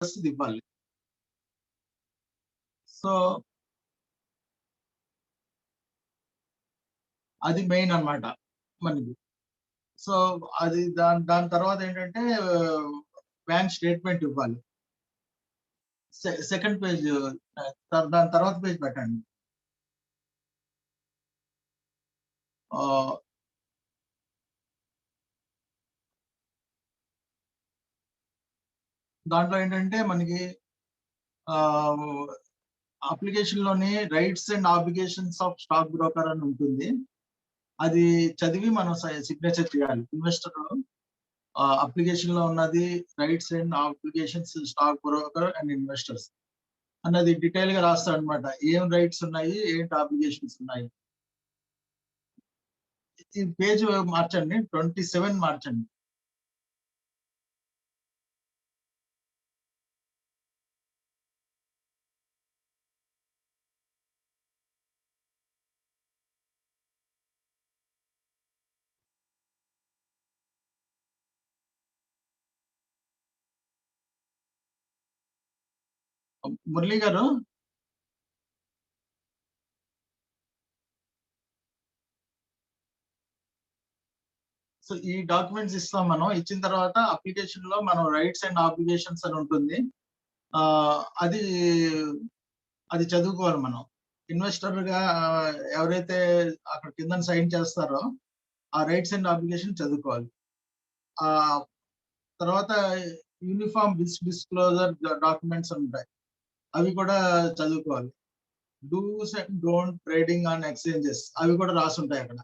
ఇవ్వాలి. సో, అది మెయిన్ అన్నమాట మనకి. సో, అది దాని తర్వాత ఏంటంటే బ్యాంక్ స్టేట్‌మెంట్ ఇవ్వాలి. సెకండ్ పేజ్ దాని తర్వాత పేజ్ పెట్టండి. ఆహ్, దాంట్లో ఏంటంటే మనకి ఆహ్, అప్లికేషన్‌లోని rights and obligations of stock broker అని ఉంటుంది. అది చదివి మనం సిగ్నేచర్ చేయాలి. ఇన్వెస్టర్ అప్లికేషన్‌లో ఉన్నది rights and obligations stock broker and investors అన్నది డీటెయిల్‌గా రాస్తాడన్నమాట. ఏం రైట్స్ ఉన్నాయి, ఏంటి ఆబ్లిగేషన్స్ ఉన్నాయి. ఈ పేజ్ మార్చండి. 27 మార్చండి. మురళి గారు, సో ఈ డాక్యుమెంట్స్ ఇస్తాం మనం. ఇచ్చిన తర్వాత అప్లికేషన్‌లో మనం రైట్స్ అండ్ ఆబ్లిగేషన్స్ అని ఉంటుంది. ఆహ్, అది అది చదువుకోవాలి మనం. ఇన్వెస్టర్‌గా ఎవరైతే అక్కడ కిందన సైన్ చేస్తారో, ఆ రైట్స్ అండ్ ఆబ్లిగేషన్ చదువుకోవాలి. ఆహ్, తర్వాత యూనిఫార్మ్ డిస్క్లోజర్ డాక్యుమెంట్స్ ఉంటాయి. అవి కూడా చదువుకోవాలి. Dos and don't trading on exchanges అవి కూడా రాసుంటాయి అక్కడ.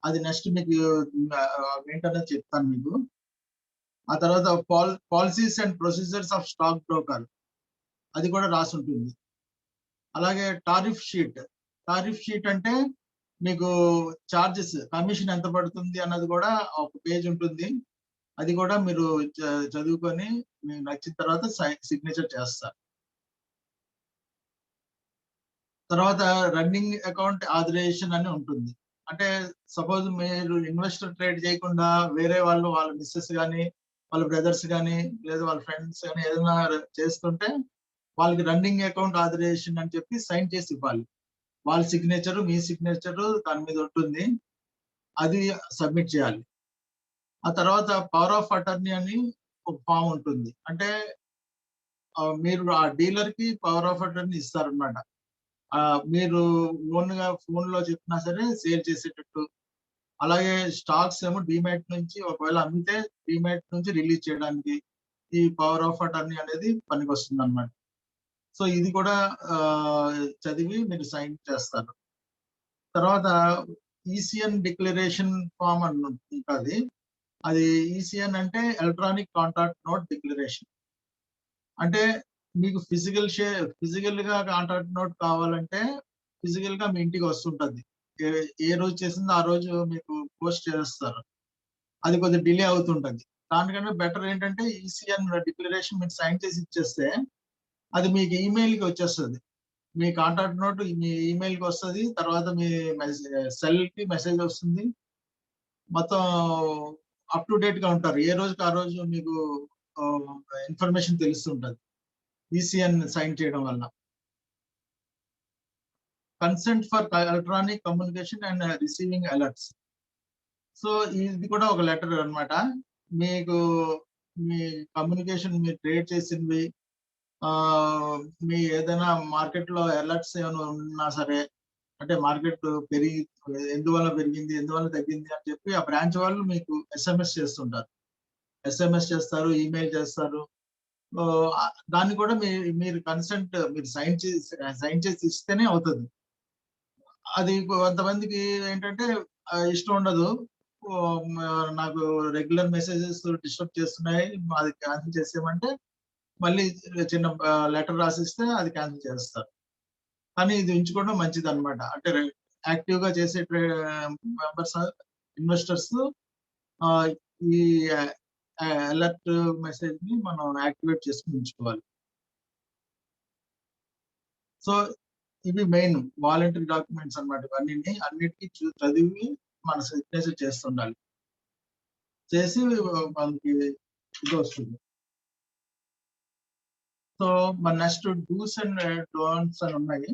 అది నెక్స్ట్ మీకు ఏంటనేది చెప్తాను మీకు. ఆ తర్వాత policies and procedures of stock broker అది కూడా రాసుంటుంది. అలాగే టారిఫ్ షీట్ అంటే మీకు చార్జెస్ కమిషన్ ఎంత పడుతుంది అన్నది కూడా ఒక పేజ్ ఉంటుంది. అది కూడా మీరు చదువుకొని మీకు నచ్చిన తర్వాత సిగ్నేచర్ చేస్తారు. తర్వాత రన్నింగ్ అకౌంట్ ఆథరైజేషన్ అని ఉంటుంది. అంటే సపోజ్ మీరు ఇన్వెస్టర్ ట్రేడ్ చేయకుండా వేరే వాళ్ళ మిసెస్ గాని, వాళ్ళ బ్రదర్స్ గాని, లేదా వాళ్ళ ఫ్రెండ్స్ గాని ఏదైనా చేస్తుంటే వాళ్ళకి రన్నింగ్ అకౌంట్ ఆథరైజేషన్ అని చెప్పి సైన్ చేసి ఇవ్వాలి. వాళ్ళ సిగ్నేచరు, మీ సిగ్నేచరు దాని మీద ఉంటుంది. అది సబ్మిట్ చేయాలి. ఆ తర్వాత పవర్ ఆఫ్ అటార్నీ అని ఒక ఫార్మ్ ఉంటుంది. అంటే మీరు ఆ డీలర్‌కి పవర్ ఆఫ్ అటార్నీ ఇస్తారన్నమాట. మీరు ఓన్‌గా ఫోన్‌లో చెప్పినా సరే సేల్ చేసేటట్టు. అలాగే స్టాక్స్ ఏమో డీమ్యాట్ నుంచి ఒకవేళ అమ్మితే డీమ్యాట్ నుంచి రిలీజ్ చేయడానికి ఈ పవర్ ఆఫ్ అటార్నీ అనేది పనికొస్తుందన్నమాట. సో ఇది కూడా చదివి మీరు సైన్ చేస్తారు. తర్వాత ఈసీఎన్ డిక్లరేషన్ ఫార్మ్ అని ఉంటది. అది ఈసీఎన్ అంటే ఎలక్ట్రానిక్ కాంట్రాక్ట్ నోట్ డిక్లరేషన్. అంటే మీకు ఫిజికల్‌గా కాంట్రాక్ట్ నోట్ కావాలంటే ఫిజికల్‌గా మీ ఇంటికి వస్తుంటది. ఏ ఏ రోజు చేసిందో ఆ రోజు మీకు పోస్ట్ చేసేస్తారు. అది కొద్దిగా డిలే అవుతుంటది. దానికన్నా బెటర్ ఏంటంటే ఈసీఎన్ డిక్లరేషన్ మీరు సైన్ చేసి ఇచ్చేస్తే అది మీకు ఈమెయిల్‌కి వచ్చేస్తది. మీ కాంటాక్ట్ నోట్ మీ ఈమెయిల్‌కి వస్తది. తర్వాత మీ సెల్‌కి మెసేజ్ వస్తుంది. మొత్తం అప్ టు డేట్‌గా ఉంటారు. ఏ రోజుకి ఆ రోజు మీకు ఆహ్, ఇన్ఫర్మేషన్ తెలుస్తుంటది. ఈసీఎన్ సైన్ చేయడం వల్ల. Consent for electronic communication and receiving alerts. So, ఇది కూడా ఒక లెటర్ అన్నమాట. మీకు మీ కమ్యూనికేషన్ మీరు క్రియేట్ చేసినవి ఆహ్, మీ ఏదైనా మార్కెట్‌లో అలర్ట్స్ ఏమైనా ఉన్నా సరే, అంటే మార్కెట్ పెరిగి ఎందువల్ల పెరిగింది, ఎందువల్ల తగ్గింది అని చెప్పి ఆ బ్రాంచ్ వాళ్ళు మీకు ఎస్ఎంఎస్ చేస్తుంటారు. ఎస్ఎంఎస్ చేస్తారు, ఈమెయిల్ చేస్తారు. దాన్ని కూడా మీరు కన్సెంట్ మీరు సైన్ చేసి ఇస్తేనే అవుతది. అది కొంతమందికి ఏంటంటే ఇష్టం ఉండదు. నాకు రెగ్యులర్ మెసేజెస్ డిస్టర్బ్ చేస్తున్నాయి. అది క్యాన్సిల్ చేసేయమంటే మళ్ళీ చిన్న లెటర్ రాసిస్తే అది క్యాన్సిల్ చేస్తారు. కానీ ఇది ఉంచుకోవడం మంచిదన్నమాట. అంటే యాక్టివ్‌గా చేసే మెంబర్స్ ఇన్వెస్టర్స్ ఆహ్, ఈ అలర్ట్ మెసేజ్‌ని మనం యాక్టివేట్ చేసుకొని ఉంచుకోవాలి. సో, ఇవి మెయిన్ వాలంటరీ డాక్యుమెంట్స్ అన్నమాట ఇవన్నీని. అన్నిటికి చదివి మన సిగ్నేచర్ చేస్తుండాలి. చేసి మనకి ఇదొస్తుంది. సో మన నెక్స్ట్ డూస్ అండ్ డోంట్స్ అని ఉన్నాయి.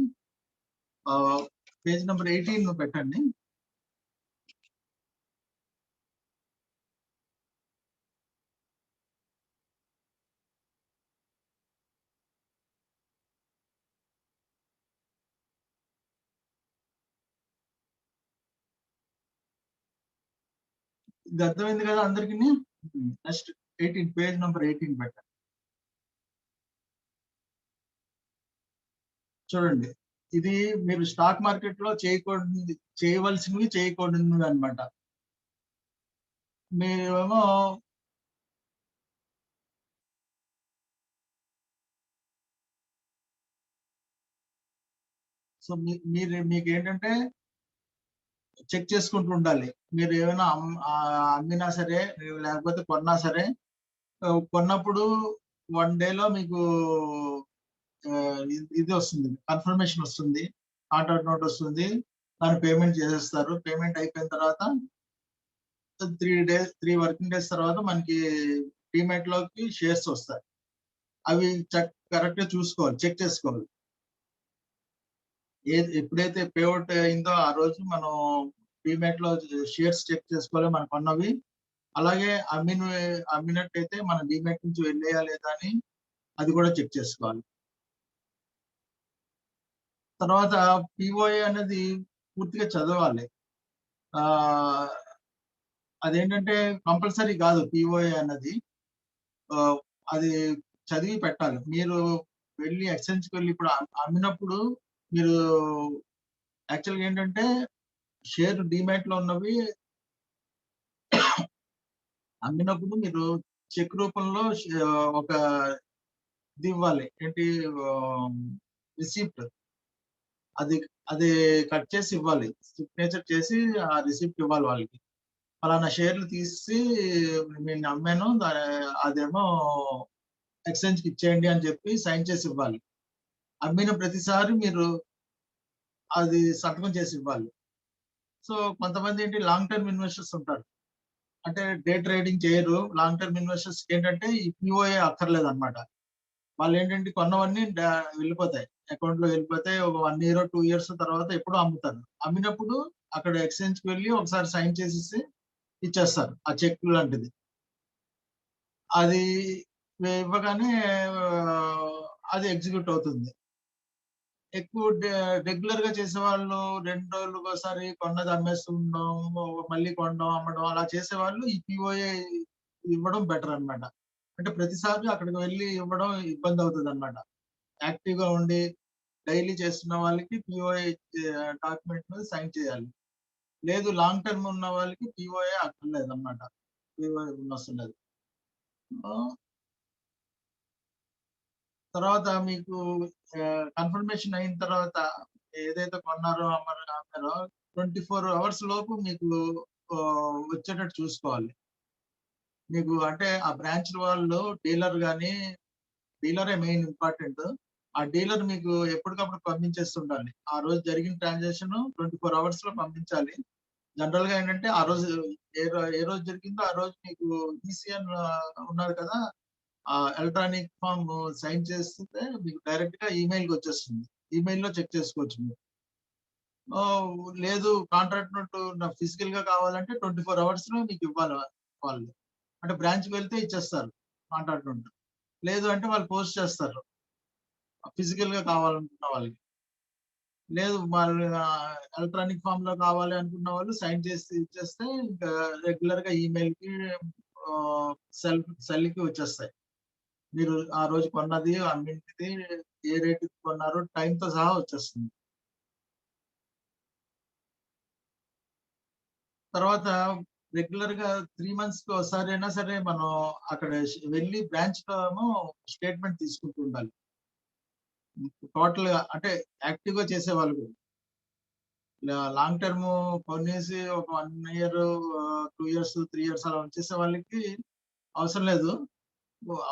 పేజ్ నెంబర్ 18 పెట్టండి. ఇది అర్థమైంది కదా అందరికి? నెక్స్ట్ 18, పేజ్ నెంబర్ 18 పెట్టండి. చూడండి, ఇది మీరు స్టాక్ మార్కెట్ లో చేయవలసినవి చేయకూడనివి అనమాట. మీరేమో సో మీకు ఏంటంటే చెక్ చేసుకుంటూ ఉండాలి. మీరు ఏమైనా అమ్మినా సరే, లేకపోతే కొన్నా సరే, కొన్నప్పుడు 1 డేలో మీకు ఇది వస్తుంది, కన్ఫర్మేషన్ వస్తుంది, కాంట్రాక్ట్ నోట్ వస్తుంది. దాన్ని పేమెంట్ చేసేస్తారు. పేమెంట్ అయిపోయిన తర్వాత 3 వర్కింగ్ డేస్ తర్వాత మనకి డీమ్యాట్ లోకి షేర్స్ వస్తాయి. అవి కరెక్ట్ గా చూసుకోవాలి, చెక్ చేసుకోవాలి. ఎప్పుడైతే పేఅవుట్ అయిందో ఆ రోజు మనం డీమ్యాట్ లో షేర్స్ చెక్ చేసుకోవాలి మనం కొన్నవి. అలాగే అమ్మినట్టయితే మన డీమ్యాట్ నుంచి వెళ్ళేయా లేదా అని అది కూడా చెక్ చేసుకోవాలి. తర్వాత పిఓఏ అనేది పూర్తిగా చదవాలి. అదేంటంటే కంపల్సరీ కాదు పిఓఏ అన్నది. అది చదివి పెట్టాలి. మీరు వెళ్ళి ఎక్స్చేంజ్కి వెళ్ళి ఇప్పుడు అమ్మినప్పుడు మీరు యాక్చువల్గా ఏంటంటే షేర్ డీమ్యాట్ లో ఉన్నవి అమ్మినప్పుడు మీరు చెక్ రూపంలో ఒక ఇది ఇవ్వాలి. ఏంటి? రిసిప్ట్. అది అది కట్ చేసి ఇవ్వాలి. సిగ్నేచర్ చేసి ఆ రిసిప్ట్ ఇవ్వాలి వాళ్ళకి. పలానా షేర్లు తీసి నేను అమ్మాను, అదేమో ఎక్స్చేంజ్కి ఇచ్చేయండి అని చెప్పి సైన్ చేసి ఇవ్వాలి. అమ్మిన ప్రతిసారి మీరు అది సంతకం చేసి ఇవ్వాలి. సో కొంతమంది ఏంటి లాంగ్ టర్మ్ ఇన్వెస్టర్స్ ఉంటారు. అంటే డే ట్రేడింగ్ చేయరు. లాంగ్ టర్మ్ ఇన్వెస్టర్స్ ఏంటంటే ఈ పిఓఏ అక్కర్లేదు అనమాట. వాళ్ళు ఏంటంటే కొన్నవన్నీ వెళ్ళిపోతాయి. అకౌంట్ లో వెళ్ళిపోతాయి. ఒక 1 ఇయర్, 2 ఇయర్స్ తర్వాత ఎప్పుడో అమ్ముతారు. అమ్మినప్పుడు అక్కడ ఎక్స్చేంజ్కి వెళ్ళి ఒకసారి సైన్ చేసేసి ఇచ్చేస్తారు. ఆ చెక్ లాంటిది. అది ఇవ్వగానే అది ఎగ్జిక్యూట్ అవుతుంది. ఎక్కువ రెగ్యులర్ గా చేసేవాళ్ళు 2 రోజులకోసారి కొన్నది అమ్మేస్తుండడం, మళ్ళీ కొనడం, అమ్మడం అలా చేసేవాళ్ళు ఈ పిఓఏ ఇవ్వడం బెటర్ అన్నమాట. అంటే ప్రతిసారి అక్కడికి వెళ్లి ఇవ్వడం ఇబ్బంది అవుతదన్నమాట. యాక్టివ్‌గా ఉండి డైలీ చేస్తున్న వాళ్ళకి పిఓఏ డాక్యుమెంట్ మీద సైన్ చేయాలి. లేదు లాంగ్ టర్మ్ ఉన్న వాళ్ళకి పిఓఏ అక్కర్లేదన్నమాట. పిఓఏ ఉన్నవసరం లేదు. ఆహ్, తర్వాత మీకు కన్ఫర్మేషన్ అయిన తర్వాత ఏదైతే కొన్నారో, అమ్మారో 24 అవర్స్ లోపు మీకు వచ్చేటట్టు చూసుకోవాలి. మీకు అంటే ఆ బ్రాంచ్ వాళ్ళు డీలరే మెయిన్ ఇంపార్టెంట్. ఆ డీలర్ మీకు ఎప్పటికప్పుడు పంపించేస్తుండాలి. ఆ రోజు జరిగిన ట్రాన్సాక్షన్ 24 అవర్స్‌లో పంపించాలి. జనరల్‌గా ఏంటంటే ఆ రోజు ఏ రోజు జరిగిందో ఆ రోజు మీకు ఈసీఎన్ ఉన్నది కదా! ఎలక్ట్రానిక్ ఫార్మ్ సైన్ చేస్తే మీకు డైరెక్ట్‌గా ఈమెయిల్‌కొచ్చేస్తుంది. ఈమెయిల్‌లో చెక్ చేసుకోవచ్చు మీరు. లేదు కాంట్రాక్ట్ నోట్ ఫిజికల్‌గా కావాలంటే 24 అవర్స్‌లో మీకు ఇవ్వాలి వాళ్ళు. అంటే బ్రాంచ్‌కి వెళ్తే ఇచ్చేస్తారు కాంట్రాక్ట్ నోట్. లేదు అంటే వాళ్ళు పోస్ట్ చేస్తారు. ఫిజికల్‌గా కావాలనుకున్న వాళ్ళకి. లేదు వాళ్ళు ఎలక్ట్రానిక్ ఫార్మ్‌లో కావాలి అనుకున్న వాళ్ళు సైన్ చేసి ఇచ్చేస్తే ఇంకా రెగ్యులర్‌గా ఈమెయిల్‌కి ఆహ్, సెల్‌కి వచ్చేస్తాయి. మీరు ఆ రోజు కొన్నది, అన్నింటిది, ఏ రేట్‌కి కొన్నారో టైమ్‌తో సహా వచ్చేస్తుంది. తర్వాత రెగ్యులర్‌గా 3 మంత్స్‌కి ఒకసారైనా సరే మనం అక్కడ వెళ్లి బ్రాంచ్‌లో ఏమో స్టేట్‌మెంట్ తీసుకుంటూ ఉండాలి. టోటల్‌గా అంటే యాక్టివ్‌గా చేసేవాళ్ళు. లాంగ్ టర్మ్ కొనేసి ఒక 1 ఇయర్, 2 ఇయర్స్, 3 ఇయర్స్ అలా ఉంచేసే వాళ్ళకి అవసరం లేదు.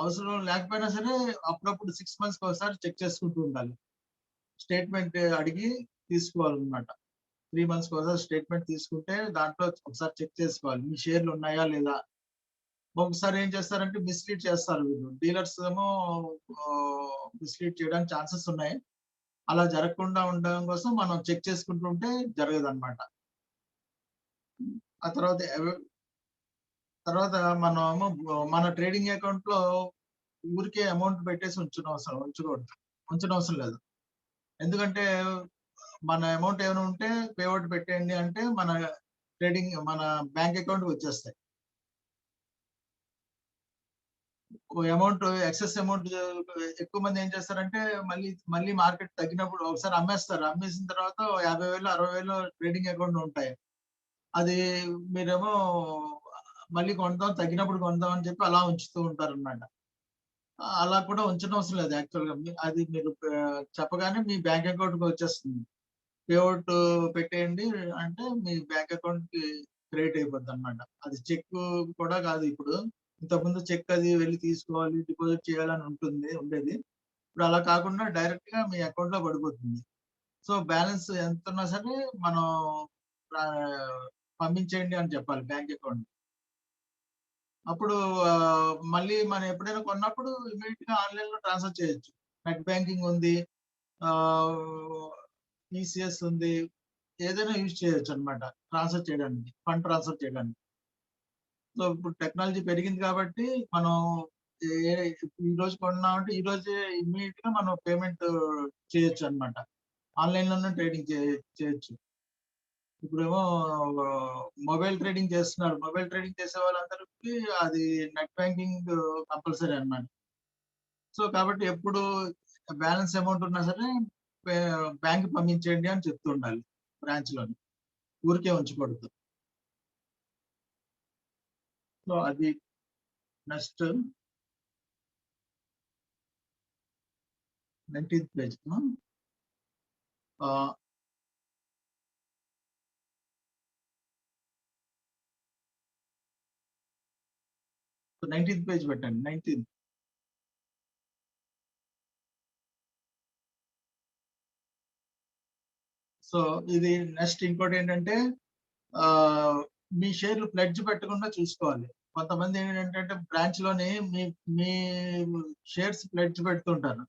అవసరం లేకపోయినా సరే అప్పుడప్పుడు 6 మంత్స్‌కి ఒకసారి చెక్ చేసుకుంటూ ఉండాలి. స్టేట్‌మెంట్ అడిగి తీసుకోవాలన్నమాట. 3 మంత్స్‌కి ఒకసారి స్టేట్‌మెంట్ తీసుకుంటే దాంట్లో ఒకసారి చెక్ చేసుకోవాలి. మీ షేర్‌లు ఉన్నాయా లేదా? ఒకసారి ఏం చేస్తారంటే మిస్‌లీడ్ చేస్తారు వీళ్ళు. డీలర్స్ ఏమో మిస్‌లీడ్ చేయడానికి ఛాన్సెస్ ఉన్నాయి. అలా జరగకుండా ఉండడం కోసం మనం చెక్ చేసుకుంటూ ఉంటే జరగదనమాట. ఆ తర్వాత మనము మన ట్రేడింగ్ అకౌంట్‌లో ఊరికే అమౌంట్ పెట్టేసి ఉంచనవసరం లేదు. ఎందుకంటే మన అమౌంట్ ఏమైనా ఉంటే పే ఔట్ పెట్టేయండి అంటే మన బ్యాంక్ అకౌంట్‌కి వచ్చేస్తాయి. అమౌంట్ ఎక్సెస్ అమౌంట్ ఎక్కువ మంది ఏం చేస్తారంటే మళ్ళీ మార్కెట్ తగ్గినప్పుడు ఒకసారి అమ్మేస్తారు. అమ్మేసిన తర్వాత 50,000, 60,000 ట్రేడింగ్ అకౌంట్ ఉంటాయి. అది మీరేమో మళ్ళీ కొందాం, తగ్గినప్పుడు కొందాం అని చెప్పి అలా ఉంచుతూ ఉంటారనమాట. అలా కూడా ఉంచనవసరం లేదు యాక్చువల్‌గా. అది మీరు చెప్పగానే మీ బ్యాంక్ అకౌంట్‌కి వచ్చేస్తుంది. పే ఔట్ పెట్టేయండి అంటే మీ బ్యాంక్ అకౌంట్‌కి క్రెడిట్ అయిపోద్దనమాట. అది చెక్కు కూడా కాదు ఇప్పుడు. ఇంతకుముందు చెక్ అది వెళ్లి తీసుకోవాలి, డిపాజిట్ చేయాలని ఉండేది. ఇప్పుడు అలా కాకుండా డైరెక్ట్‌గా మీ అకౌంట్‌లో పడిపోతుంది. సో, బ్యాలెన్స్ ఎంతున్నా సరే మనం పంపించేయండి అని చెప్పాలి బ్యాంక్ అకౌంట్. అప్పుడు మళ్ళీ మనం ఎప్పుడైనా కొన్నప్పుడు ఇమ్మీడియేట్‌గా ఆన్‌లైన్‌లో ట్రాన్స్‌ఫర్ చేయొచ్చు. నెట్ బ్యాంకింగ్ ఉంది. ఆహ్, టీసీఎస్ ఉంది. ఏదైనా యూజ్ చేయొచ్చనమాట. ఫండ్ ట్రాన్స్‌ఫర్ చేయడానికి. సో, ఇప్పుడు టెక్నాలజీ పెరిగింది కాబట్టి మనం ఏ ఈరోజు కొన్నామంటే ఈరోజే ఇమ్మీడియేట్‌గా మనం పేమెంట్ చేయొచ్చనమాట. ఆన్‌లైన్‌లోనే ట్రేడింగ్ చేయొచ్చు. ఇప్పుడేమో మొబైల్ ట్రేడింగ్ చేస్తున్నారు. మొబైల్ ట్రేడింగ్ చేసే వాళ్ళందరికి అది నెట్ బ్యాంకింగ్ కంపల్సరీ అన్నమాట. సో, కాబట్టి ఎప్పుడు బ్యాలెన్స్ అమౌంట్ ఉన్నా సరే బే బ్యాంక్‌కి పంపించేయండి అని చెప్తుండాలి బ్రాంచ్‌లోని. ఊరికే ఉంచకూడదు. సో, అది నెక్స్ట్ 19థ్ పేజ్. ఆహ్, సో 19థ్ పేజ్ పెట్టండి. 19. సో, ఇది నెక్స్ట్ ఇంకోటేంటంటే ఆహ్, మీ షేర్‌లు ప్లెడ్జ్ పెట్టకుండా చూసుకోవాలి. కొంతమంది ఏంటంటే బ్రాంచ్‌లోని మీ మీ షేర్స్ ప్లెడ్జ్ పెడుతుంటారు.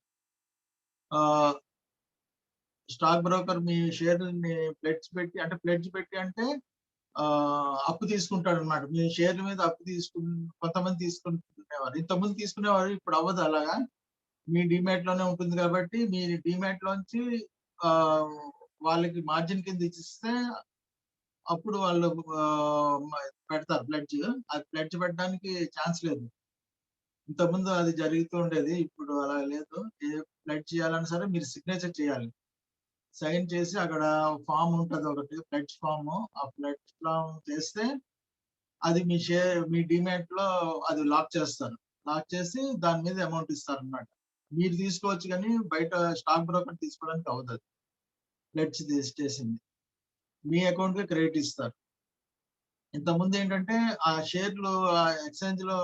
ఆహ్, స్టాక్ బ్రోకర్ మీ షేర్‌లని ప్లెడ్జ్ పెట్టి అంటే అప్పు తీసుకుంటాడన్నమాట. మీ షేర్ల మీద అప్పు కొంతమంది తీసుకుంటునేవారు. ఇంతకుముందు తీసుకునేవారు. ఇప్పుడు అవ్వదు అలాగా. మీ డీమ్యాట్‌లోనే ఉంటుంది కాబట్టి మీ డీమ్యాట్‌లోంచి ఆహ్, వాళ్ళకి మార్జిన్ కింద ఇచ్చిస్తే అప్పుడు వాళ్ళు పెడతారు ప్లెడ్జ్. అది ప్లెడ్జ్ పెట్టడానికి ఛాన్స్ లేదు. ఇంతకుముందు అది జరుగుతూ ఉండేది. ఇప్పుడు అలా లేదు. ఏ ప్లెడ్జ్ చేయాలన్నా సరే మీరు సిగ్నేచర్ చేయాలి. సైన్ చేసి అక్కడ ఫార్మ్ ఉంటదొకటి ప్లెడ్జ్ ఫార్మ్. ఆ ప్లెడ్జ్ ఫార్మ్ చేస్తే అది మీ డీమ్యాట్‌లో అది లాక్ చేస్తారు. లాక్ చేసి దాని మీద అమౌంట్ ఇస్తారన్నమాట. మీరు తీసుకోవచ్చు గానీ బయట స్టాక్ బ్రోకర్ తీసుకోవడానికి అవ్వదది. ప్లెడ్జ్ చేసింది. మీ అకౌంట్‌కి క్రెడిట్ ఇస్తారు. ఇంతకుముందేంటంటే ఆ షేర్లు ఎక్స్‌చేంజ్‌లో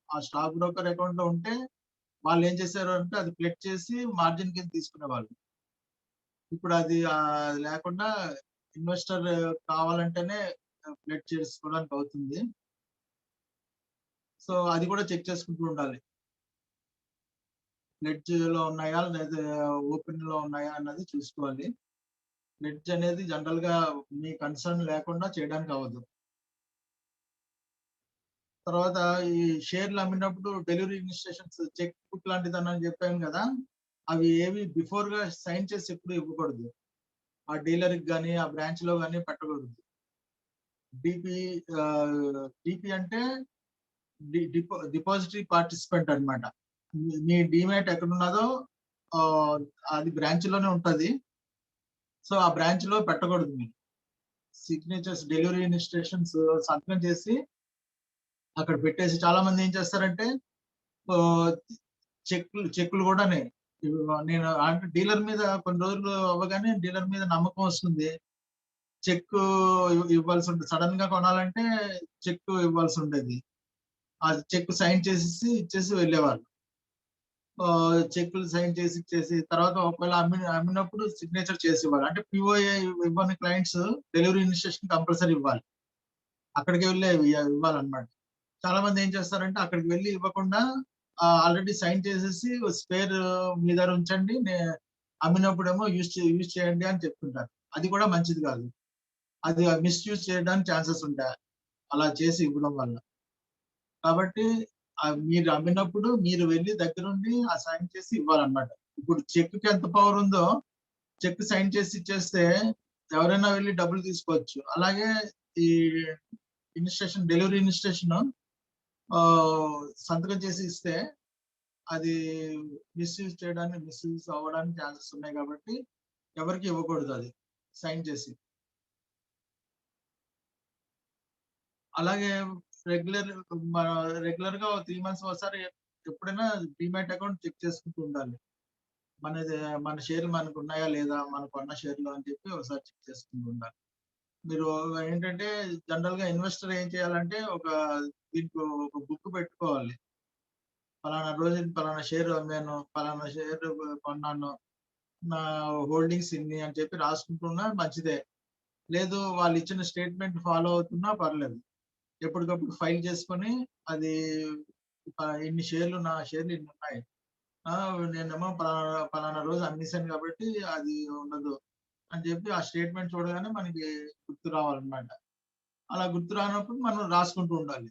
ఆ స్టాక్ బ్రోకర్ అకౌంట్‌లో ఉంటే వాళ్ళేం చేశారు అంటే అది ప్లెడ్జ్ చేసి మార్జిన్ కింద తీసుకునేవాళ్ళు. ఇప్పుడు అది లేకుండా ఇన్వెస్టర్ కావాలంటేనే ప్లెడ్జ్ చేసుకోవడానికి అవుతుంది. సో, అది కూడా చెక్ చేసుకుంటూ ఉండాలి. ప్లెడ్జ్‌లో ఉన్నాయా? లేదా ఓపెన్‌లో ఉన్నాయా? అన్నది చూసుకోవాలి. ప్లెడ్జ్ అనేది జనరల్‌గా మీ కన్సర్న్ లేకుండా చేయడానికి అవ్వదు. తర్వాత ఈ షేర్‌లు అమ్మినప్పుడు డెలివరీ ఇన్‌స్ట్రక్షన్స్ చెక్ బుక్ లాంటిదని చెప్పాను గదా! అవి ఏవి బిఫోర్‌గా సైన్ చేసి ఎప్పుడు ఇవ్వకూడదు. ఆ డీలర్‌కి గాని, ఆ బ్రాంచ్‌లో గాని పెట్టకూడదు. డీపీ డీపీ అంటే డిపాజిటరీ పార్టిసిపెంట్ అన్నమాట. మీ డీమ్యాట్ ఎక్కడున్నదో ఆహ్, అది బ్రాంచ్‌లోనే ఉంటది. సో, ఆ బ్రాంచ్‌లో పెట్టకూడదు మీరు. సిగ్నేచర్స్ డెలివరీ ఇన్‌స్ట్రక్షన్స్ సంతకం చేసి అక్కడ పెట్టేసి చాలా మంది ఏం చేస్తారంటే ఆహ్, చెక్కులు గూడానే నేను అంటే డీలర్ మీద కొన్ని రోజులు అవ్వగానే డీలర్ మీద నమ్మకం వస్తుంది. చెక్కు ఇవ్వాల్సుంటది. సడెన్‌గా కొనాలంటే చెక్కు ఇవ్వాల్సుండేది. ఆ చెక్ సైన్ చేసేసి ఇచ్చేసి వెళ్ళేవాళ్ళు. చెక్కులు సైన్ చేసి ఇచ్చేసి తర్వాత ఒకవేళ అమ్మినప్పుడు సిగ్నేచర్ చేసివ్వాలి. అంటే పిఓఏ ఇవ్వని క్లయింట్స్ డెలివరీ ఇన్‌స్ట్రక్షన్ కంపల్సరీ ఇవ్వాలి. అక్కడికి వెళ్లే ఇవ్వాలన్నమాట. చాలా మంది ఏం చేస్తారంటే అక్కడికి వెళ్లి ఇవ్వకుండా ఆల్రెడీ సైన్ చేసేసి స్పేర్ మీ దగ్గర ఉంచండి. అమ్మినప్పుడేమో యూజ్ చేయండి అని చెప్తుంటారు. అది కూడా మంచిది కాదు. అది మిస్‌యూజ్ చేయడానికి ఛాన్సెస్ ఉంటాయి. అలా చేసి ఇవ్వడం వల్ల. కాబట్టి మీరు అమ్మినప్పుడు మీరు వెళ్లి దగ్గరుండి ఆ సైన్ చేసి ఇవ్వాలన్నమాట. ఇప్పుడు చెక్‌కి ఎంత పవర్ ఉందో చెక్ సైన్ చేసి ఇచ్చేస్తే ఎవరైనా వెళ్లి డబ్బులు తీసుకోవచ్చు. అలాగే ఈ డెలివరీ ఇన్‌స్ట్రక్షన్ సంతకం చేసి ఇస్తే అది మిస్‌యూజ్ అవ్వడానికి ఛాన్సెస్ ఉన్నాయి కాబట్టి ఎవరికీ ఇవ్వకూడదు అది సైన్ చేసి. అలాగే రెగ్యులర్ మన రెగ్యులర్‌గా 3 మంత్స్ ఒకసారి ఎప్పుడైనా డీమ్యాట్ అకౌంట్ చెక్ చేసుకుంటూ ఉండాలి. మనది మన షేర్‌లు మనకున్నాయా లేదా? మనం కొన్న షేర్‌లు అని చెప్పి ఒకసారి చెక్ చేసుకుంటూ ఉండాలి. మీరు ఏంటంటే జనరల్‌గా ఇన్వెస్టర్ ఏం చేయాలంటే దీనికి ఒక బుక్ పెట్టుకోవాలి. పలానా రోజు పలానా షేర్ అమ్మాను, పలానా షేర్ కొన్నాను, నా హోల్డింగ్స్ ఇన్ని అని చెప్పి రాసుకుంటున్నా మంచిదే. లేదు వాళ్ళు ఇచ్చిన స్టేట్‌మెంట్ ఫాలో అవుతున్నా పర్లేదు. ఎప్పటికప్పుడు ఫైల్ చేసుకొని అది ఇన్ని షేర్లు నా షేర్లు ఇన్నున్నాయి. ఆ! నేనేమో పలానా రోజు అమ్మేసాను కాబట్టి అది ఉండదు అని చెప్పి ఆ స్టేట్‌మెంట్ చూడగానే మనకి గుర్తు రావాలన్నమాట. అలా గుర్తు రానప్పుడు మనం రాసుకుంటూ ఉండాలి.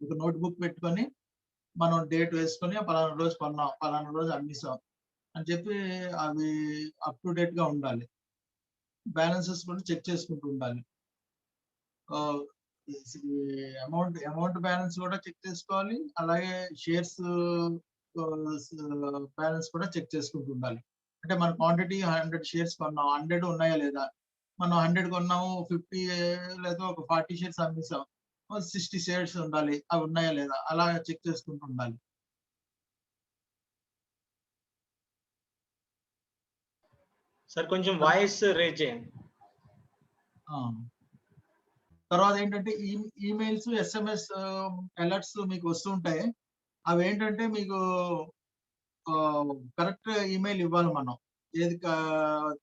ఒక నోట్ బుక్ పెట్టుకొని మనం డేట్ వేసుకొని పలానా రోజు కొన్నాం, పలానా రోజు అమ్మేసాం అని చెప్పి అవి అప్ టు డేట్‌గా ఉండాలి. బ్యాలెన్సెస్ కూడా చెక్ చేసుకుంటూ ఉండాలి. ఆహ్, అమౌంట్ బ్యాలెన్స్ కూడా చెక్ చేసుకోవాలి. అలాగే షేర్స్ బ్యాలెన్స్ కూడా చెక్ చేసుకుంటూ ఉండాలి. అంటే మన క్వాంటిటీ 100 షేర్స్ కొన్నాం. 100 ఉన్నాయా లేదా? మనం 100 కొన్నాము. 50 లేదా ఒక 40 షేర్స్ అమ్మేసాం. 60 షేర్స్ ఉండాలి. అవి ఉన్నాయా లేదా? అలా చెక్ చేసుకుంటూ ఉండాలి. సార్ కొంచెం వాయిస్ రేజ్ చేయండి. ఆ! తర్వాత ఏంటంటే ఈమెయిల్స్, ఎస్ఎంఎస్ అలర్ట్స్ మీకు వస్తూ ఉంటాయి. అవేంటంటే మీకు కరెక్ట్ ఈమెయిల్ ఇవ్వాలి మనం. ఏది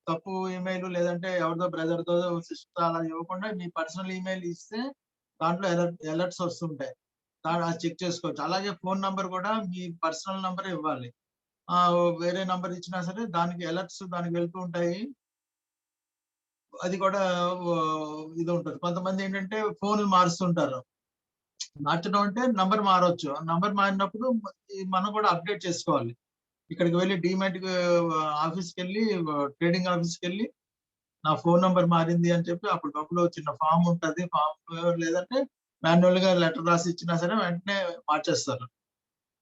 తప్పు ఈమెయిల్ లేదంటే ఎవరిదో బ్రదర్‌దో, సిస్టర్‌దో అలా ఇవ్వకుండా మీ పర్సనల్ ఈమెయిల్ ఇస్తే దాంట్లో అలర్ట్స్ వస్తుంటాయి. అది చెక్ చేసుకోవచ్చు. అలాగే ఫోను నంబర్ కూడా మీ పర్సనల్ నంబరే ఇవ్వాలి. వేరే నంబర్ ఇచ్చినా సరే దానికి అలర్ట్స్ దానికి వెళ్తూ ఉంటాయి. అది కూడా ఇది ఉంటది. కొంతమందేంటంటే ఫోన్‌లు మారుస్తుంటారు. మార్చడం అంటే నంబర్ మారొచ్చు. ఆ నంబర్ మారినప్పుడు మనం కూడా అప్‌డేట్ చేసుకోవాలి. ఇక్కడికి వెళ్లి డీమాట్‌కి ఆఫీస్‌కెళ్ళి ట్రేడింగ్ ఆఫీస్‌కెళ్ళి నా ఫోను నంబర్ మారింది అని చెప్పి అప్పటికప్పుడు చిన్న ఫార్మ్ ఉంటది. లేదంటే మాన్యుయల్‌గా లెటర్ రాసి ఇచ్చినా సరే వెంటనే మార్చేస్తారు.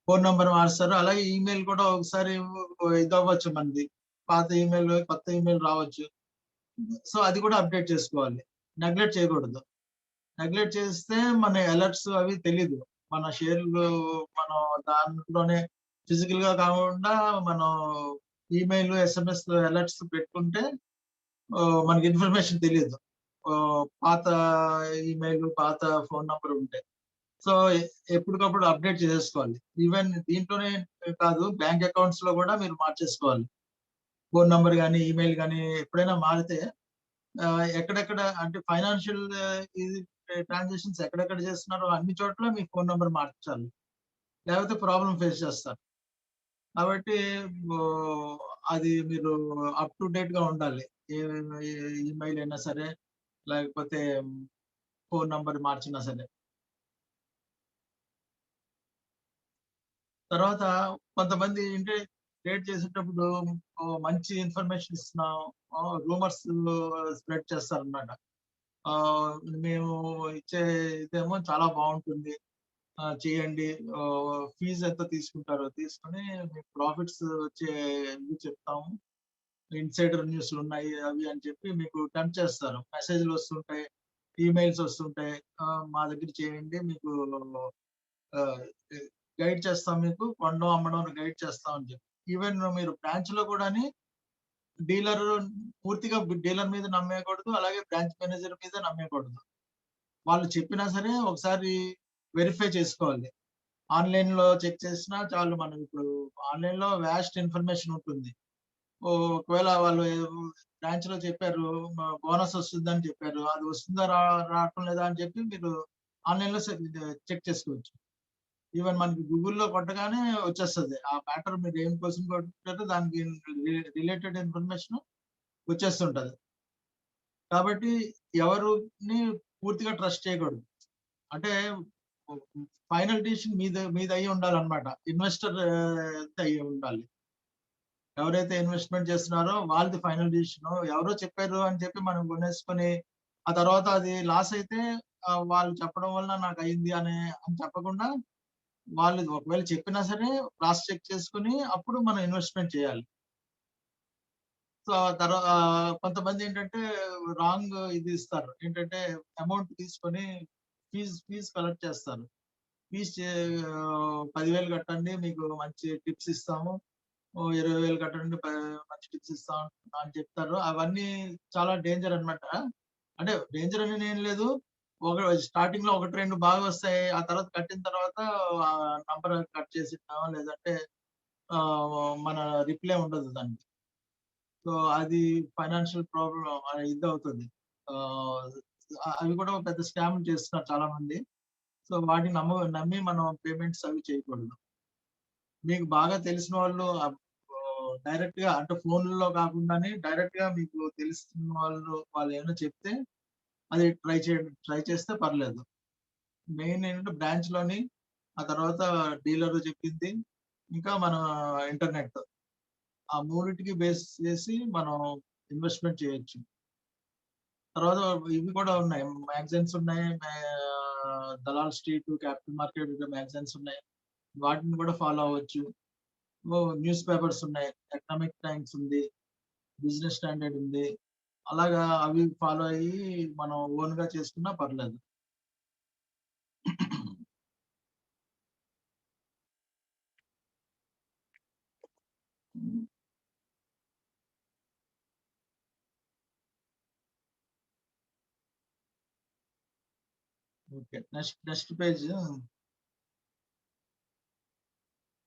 ఫోను నంబర్ మారుస్తారు. అలాగే ఈమెయిల్ కూడా ఒకసారి ఇదవ్వచ్చు మనది. పాత ఈమెయిల్, కొత్త ఈమెయిల్ రావచ్చు. సో, అది కూడా అప్‌డేట్ చేసుకోవాలి. నెగ్లెక్ట్ చేయకూడదు. నెగ్లెక్ట్ చేస్తే మన అలర్ట్స్ అవి తెలీదు. మన షేర్లు మనం దాంట్లోనే ఫిజికల్‌గా కాకుండా మనం ఈమెయిల్, ఎస్ఎంఎస్ అలర్ట్స్ పెట్టుకుంటే మనకి ఇన్ఫర్మేషన్ తెలీదు. పాత ఈమెయిల్, పాత ఫోను నంబర్ ఉంటే. సో, ఎప్పటికప్పుడు అప్‌డేట్ చేసేసుకోవాలి. ఈవెన్ దీంట్లోనే కాదు బ్యాంక్ అకౌంట్స్‌లో కూడా మీరు మార్చేసుకోవాలి. ఫోను నంబర్ గాని, ఈమెయిల్ గాని ఎప్పుడైనా మారితే ఎక్కడెక్కడ అంటే ఫైనాన్షియల్ ఇది ట్రాన్సాక్షన్స్ ఎక్కడెక్కడ చేస్తున్నారో అన్ని చోట్ల మీ ఫోను నంబర్ మార్చాలి. లేకపోతే ప్రాబ్లమ్ ఫేస్ చేస్తారు. కాబట్టి ఓహ్, అది మీరు అప్ టు డేట్‌గా ఉండాలి. ఏ ఏ ఈమెయిల్ అయినా సరే, లేకపోతే ఫోను నంబర్ మార్చినా సరే. తర్వాత కొంతమంది ఏంటి ట్రేడ్ చేసేటప్పుడు మంచి ఇన్ఫర్మేషన్ ఇస్తున్నాం. రూమర్స్ స్ప్రెడ్ చేస్తారన్నమాట. ఆహ్, మేము ఇచ్చే ఇదేమో చాలా బావుంటుంది. చేయండి. ఫీజ్ ఎంత తీసుకుంటారో తీసుకొని మీకు ప్రాఫిట్స్ వచ్చే ఇవి చెప్తాము. ఇన్సైడర్ న్యూస్‌లున్నాయి అవి అని చెప్పి మీకు టెంప్ట్ చేస్తారు. మెసేజ్‌లు వస్తుంటాయి. ఈమెయిల్స్ వస్తుంటాయి. మా దగ్గర చేయండి. మీకు ఆహ్, గైడ్ చేస్తాం మీకు. కొనడం, అమ్మడం గైడ్ చేస్తాం అని చెప్పి. ఈవెన్ మీరు బ్రాంచ్‌లో కూడాని డీలర్ పూర్తిగా డీలర్ మీద నమ్మేయకూడదు. అలాగే బ్రాంచ్ మేనేజర్ మీద నమ్మేయకూడదు. వాళ్ళు చెప్పినా సరే ఒకసారి వెరిఫై చేసుకోవాలి. ఆన్‌లైన్‌లో చెక్ చేసినా చాలు. మనం ఇప్పుడు ఆన్‌లైన్‌లో వాస్ట్ ఇన్ఫర్మేషన్ ఉంటుంది. ఒకవేళ వాళ్ళు బ్రాంచ్‌లో చెప్పారు. బోనస్ వస్తుందని చెప్పారు. అది వస్తుందా రావటం లేదా అని చెప్పి మీరు ఆన్‌లైన్‌లో చెక్ చేసుకోవచ్చు. ఈవెన్ మనకి గూగుల్‌లో కొట్టగానే వచ్చేస్తది. ఆ మ్యాటర్ మీరు ఏం క్వెషన్ కొట్టారో దానికి రిలేటెడ్ ఇన్ఫర్మేషన్ వచ్చేస్తుంటది. కాబట్టి ఎవరిని పూర్తిగా ట్రస్ట్ చేయకూడదు. అంటే ఫైనల్ డిసిషన్ మీదయ్యి ఉండాలన్నమాట. ఇన్వెస్టర్ అయ్యి ఉండాలి. ఎవరైతే ఇన్వెస్ట్‌మెంట్ చేస్తున్నారో వాళ్ళది ఫైనల్ డిసిషను. ఎవరో చెప్పారు అని చెప్పి మనం కొనేసుకొని, ఆ తర్వాత అది లాస్ అయితే వాళ్ళు చెప్పడం వల్ల నాకయింది అని చెప్పకుండా, వాళ్ళు ఒకవేళ చెప్పినా సరే క్రాస్ చెక్ చేసుకొని అప్పుడు మనం ఇన్వెస్ట్‌మెంట్ చేయాలి. సో, కొంతమందేంటంటే రాంగ్ ఇది ఇస్తారు. ఏంటంటే అమౌంట్ తీసుకొని ఫీజ్ కలెక్ట్ చేస్తారు. ఫీజ్ చే 10,000 కట్టండి మీకు మంచి టిప్స్ ఇస్తాము. ఓహ్! 20,000 కట్టండి మంచి టిప్స్ ఇస్తాం అని చెప్తారు. అవన్నీ చాలా డేంజర్ అన్నమాట. అంటే డేంజర్ అని ఏం లేదు. స్టార్టింగ్‌లో 1, 2 బాగా వస్తాయి. ఆ తర్వాత కట్టిన తర్వాత నంబర్ కట్ చేసిద్దాం లేదంటే మన రిప్లై ఉండదు దానికి. సో, అది ఫైనాన్షియల్ ప్రాబ్లమ్ ఇదవుతది. ఆహ్, అవి కూడా పెద్ద స్కామ్‌లు చేస్తున్నారు చాలా మంది. సో, వాటిని నమ్మి మనం పేమెంట్స్ అవి చేయకూడదు. మీకు బాగా తెలిసిన వాళ్ళు డైరెక్ట్‌గా అంటే ఫోన్‌లో కాకుండానే డైరెక్ట్‌గా మీకు తెలిసిన వాళ్ళేమైనా చెప్తే అది ట్రై చేస్తే పర్లేదు. మెయిన్ ఏంటంటే బ్రాంచ్‌లోని, ఆ తర్వాత డీలర్ చెప్పింది, ఇంకా మన ఇంటర్నెట్. ఆ మూడిటికి బేస్ చేసి మనం ఇన్వెస్ట్‌మెంట్ చేయొచ్చు. తర్వాత ఇవి కూడా ఉన్నాయి. మ్యాగజైన్స్ ఉన్నాయి. Dalal street, capital market magazines ఉన్నాయి. వాటిని కూడా ఫాలో అవ్వచ్చు. న్యూస్ పేపర్స్ ఉన్నాయి. ఎకనామిక్ టైమ్స్ ఉంది. బిజినెస్ స్టాండర్డ్ ఉంది. అలాగా అవి ఫాలో అయ్యి మనం ఓన్‌గా చేసుకున్నా పర్లేదు. Okay. Next page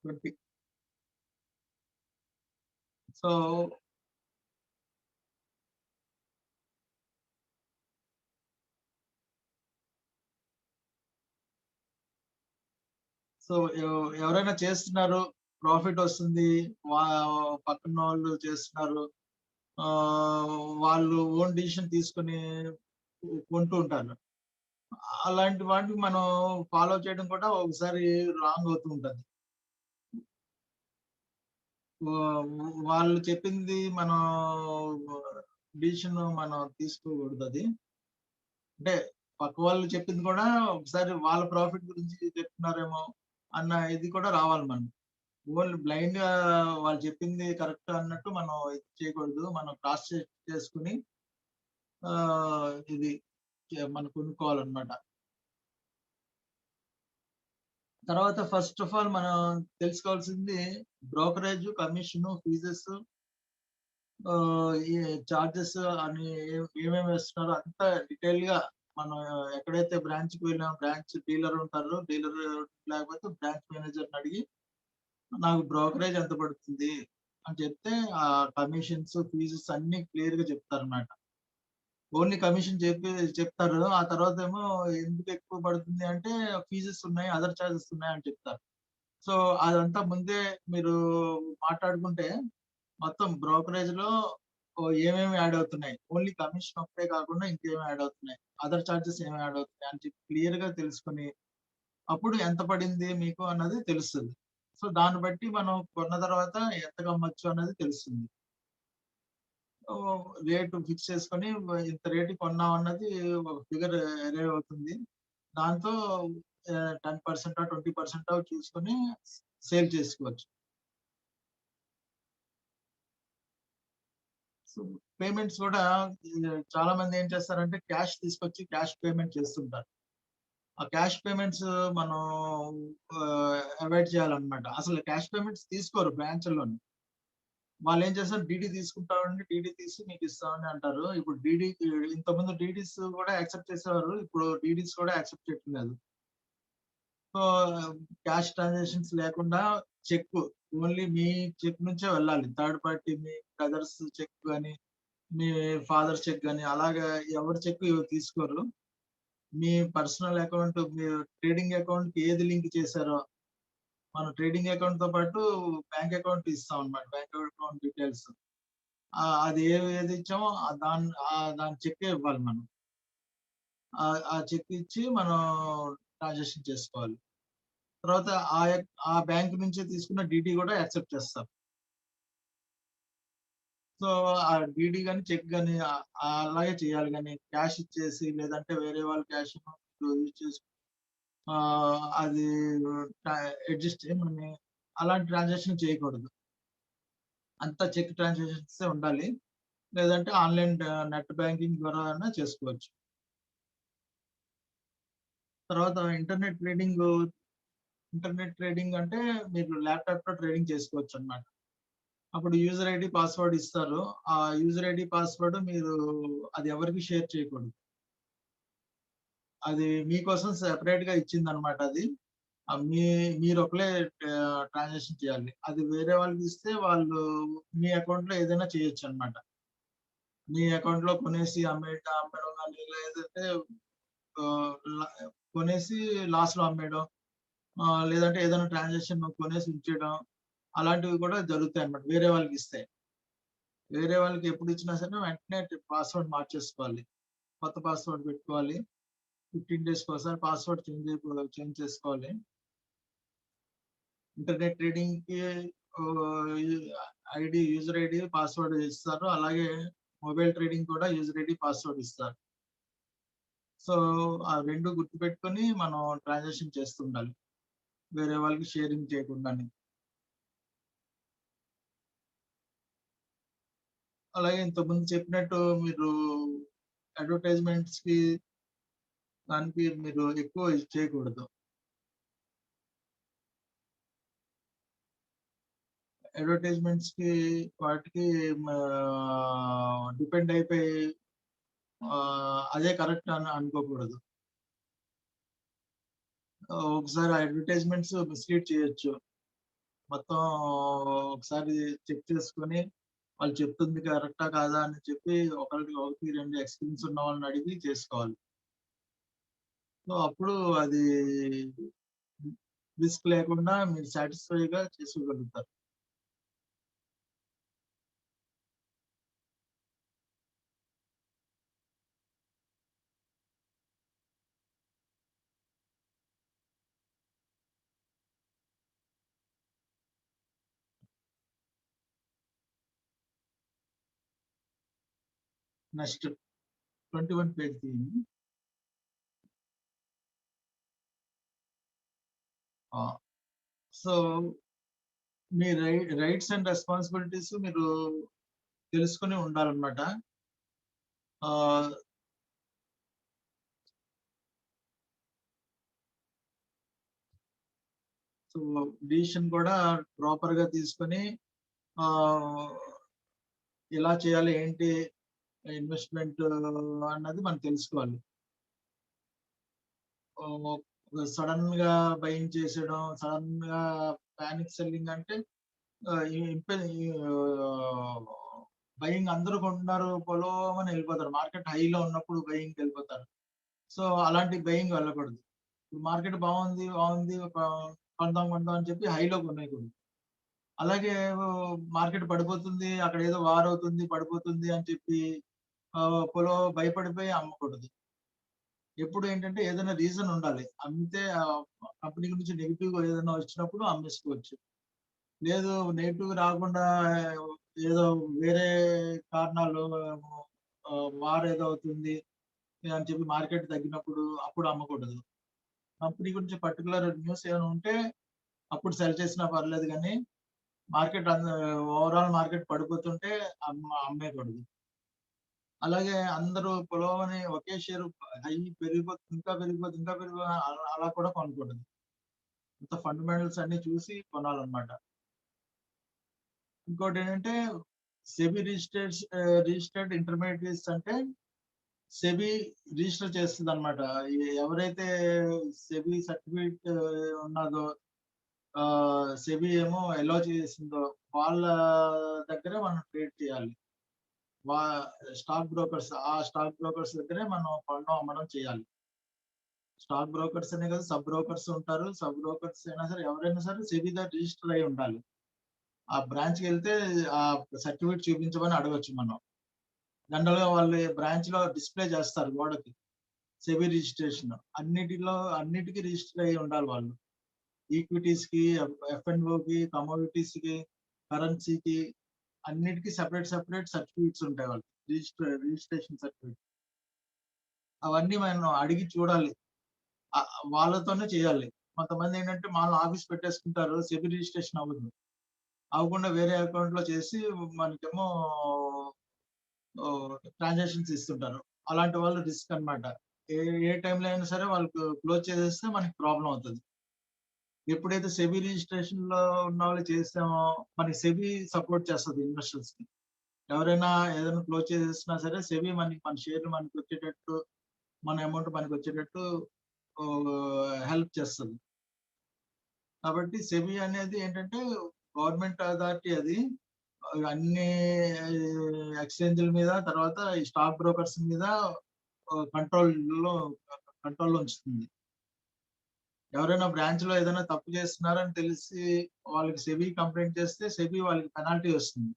20. So, so ఎవరైనా చేస్తున్నారు, ప్రాఫిట్ వస్తుంది. వా పక్కనోళ్ళు చేస్తున్నారు. వాళ్ళు ఓన్ డిసిషన్ తీసుకొని కొంటూ ఉంటారు. అలాంటి వాటిని మనం ఫాలో చేయడం కూడా ఒకసారి రాంగ్ అవుతూ ఉంటది. వాళ్ళు చెప్పింది మనం మనం తీసుకోకూడదది. అంటే పక్క వాళ్ళు చెప్పింది కూడా ఒకసారి వాళ్ళ ప్రాఫిట్ గురించి చెప్తున్నారేమో అన్న ఇది కూడా రావాలి మనకి. ఓన్లీ బ్లైండ్‌గా వాళ్ళు చెప్పింది కరెక్ట్ అన్నట్టు మనం ఇది చేయకూడదు. మనం క్రాస్ చెక్ చేసుకొని ఇది మనం కొనుక్కోవాలన్నమాట. తర్వాత ఫస్ట్ ఆఫ్ ఆల్ మనం తెలుసుకోవాల్సింది బ్రోకరేజ్, కమిషను, ఫీజెస్ ఈ చార్జెస్ అని ఏమేమి వేస్తున్నారో అంతా డీటెయిల్‌గా మనం ఎక్కడైతే బ్రాంచ్‌కి వెళ్ళామో బ్రాంచ్ డీలర్ ఉంటారో, డీలర్ లేకపోతే బ్రాంచ్ మేనేజర్‌ని అడిగి నాకు బ్రోకరేజ్ ఎంత పడుతుంది అని చెప్తే కమిషన్స్, ఫీజెస్ అన్నీ క్లియర్‌గా చెప్తారన్నమాట. ఓన్లీ కమిషన్ చెప్తారు. ఆ తర్వాతేమో ఎందుకు ఎక్కువ పడుతుంది అంటే ఫీజెస్ ఉన్నాయి, అదర్ చార్జెస్ ఉన్నాయని చెప్తారు. సో, అదంతా ముందే మీరు మాట్లాడుకుంటే మొత్తం బ్రోకరేజ్‌లో ఏమేమి యాడ్ అవుతున్నాయి. ఓన్లీ కమిషన్ ఒకటే కాకుండా ఇంకేమి యాడ్ అవుతున్నాయి. అదర్ చార్జెస్ ఏమి యాడ్ అవుతున్నాయి అని చెప్పి క్లియర్‌గా తెలుసుకొని, అప్పుడు ఎంత పడింది మీకు అన్నది తెలుస్తది. సో, దాన్ని బట్టి మనం కొన్న తర్వాత ఎంతకు అమ్మొచ్చు అన్నది తెలుస్తుంది. రేట్ ఫిక్స్ చేసుకొని ఇంత రేట్‌కి కొన్నాం అన్నది ఒక ఫిగర్ అరైవ్ అవుతుంది. దాంతో 10% 20% చూసుకొని సేల్ చేసుకోవచ్చు. సో, పేమెంట్స్ కూడా చాలా మంది ఏం చేస్తారంటే క్యాష్ తీసుకొచ్చి క్యాష్ పేమెంట్ చేస్తుంటారు. ఆ క్యాష్ పేమెంట్స్ మనం అవాయిడ్ చేయాలన్నమాట. అసలు క్యాష్ పేమెంట్స్ తీసుకోరు బ్రాంచ్‌ల్లోని. వాళ్ళేం చేస్తారు డీడీ తీసుకుంటామండి. డీడీ తీసి మీకిస్తామని అంటారు. ఇప్పుడు ఇంతకుముందు డీడీస్ కూడా యాక్సెప్ట్ చేసేవారు. ఇప్పుడు డీడీస్ కూడా యాక్సెప్ట్ చేయట్లేదు లేదు. సో, క్యాష్ ట్రాన్సాక్షన్స్ లేకుండా చెక్కు ఓన్లీ మీ చెక్ నుంచే వెళ్ళాలి. థర్డ్ పార్టీ మీ బ్రదర్స్ చెక్ గాని, మీ ఫాదర్ చెక్ గాని అలాగా ఎవరి చెక్ తీసుకోరు. మీ పర్సనల్ అకౌంట్, మీరు ట్రేడింగ్ అకౌంట్‌కి ఏది లింక్ చేశారో, మనం ట్రేడింగ్ అకౌంట్‌తో పాటు బ్యాంక్ అకౌంట్ ఇస్తాం అన్నమాట. Bank account details. అది ఏది ఇచ్చామో దాని చెక్కే ఇవ్వాలి మనం. ఆ చెక్ ఇచ్చి మనం ట్రాన్సాక్షన్ చేసుకోవాలి. తర్వాత ఆ బ్యాంక్ నుంచి తీసుకున్న డీడీ కూడా యాక్సెప్ట్ చేస్తారు. సో, ఆ డీడీ గాని, చెక్ గాని అలాగే చేయాలి గాని, క్యాష్ ఇచ్చేసి లేదంటే వేరే వాళ్ళ క్యాష్ యూజ్ చేసి అది అడ్జస్ట్ చేయమని అలాంటి ట్రాన్సాక్షన్ చేయకూడదు. అంతా చెక్ ట్రాన్సాక్షన్సే ఉండాలి. లేదంటే ఆన్‌లైన్ నెట్ బ్యాంకింగ్ ద్వారా అయినా చేసుకోవచ్చు. తర్వాత ఇంటర్నెట్ ట్రేడింగ్ అంటే మీరు ల్యాప్‌టాప్‌లో ట్రేడింగ్ చేసుకోవచ్చన్నమాట. అప్పుడు యూజర్ ఐడీ, పాస్వర్డ్ ఇస్తారు. ఆ యూజర్ ఐడీ, పాస్వర్డ్ మీరు అది ఎవరికీ షేర్ చేయకూడదు. అది మీకోసం సెపరేట్‌గా ఇచ్చిందన్నమాట అది. మీ మీరొకలే ట్రాన్సాక్షన్ చేయాలి. అది వేరే వాళ్ళకిస్తే వాళ్ళు మీ అకౌంట్‌లో ఏదైనా చేయొచ్చన్నమాట. మీ అకౌంట్‌లో కొనేసి అమ్మడం గాని లేదంటే ఆహ్, ల కొనేసి లాస్‌లో అమ్మేయడం. లేదంటే ఏదైనా ట్రాన్సాక్షన్ కొనేసి ఉంచేయడం. అలాంటివి కూడా జరుగుతాయన్నమాట వేరే వాళ్ళకిస్తే. వేరే వాళ్ళకి ఎప్పుడు ఇచ్చినా సరే వెంటనే పాస్వర్డ్ మార్చేసుకోవాలి. కొత్త పాస్వర్డ్ పెట్టుకోవాలి. 15 డేస్‌కోసారి పాస్వర్డ్ చేంజ్ చేసుకోవాలి. ఇంటర్నెట్ ట్రేడింగ్‌కి యూజర్ ఐడీ, పాస్వర్డ్ ఇస్తారు. అలాగే మొబైల్ ట్రేడింగ్ కూడా యూజర్ ఐడీ, పాస్వర్డ్ ఇస్తారు. సో, ఆ 2 గుర్తుపెట్టుకొని మనం ట్రాన్సాక్షన్ చేస్తుండాలి. వేరే వాళ్ళకి షేరింగ్ చేయకుండానే. అలాగే ఇంతకుముందు చెప్పినట్టు మీరు అడ్వర్టైజ్‌మెంట్స్‌కి దానికి మీరు ఎక్కువ ఇది చేయకూడదు. అడ్వర్టైజ్‌మెంట్స్‌కి వాటికి డిపెండ్ అయిపోయి అదే కరెక్ట్ అని అనుకోకూడదు. ఒకసారి అడ్వర్టైజ్‌మెంట్స్ మిస్‌లీడ్ చేయొచ్చు. మొత్తం ఒకసారి చెక్ చేసుకొని వాళ్ళు చెప్తుంది కరెక్టా కాదా అని చెప్పి ఒకళ్ళకి 1, 2 ఎక్స్‌పీరియన్స్ ఉన్న వాళ్ళని అడిగి చేసుకోవాలి. సో, అప్పుడు అది రిస్క్ లేకుండా మీరు సాటిస్ఫై‌గా చేసుకోగలుగుతారు. నెక్స్ట్ 21 పేజ్ తీయండి. ఆ! So, me rights and responsibilities మీరు తెలుసుకొని ఉండాలన్నమాట. ఆహ్, సో, డిసిషన్ కూడా ప్రాపర్‌గా తీసుకొని ఆహ్, ఎలా చేయాలి, ఏంటి ఇన్వెస్ట్‌మెంట్ అన్నది మనం తెలుసుకోవాలి. ఓహ్! సడెన్‌గా బయింగ్ చేసేయడం, సడెన్‌గా పానిక్ సెల్లింగ్ అంటే ఆహ్, ఈ ఇంపె ఈ ఆహ్, బయింగ్ అందరూ కొంటున్నారు పొలోమని ఎళ్ళిపోతారు. మార్కెట్ హైలో ఉన్నప్పుడు బయింగ్‌కెళ్ళిపోతారు. సో, అలాంటి బయింగ్ వెళ్ళకూడదు. ఇప్పుడు మార్కెట్ బాగుంది, బాగుంది కొందాం అని చెప్పి హైలో కొనేయకూడదు. అలాగే మార్కెట్ పడిపోతుంది, అక్కడ ఏదో వార్ అవుతుంది, పడిపోతుంది అని చెప్పి భయపడిపోయి అమ్మకూడదు. ఎప్పుడు ఏంటంటే ఏదైనా రీజన్ ఉండాలి. అమ్మితే కంపెనీ గురించి నెగెటివ్‌గా ఏదైనా వచ్చినప్పుడు అమ్మేసుకోవచ్చు. లేదు నెగెటివ్ రాకుండా ఏదో వేరే కారణాలు వార్ ఏదో అవుతుంది అని చెప్పి మార్కెట్ తగ్గినప్పుడు అప్పుడు అమ్మకూడదు. కంపెనీ గురించి పర్టిక్యులర్ న్యూస్ ఏమైనా ఉంటే అప్పుడు సెల్ చేసినా పర్లేదు గానీ, మార్కెట్ ఓవరాల్ మార్కెట్ పడిపోతుంటే అమ్మేయకూడదు. అలాగే అందరూ పొలోమని ఒకే షేరు పెరిగిపోతుంది, ఇంకా పెరిగిపోతుంది అలా కూడా కొనకూడదు. అంత ఫండమెంటల్స్ అన్నీ చూసి కొనాలన్నమాట. ఇంకోటేంటంటే రిజిస్టర్డ్ ఇంటర్మీడియరీస్ అంటే సెబీ రిజిస్టర్ చేస్తదన్నమాట. ఎవరైతే సెబీ సర్టిఫికేట్ ఉన్నాదో సెబీ ఏమో అలో చేసిందో వాళ్ళ దగ్గరే మనం ట్రేడ్ చేయాలి. వా స్టాక్ బ్రోకర్స్ దగ్గరే మనం కొనడం, అమ్మడం చేయాలి. స్టాక్ బ్రోకర్స్ అనే కదా, సబ్ బ్రోకర్స్ ఉంటారు. సబ్ బ్రోకర్స్ అయినా సరే ఎవరైనా సరే సెబీ దగ్గర రిజిస్టర్ అయి ఉండాలి. ఆ బ్రాంచ్కి వెళ్తే ఆ సర్టిఫికేట్ చూపించమని అడగొచ్చు మనం. జనరల్ గా వాళ్ళు బ్రాంచ్ లో డిస్ప్లే చేస్తారు గోడకి సెబీ రిజిస్ట్రేషన్. అన్నిటికీ రిజిస్టర్ అయి ఉండాలి వాళ్ళు. ఈక్విటీస్ కి, F&O కి, కమోడిటీస్ కి, కరెన్సీకి అన్నిటికీ సెపరేట్ సర్టిఫికేట్స్ ఉంటాయి వాళ్ళు. రిజిస్ట్రేషన్ సర్టిఫికేట్ అవన్నీ మనం అడిగి చూడాలి. వాళ్ళతోనే చేయాలి. కొంతమంది ఏంటంటే వాళ్ళ ఆఫీస్ పెట్టేసుకుంటారు, సెబీ రిజిస్ట్రేషన్ అవ్వదు. అవ్వకుండా వేరే అకౌంట్ లో చేసి మనకేమో ట్రాన్సాక్షన్స్ ఇస్తుంటారు. అలాంటి వాళ్ళు రిస్క్ అన్నమాట. ఏ ఏ టైంలో అయినా సరే వాళ్ళకు క్లోజ్ చేసేస్తే మనకి ప్రాబ్లం అవుతుంది. ఎప్పుడైతే సెబీ రిజిస్ట్రేషన్ లో ఉన్న వాళ్ళు చేస్తామో మనకి సెబీ సపోర్ట్ చేస్తుంది ఇన్వెస్టర్స్ కి. ఎవరైనా ఏదైనా క్లోజ్ చేసేసినా సరే సెబీ మన షేర్లు మనకి వచ్చేటట్టు, మన అమౌంట్ మనకి వచ్చేటట్టు హెల్ప్ చేస్తుంది. కాబట్టి సెబీ అనేది ఏంటంటే గవర్నమెంట్ అథారిటీ అది. అన్ని ఎక్స్చేంజ్ల మీద, తర్వాత ఈ స్టాక్ బ్రోకర్స్ మీద కంట్రోల్లో ఉంచుతుంది. ఎవరైనా బ్రాంచ్ లో ఏదైనా తప్పు చేస్తున్నారని తెలిసి వాళ్ళకి సెబీ కంప్లైంట్ చేస్తే సెబీ వాళ్ళకి పెనాల్టీ వస్తుంది.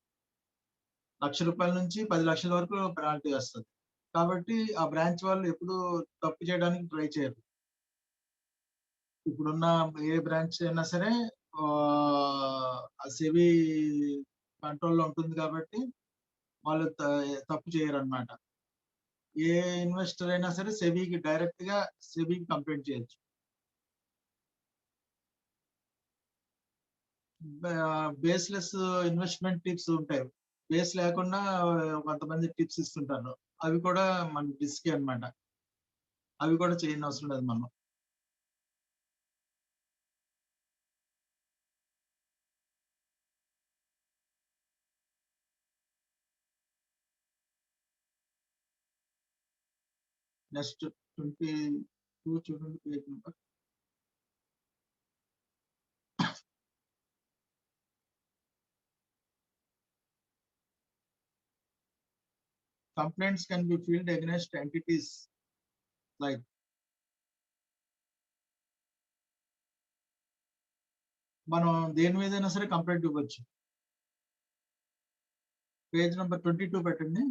₹1,00,000 నుంచి 10,00,000 వరకు పెనాల్టీ వస్తుంది. కాబట్టి ఆ బ్రాంచ్ వాళ్ళు ఎప్పుడు తప్పు చేయడానికి ట్రై చేయరు. ఇప్పుడున్న ఏ బ్రాంచ్ అయినా సరే సెబీ కంట్రోల్లో ఉంటుంది కాబట్టి వాళ్ళు తప్పు చేయరన్నమాట. ఏ ఇన్వెస్టర్ అయినా సరే సెబీకి కంప్లైంట్ చేయొచ్చు. బేస్లెస్ ఇన్వెస్ట్మెంట్ టిప్స్ ఉంటాయి. బేస్ లేకుండా కొంతమంది టిప్స్ ఇస్తుంటారు. అవి కూడా మనకి రిస్కీ అన్నమాట. అవి కూడా చేయని అవసరం లేదు మనం. నెక్స్ట్ 22 చూడండి page number. Complaints can be filed against entities like మనం దేని మీదైనా సరే కంప్లైంట్ ఇవ్వచ్చు. పేజ్ నెంబర్ 22 పెట్టండి.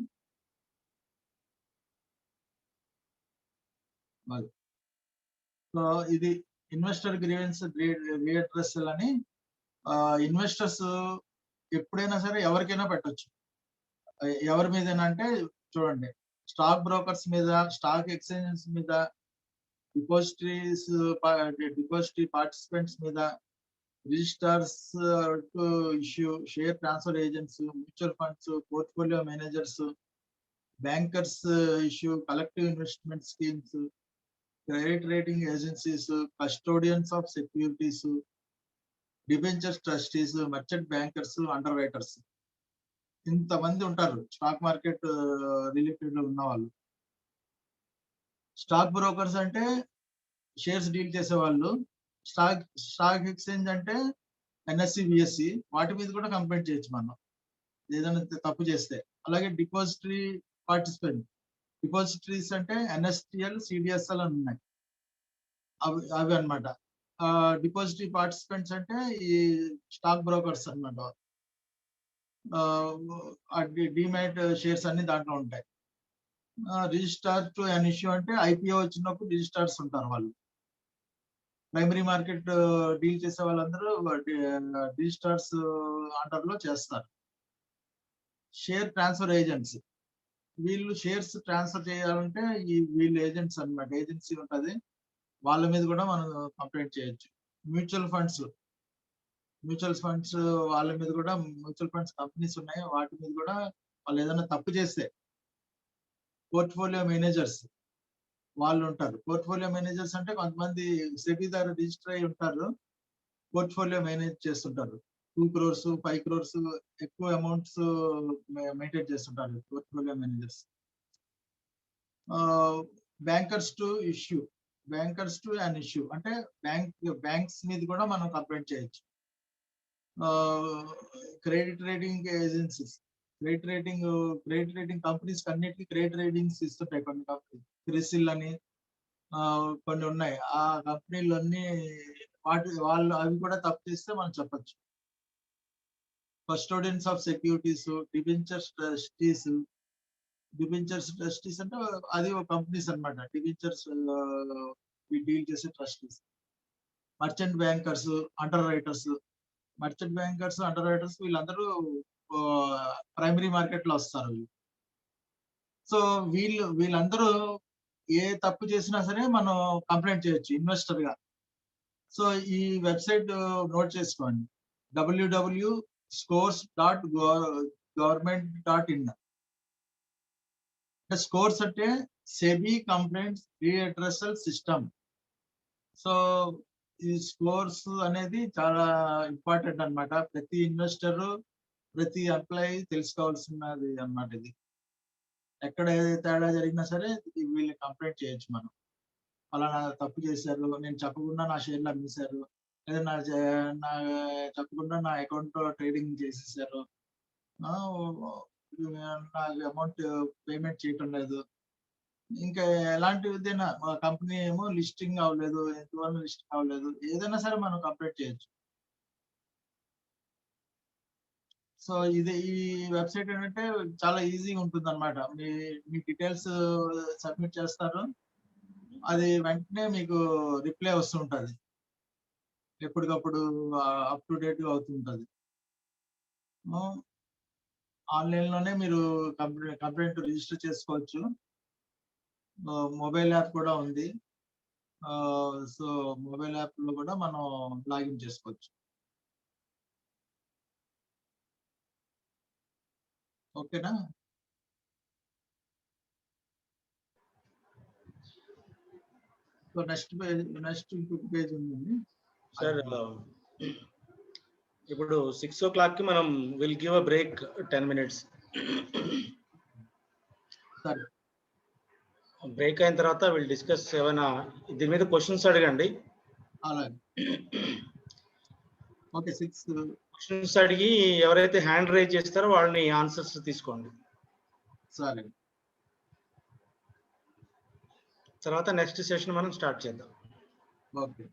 సో ఇది ఇన్వెస్టర్ గ్రీవెన్స్ రిడ్రెసల్ అని ఇన్వెస్టర్స్ ఎప్పుడైనా సరే ఎవరికైనా పెట్టొచ్చు. ఎవరి మీదైనా అంటే చూడండి, స్టాక్ బ్రోకర్స్ మీద, స్టాక్ ఎక్స్చేంజెస్ మీద, డిపాజిటరీ పార్టిసిపెంట్స్ మీద, registrars to issue, share transfer agents, mutual funds, portfolio managers, bankers issue, collective investment schemes, credit rating agencies, custodians of securities, debentures trustees, merchant bankers, under writers. ఇంతమంది ఉంటారు stock market related ఉన్న వాళ్ళు. Stock brokers అంటే shares deal చేసేవాళ్ళు. Stock exchange అంటే NSE, BSE, వాటి మీద కూడా కంప్లైంట్ చేయొచ్చు మనం ఏదైనా తప్పు చేస్తే. అలాగే డిపాజిటరీస్ అంటే NSDL, CDSL అని ఉన్నాయి. అవి అన్నమాట. డిపాజిటరీ పార్టిసిపెంట్స్ అంటే ఈ స్టాక్ బ్రోకర్స్ అన్నమాట. డిమాట్ షేర్స్ అన్ని దాంట్లో ఉంటాయి. రిజిస్టార్ టు అన్ ఇష్యూ అంటే IPO వచ్చినప్పుడు రిజిస్టార్స్ ఉంటారు వాళ్ళు. ప్రైమరీ మార్కెట్ డీల్ చేసే వాళ్ళందరూ రిజిస్టార్స్ అండర్ లో చేస్తారు. షేర్ ట్రాన్స్ఫర్ ఏజెంట్స్, వీళ్ళు షేర్స్ ట్రాన్స్ఫర్ చేయాలంటే వీళ్ళు ఏజెంట్స్ అన్నమాట. ఏజెన్సీ ఉంటుంది, వాళ్ళ మీద కూడా మనం కంప్లైంట్ చేయొచ్చు. మ్యూచువల్ ఫండ్స్ వాళ్ళ మీద కూడా, మ్యూచువల్ ఫండ్స్ కంపెనీస్ ఉన్నాయి, వాటి మీద కూడా వాళ్ళు ఏదైనా తప్పు చేస్తే పోర్ట్ఫోలియో మేనేజర్స్ వాళ్ళు ఉంటారు. పోర్ట్ఫోలియో మేనేజర్స్ అంటే కొంతమంది సెబీ దగ్గర రిజిస్టర్ అయి ఉంటారు, పోర్ట్ఫోలియో మేనేజ్ చేస్తుంటారు. 2 crores, 5 crores ఎక్కువ అమౌంట్స్ మెయింటైన్ చేస్తుంటారు portfolio managers. Bankers to an issue అంటే బ్యాంక్స్ మీద కూడా మనం కంప్లైంట్ చేయొచ్చు. Credit rating agencies, credit rating companies అన్నిటికీ క్రెడిట్ రేటింగ్స్ ఇస్తుంటాయి కొన్ని కంపెనీస్. క్రిసిల్ అని, కొన్ని ఉన్నాయి. ఆ కంపెనీలన్నీ వాళ్ళు అవి కూడా తప్పు చేస్తే మనం చెప్పొచ్చు. Custodians of securities, debentures trustees అంటే అది ఒక కంపెనీస్ అన్నమాట. డిబెంచర్స్ డీల్ చేసే trustees. Merchant bankers, under writers. Merchant bankers, under writers వీళ్ళందరూ ప్రైమరీ మార్కెట్ లో వస్తారు వీళ్ళు. సో వీళ్ళందరూ ఏ తప్పు చేసినా సరే మనం కంప్లైంట్ చేయొచ్చు ఇన్వెస్టర్ గా. సో ఈ వెబ్సైట్ నోట్ చేసుకోండి. www.scores.government.in. అంటే స్కోర్స్ అంటే సెబీ కంప్లైంట్స్ రీఅడ్రసల్ సిస్టమ్. సో ఈ స్కోర్స్ అనేది చాలా ఇంపార్టెంట్ అన్నమాట. ప్రతి ఇన్వెస్టర్, ప్రతి ఎంప్లాయీ తెలుసుకోవాల్సినది అన్నమాట. ఇది ఎక్కడ తేడా జరిగినా సరే వీళ్ళు కంప్లైంట్ చేయొచ్చు మనం. ఫలానా తప్పు చేశారు, నేను చెప్పకుండా నా షేర్లు అమ్మేశారు, లేదా నా చెప్పకుండా నా అకౌంట్ ట్రేడింగ్ చేసేసారు, నాకు అమౌంట్ పేమెంట్ చేయటం లేదు, ఇంకా ఎలాంటిదైనా మా కంపెనీ ఏమో లిస్టింగ్ అవ్వలేదు, ఎంతవరకు లిస్టింగ్ అవ్వలేదు, ఏదైనా సరే మనం కంప్లైంట్ చేయొచ్చు. సో ఈ వెబ్సైట్ ఏంటంటే చాలా ఈజీగా ఉంటుంది అనమాట. మీ డీటెయిల్స్ సబ్మిట్ చేస్తారు, అది వెంటనే మీకు రిప్లై వస్తుంటది. ఎప్పటికప్పుడు అప్ టు డేట్ గా అవుతుంటది. ఆన్లైన్ లోనే మీరు కంప్లైంట్ రిజిస్టర్ చేసుకోవచ్చు. మొబైల్ యాప్ కూడా ఉంది. సో మొబైల్ యాప్ లో కూడా మనం లాగిన్ చేసుకోవచ్చు. ఓకేనా? సో నెక్స్ట్ ఇంకొక పేజ్ ఉందండి సార్. ఇప్పుడు 6 o'clock కి మనం will give a break 10 minutes. సరే, బ్రేక్ అయిన తర్వాత విల్ డిస్కస్ ఏమైనా దీని మీద క్వశ్చన్స్ అడగండి. అలాగే. ఓకే, 6 క్వశ్చన్స్ అడిగి ఎవరైతే హ్యాండ్ రైజ్ చేస్తారో వాళ్ళని ఆన్సర్స్ తీసుకోండి. సరే, తర్వాత నెక్స్ట్ సెషన్ మనం స్టార్ట్ చేద్దాం. ఓకే.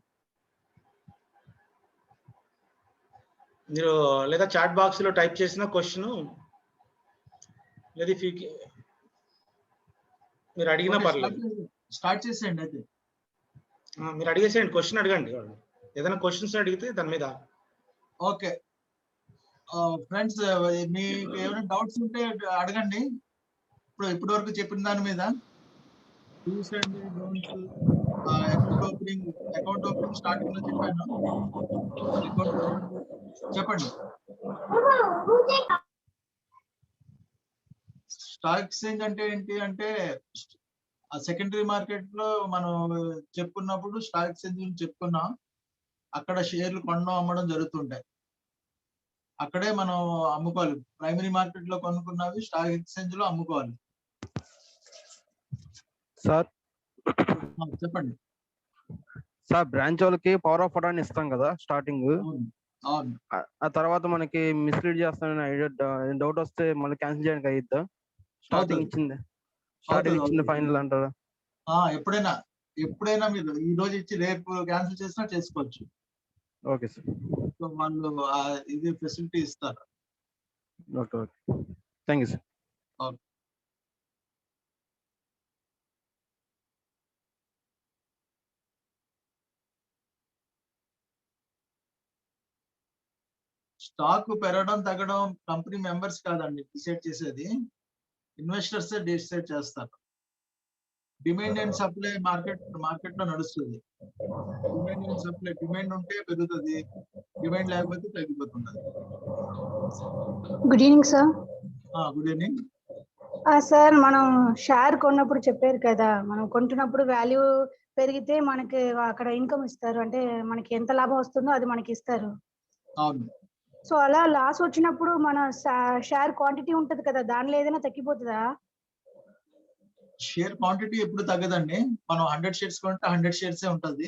మీరు లేదా చాట్ బాక్స్ లో టైప్ చేసిన క్వశ్చన్ లేదా మీరు అడిగినా పర్లేదు. స్టార్ట్ చేసేయండి అయితే. మీరు అడిగేసేయండి, క్వశ్చన్ అడగండి. ఏదైనా క్వశ్చన్స్ అడిగితే దాని మీద. ఓకే ఫ్రెండ్స్, మీకు ఏమైనా డౌట్స్ ఉంటే అడగండి. ఇప్పటి వరకు చెప్పిన దాని మీద dos and don'ts. Account opening starting లో చెప్పాను. అకౌంట్ ఓపెనింగ్ చెప్పండి. స్టాక్ ఎక్స్చేంజ్ అంటే ఏంటి అంటే, ఆ సెకండరీ మార్కెట్ లో మనం చెప్పుకున్నప్పుడు స్టాక్ ఎక్స్చేంజ్ గురించి చెప్పుకున్నాం. అక్కడ షేర్లు కొనడం అమ్మడం జరుగుతుంటాయి. అక్కడే మనం అమ్ముకోవాలి. ప్రైమరీ మార్కెట్ లో కొనుక్కున్నవి స్టాక్ ఎక్స్చేంజ్ లో అమ్ముకోవాలి. సార్ చెప్పండి. సార్ బ్రాంచ్ వాళ్ళకి పవర్ ఆఫ్ అటార్నీ ఇస్తాం కదా స్టార్టింగ్. అవును. ఆ తర్వాత మనకి మిస్లీడ్ చేస్తానని డౌట్ వస్తే మళ్ళీ క్యాన్సిల్ చేయడానికి అయ్యిద్దా? స్టార్టింగ్ ఇచ్చింది ఫైనల్ అంటారా? ఎప్పుడైనా మీరు ఈ రోజు ఇచ్చి రేపు క్యాన్సిల్ చేసినా చేసుకోవచ్చు. Okay sir. సో వాళ్ళు ఇది ఫెసిలిటీ ఇస్తారు. Okay okay, thank you sir. Stock పెరగడం తగ్గడం కంపెనీ మెంబర్స్ కాదండి డిసైడ్ చేసేది, ఇన్వెస్టర్స్ డిసైడ్ చేస్తారు. డిమాండ్ అండ్ సప్లై మార్కెట్ లో నడుస్తుంది. డిమాండ్ అండ్ సప్లై, డిమాండ్ ఉంటే పెరుగుతుంది, డిమాండ్ లేకపోతే తగ్గిపోతుంది. Good evening sir. Good evening sir. మనం షేర్ కొన్నప్పుడు చెప్పారు కదా, మనం కొంటున్నప్పుడు వాల్యూ పెరిగితే మనకి అక్కడ ఇన్కమ్ ఇస్తారు, అంటే మనకి ఎంత లాభం వస్తుందో అది మనకి ఇస్తారు. అవును. సో అలా లాస్ వచ్చినప్పుడు మన షేర్ క్వాంటిటీ ఉంటది కదా, దానిలో ఏదైనా తగ్గిపోతుందా? షేర్ క్వాంటిటీ ఎప్పుడు తగ్గదండి. మనం 100 షేర్స్ కొంటే 100 షేర్సే ఉంటుంది.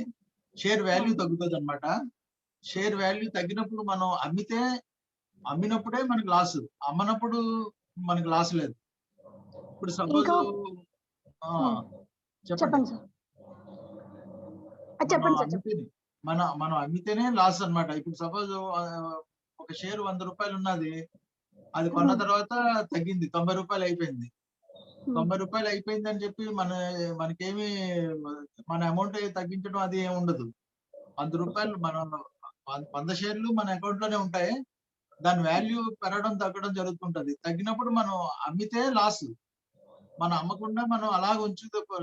షేర్ వాల్యూ తగ్గుతుంది అనమాట. షేర్ వాల్యూ తగ్గినప్పుడు మనం అమ్మినప్పుడే మనకి లాస్, అమ్మనప్పుడు మనకి లాస్ లేదు. ఇప్పుడు సపోజ్ చెప్పండి సార్. చెప్పండి సార్. అమ్మితేనే మనం అమ్మితేనే లాస్ అన్నమాట. ఇప్పుడు సపోజ్ ఒక షేర్ 100 రూపాయలు ఉన్నది, అది కొన్న తర్వాత తగ్గింది 90 రూపాయలు అయిపోయింది. 90 రూపాయలు అయిపోయింది అని చెప్పి మనకేమి మన అమౌంట్ తగ్గించడం అది ఏమి ఉండదు. 100 రూపాయలు మనం 100 షేర్లు మన అకౌంట్ లోనే ఉంటాయి. దాని వాల్యూ పెరగడం తగ్గడం జరుగుతుంటది. తగ్గినప్పుడు మనం అమ్మితే లాస్. మనం అమ్మకుండా మనం అలాగ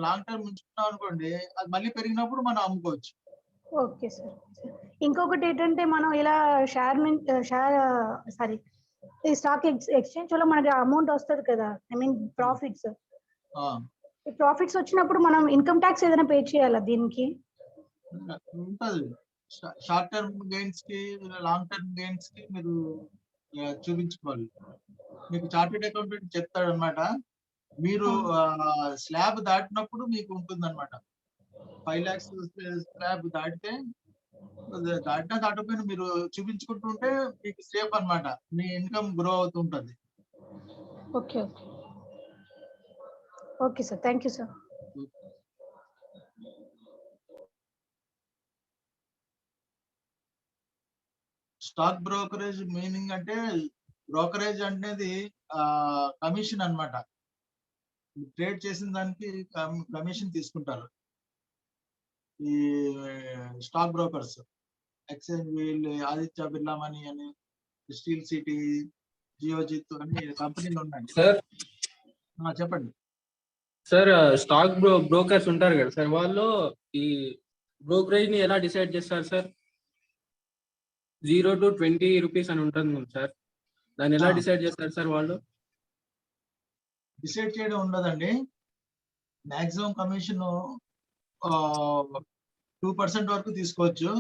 లాంగ్ టర్మ్ ఉంచుకున్నాం అనుకోండి, అది మళ్ళీ పెరిగినప్పుడు మనం అమ్ముకోవచ్చు. Okay sir. ఇంకొకటి ఏంటంటే మనం ఇలా ఈ స్టాక్ ఎక్స్చేంజ్ వల్ల మనకి అమౌంట్ వస్తది కదా, ఐ మీన్ ప్రాఫిట్స్. ఆ, ఈ ప్రాఫిట్స్ వచ్చినప్పుడు మనం ఇన్కమ్ ట్యాక్స్ ఏదైనా పే చేయాలా దీనికి? ఉంటది. షార్ట్ టర్మ్ గెయిన్స్ కి, లాంగ్ టర్మ్ గెయిన్స్ కి మీరు చూపించుకోవాలి. మీకు చార్టెడ్ అకౌంటెంట్ చెప్తాడు అనమాట. మీరు స్లాబ్ దాటినప్పుడు మీకు ఉంటుంది అనమాట. 5 lakhs స్లాబ్ దాటకపోయినా మీరు చూపించుకుంటుంటే మీకు సేఫ్ అన్నమాట. మీ ఇన్కమ్ గ్రో అవుతుంటది. Okay okay okay sir, thank you sir. Stock brokerage meaning అంటే, బ్రోకరేజ్ అనేది కమిషన్ అన్నమాట. ట్రేడ్ చేసిన దానికి కమిషన్ తీసుకుంటారు ఈ stock brokers. Exchange wheel, Aditya Birla money అని, స్టీల్ సిటీ, జియోజిత్ అన్ని కంపెనీలు ఉన్నాయి సార్. చెప్పండి సార్, స్టాక్ బ్రోకర్స్ ఉంటారు కదా సార్, వాళ్ళు ఈ బ్రోకరేజ్ ని ఎలా డిసైడ్ చేస్తారు సార్? 0 to 20 రూపీస్ అని ఉంటుంది సార్, దాన్ని ఎలా డిసైడ్ చేస్తారు సార్ వాళ్ళు? డిసైడ్ చేయడం ఉండదండి. మాక్సిమం కమిషన్ 2% వరకు తీసుకోవచ్చు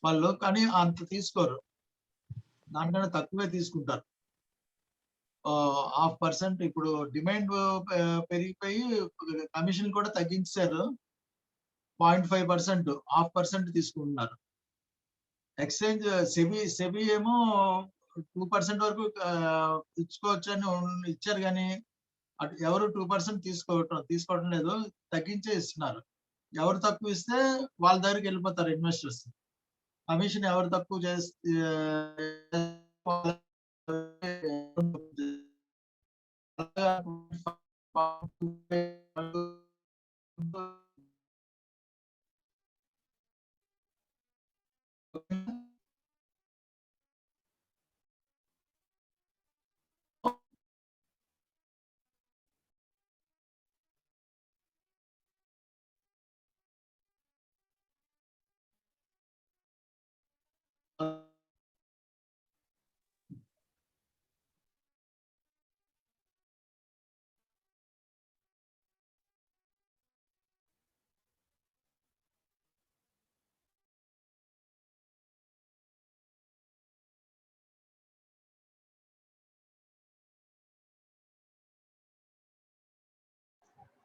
వాళ్ళు, కానీ అంత తీసుకోరు. దానికన్నా తక్కువే తీసుకుంటారు. 0.5%. ఇప్పుడు డిమాండ్ పెరిగిపోయి కమిషన్ కూడా తగ్గించారు. 0.5%, 0.5% తీసుకుంటున్నారు. ఎక్స్చేంజ్ సెబీ ఏమో 2% వరకు ఇచ్చుకోవచ్చు అని ఇచ్చారు, కానీ అటు ఎవరు 2% తీసుకోవడం లేదు, తగ్గించే ఇస్తున్నారు. ఎవరు తక్కువ ఇస్తే వాళ్ళ దగ్గరికి వెళ్ళిపోతారు ఇన్వెస్టర్స్. కమిషన్ ఎవరు తక్కువ చేస్తే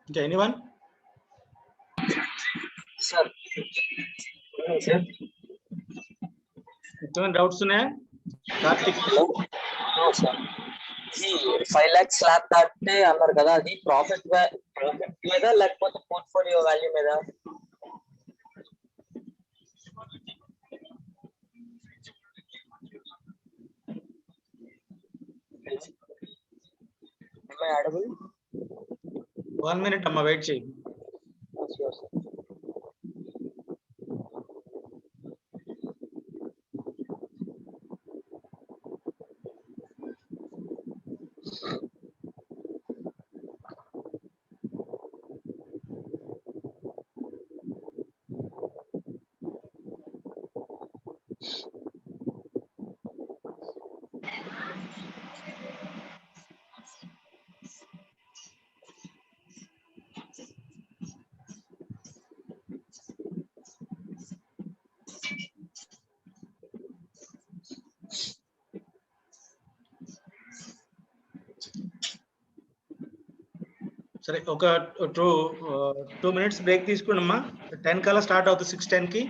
ఇంకా ఎనీవన్? సార్ సార్ ఏమైనా డౌట్స్ ఉన్నాయా కార్తిక్? సార్, ఈ 5 lakhs స్లాబ్ దాటితే అన్నారు కదా, అది ప్రాఫిట్ మీద లేకపోతే పోర్ట్ఫోలియో వాల్యూ మీద? అడగదు. 1 minute అమ్మా, వెయిట్ చేయి. సరే, ఒక 2 minutes బ్రేక్ తీసుకోండమ్మా. 10 కల్లా స్టార్ట్ అవుతుంది, 6:10 కి.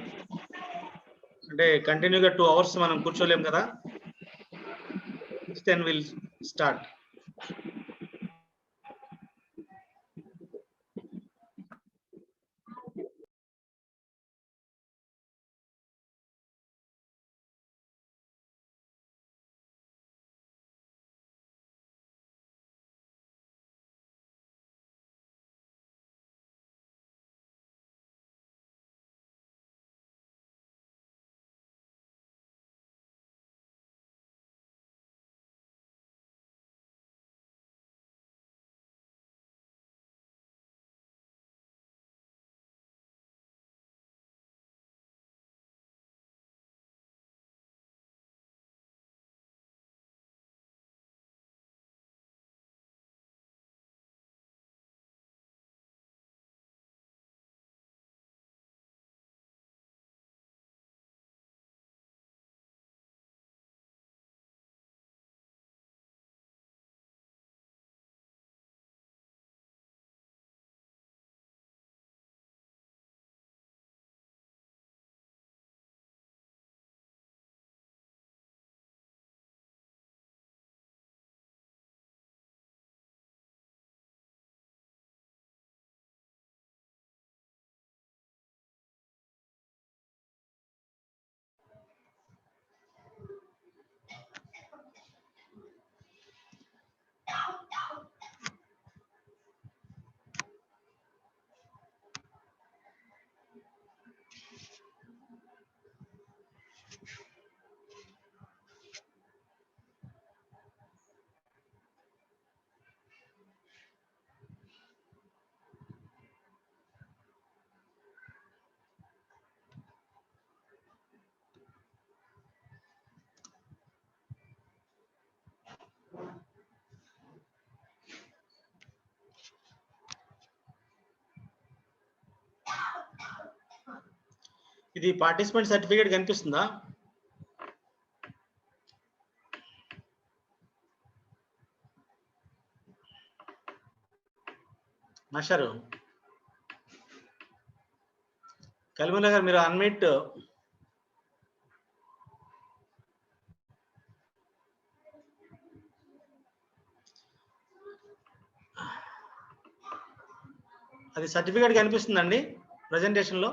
అంటే కంటిన్యూగా 2 hours మనం కూర్చోలేం కదా. 6:10 విల్ స్టార్ట్. ఇది పార్టిసిపెంట్ సర్టిఫికేట్ కనిపిస్తుందా? మాస్టారు కలిముల్లా గారు మీరు అన్మిట్. అది సర్టిఫికేట్ కనిపిస్తుందండి ప్రెజెంటేషన్ లో?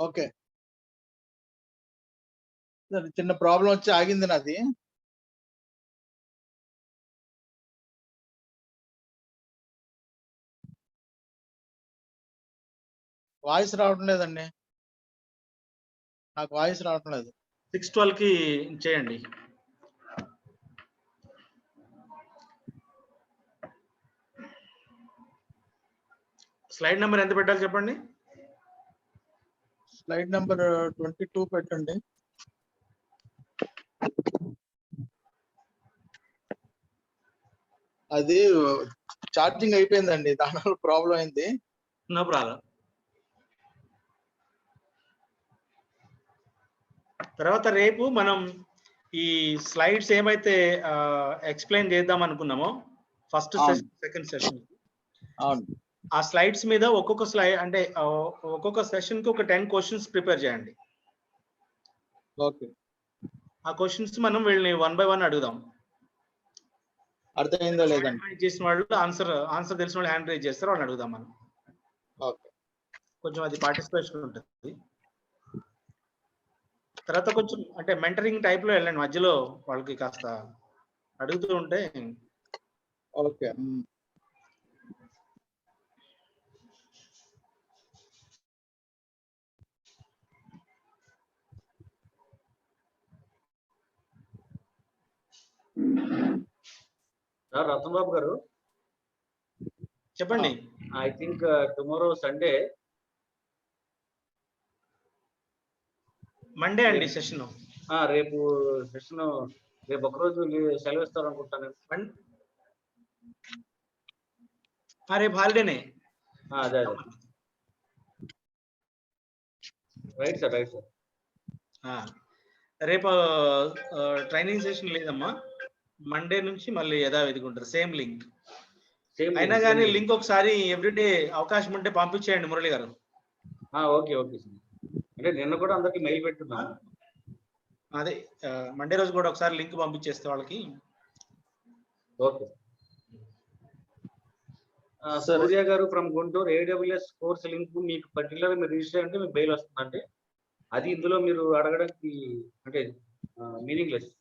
ఓకే, చిన్న ప్రాబ్లం వచ్చి ఆగింది నాది. వాయిస్ రావడం లేదండి, నాకు వాయిస్ రావడం లేదు. 6:12 కి చేయండి. స్లైడ్ నెంబర్ ఎంత పెట్టాలి చెప్పండి? స్లైడ్ నెంబర్ 22 పెట్టండి. అది ఛార్జింగ్ అయిపోయిందండి, దానివల్ల ప్రాబ్లం అయింది. No problem. తర్వాత రేపు మనం ఈ స్లైడ్స్ ఏమైతే ఎక్స్ప్లెయిన్ చేద్దాం అనుకున్నామో ఫస్ట్ సెషన్, సెకండ్ సెషన్, అవును, ఆ స్లైడ్స్ మీద ఒక్కొక్క స్లైడ్ అంటే ఒక్కొక్క సెషన్ కి ఒక 10 క్వశ్చన్స్ ప్రిపేర్ చేయండి. ఓకే, ఆ క్వశ్చన్స్ మనం వీళ్ళని 1 by 1 అడుగుదాం. అర్థమైందో లేదండి? హ్యాండ్ చేసిన వాళ్ళు ఆన్సర్ తెలిసిన వాళ్ళు హ్యాండ్ రైజ్ చేస్తారు, వాళ్ళని అడుగుదాం మనం. ఓకే, కొంచెం అది పార్టిసిపేషన్ ఉంటుంది. తర్వాత కొంచెం అంటే మెంటరింగ్ టైప్ లో వెళ్ళండి, మధ్యలో వాళ్ళకి కాస్త అడుగుతూ ఉంటే. ఓకే. సార్ రతన్ బాబు గారు చెప్పండి. I think tomorrow Sunday, Monday అండి సెషన్. రేపు సెషన్, రేపు ఒకరోజు సెలవు ఇస్తారు అనుకుంటాను. రేపు హాలిడేనే. అదే రైట్ సార్, రైట్ సార్. రేపు ట్రైనింగ్ సెషన్ లేదమ్మా, మండే నుంచి మళ్ళీ యథావిధిగా ఉంటుంది, సేమ్ లింక్. అయినా కానీ లింక్ ఒకసారి ఎవ్రీడే అవకాశం ఉంటే పంపించేయండి మురళి గారు. ఓకే ఓకే సార్, అంటే నిన్న కూడా అందరికి మెయిల్ పెట్టున్నాను. అదే మండే రోజు కూడా ఒకసారి లింక్ పంపించేస్తే వాళ్ళకి. ఓకే. సూర్య గారు from Guntur, AWS course link మీకు పర్టికులర్ మీరు రిజిస్టర్ అంటే మీకు మెయిల్ వస్తుందంటే అది ఇందులో మీరు అడగడానికి అంటే మీనింగ్లెస్.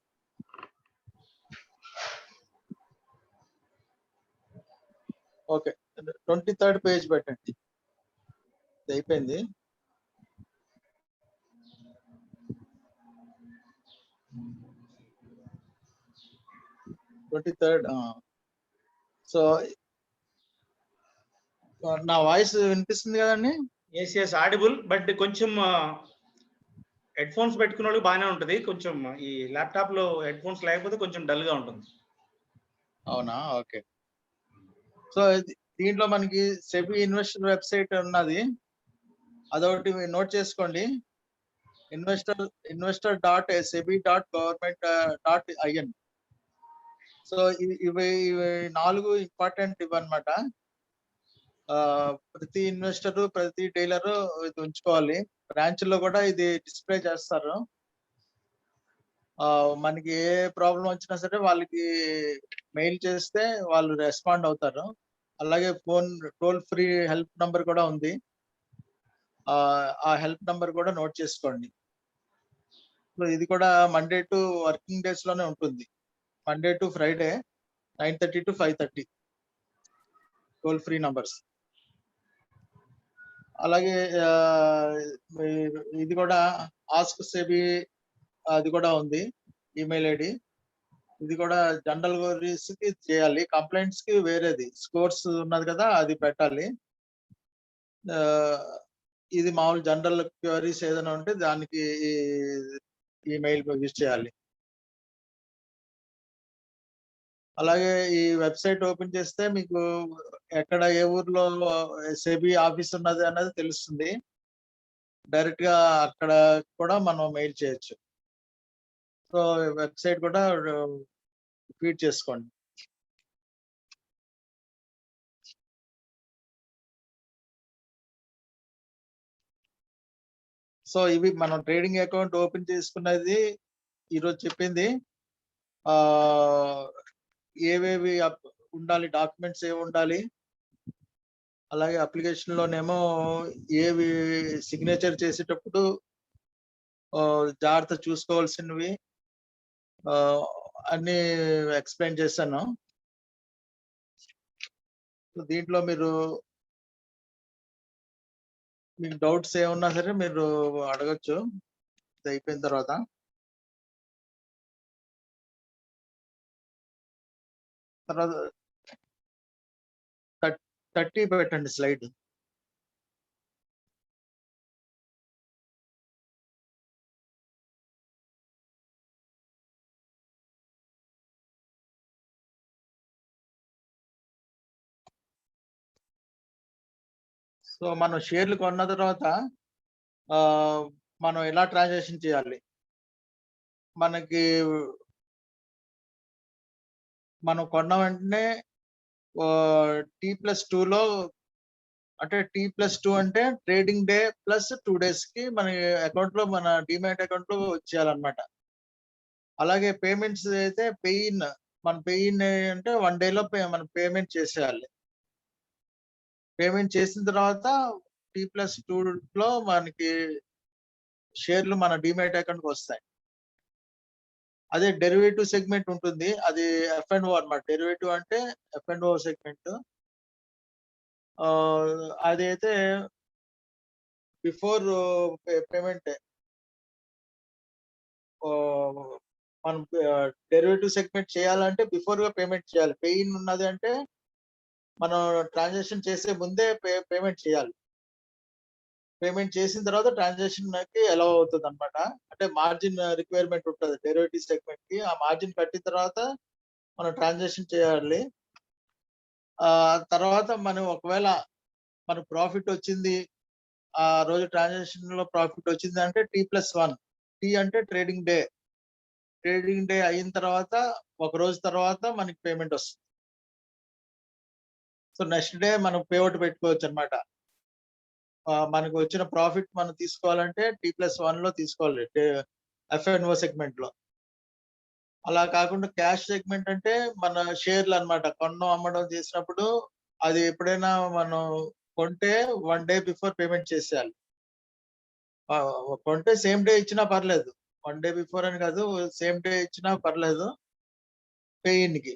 ఓకే, 23rd పేజ్ పెట్టండి. ఇది అయిపోయింది. సో నా వాయిస్ వినిపిస్తుంది కదండి? ఎస్ ఆడిబుల్, బట్ కొంచెం హెడ్ ఫోన్స్ పెట్టుకున్న వాళ్ళకి బాగానే ఉంటుంది. కొంచెం ఈ ల్యాప్టాప్ లో హెడ్ ఫోన్స్ లేకపోతే కొంచెం డల్ గా ఉంటుంది. అవునా, ఓకే. సో దీంట్లో మనకి సెబీ ఇన్వెస్టర్ వెబ్సైట్ ఉన్నది, అదొకటి నోట్ చేసుకోండి. investor.sebi.government.in. సో ఇవి 4 ఇంపార్టెంట్ ఇవన్నమాట. ప్రతి ఇన్వెస్టర్, ప్రతి డీలర్ ఇది ఉంచుకోవాలి. బ్రాంచ్ లో కూడా ఇది డిస్ప్లే చేస్తారు. మనకి ఏ ప్రాబ్లం వచ్చినా సరే వాళ్ళకి మెయిల్ చేస్తే వాళ్ళు రెస్పాండ్ అవుతారు. అలాగే టోల్ ఫ్రీ హెల్ప్ నంబర్ కూడా ఉంది. ఆ హెల్ప్ నంబర్ కూడా నోట్ చేసుకోండి. సో ఇది కూడా మండే టు వర్కింగ్ డేస్ లోనే ఉంటుంది. Monday to Friday 9:30 to 5:30 toll free numbers. అలాగే ఇది కూడా ఆస్క్ సెబీ అది కూడా ఉంది, ఈమెయిల్ ఐడి. ఇది కూడా జనరల్ క్వరీస్ కి చేయాలి, కంప్లైంట్స్ కి వేరేది స్కోర్స్ ఉన్నది కదా అది పెట్టాలి. ఇది మామూలు జనరల్ క్వరీస్ ఏదైనా ఉంటే దానికి ఈమెయిల్ యూజ్ చేయాలి. అలాగే ఈ వెబ్సైట్ ఓపెన్ చేస్తే మీకు ఎక్కడ ఏ ఊర్లో సెబీ ఆఫీస్ ఉన్నది అన్నది తెలుస్తుంది. డైరెక్ట్ గా అక్కడ కూడా మనం మెయిల్ చేయొచ్చు. సో వెబ్సైట్ కూడా ఫీడ్ చేసుకోండి. సో ఇవి మనం ట్రేడింగ్ అకౌంట్ ఓపెన్ చేసుకున్నది ఈరోజు చెప్పింది. ఏవేవి ఉండాలి, డాక్యుమెంట్స్ ఏవి ఉండాలి, అలాగే అప్లికేషన్ లోనేమో ఏవి సిగ్నేచర్ చేసేటప్పుడు జాగ్రత్త చూసుకోవాల్సినవి అన్ని ఎక్స్ప్లెయిన్ చేశాను. దీంట్లో మీకు డౌట్స్ ఏమన్నా సరే మీరు అడగచ్చు ఇది అయిపోయిన తర్వాత. తర్వాత 30 పెట్టండి స్లైడ్. సో మనం షేర్లు కొన్న తర్వాత మనం ఎలా ట్రాన్సాక్షన్ చేయాలి? మనం కొన్న వెంటనే T+2 లో, అంటే T+2 అంటే ట్రేడింగ్ డే ప్లస్ 2 days కి మన అకౌంట్ లో, మన డిమాట్ అకౌంట్ లో వచ్చేయాలన్నమాట. అలాగే పేమెంట్స్ అయితే మన పెయిన్ అంటే 1 day లో మనం పేమెంట్ చేసేయాలి. పేమెంట్ చేసిన తర్వాత T+2 లో మనకి షేర్లు మన డిమాట్ అకౌంట్ కి వస్తాయి. అదే డెరివేటివ్ సెగ్మెంట్ ఉంటుంది, అది F&O అన్నమాట. డెరివేటివ్ అంటే F&O సెగ్మెంట్. అదైతే బిఫోర్ పేమెంట్ మనం డెరివేటివ్ సెగ్మెంట్ చేయాలంటే బిఫోర్ గా పేమెంట్ చేయాలి. పెయిన్ ఉన్నది అంటే మనం ట్రాన్సాక్షన్ చేసే ముందే పేమెంట్ చేయాలి. పేమెంట్ చేసిన తర్వాత ట్రాన్సాక్షన్ కి అలౌ అవుతుంది అనమాట. అంటే మార్జిన్ రిక్వైర్మెంట్ ఉంటుంది డెరివేటివ్ సెగ్మెంట్ కి. ఆ మార్జిన్ కట్టిన తర్వాత మనం ట్రాన్సాక్షన్ చేయాలి. తర్వాత మనం ఒకవేళ మన ప్రాఫిట్ వచ్చింది, ఆ రోజు ట్రాన్సాక్షన్ లో ప్రాఫిట్ వచ్చింది అంటే T+1. T అంటే ట్రేడింగ్ డే. ట్రేడింగ్ డే అయిన తర్వాత ఒక రోజు తర్వాత మనకి పేమెంట్ వస్తుంది. సో నెక్స్ట్ డే మనం పేఅవుట్ పెట్టుకోవచ్చు అనమాట. మనకు వచ్చిన ప్రాఫిట్ మనం తీసుకోవాలంటే T+1 లో తీసుకోవాలి, F&O సెగ్మెంట్ లో. అలా కాకుండా క్యాష్ సెగ్మెంట్ అంటే మన షేర్లు అన్నమాట. కొనడం అమ్మడం చేసినప్పుడు అది ఎప్పుడైనా మనం కొంటే 1 day బిఫోర్ పేమెంట్ చేసేయాలి. కొంటే సేమ్ డే ఇచ్చినా పర్లేదు, 1 day బిఫోర్ అని కాదు, సేమ్ డే ఇచ్చినా పర్లేదు. పేయిన్ కి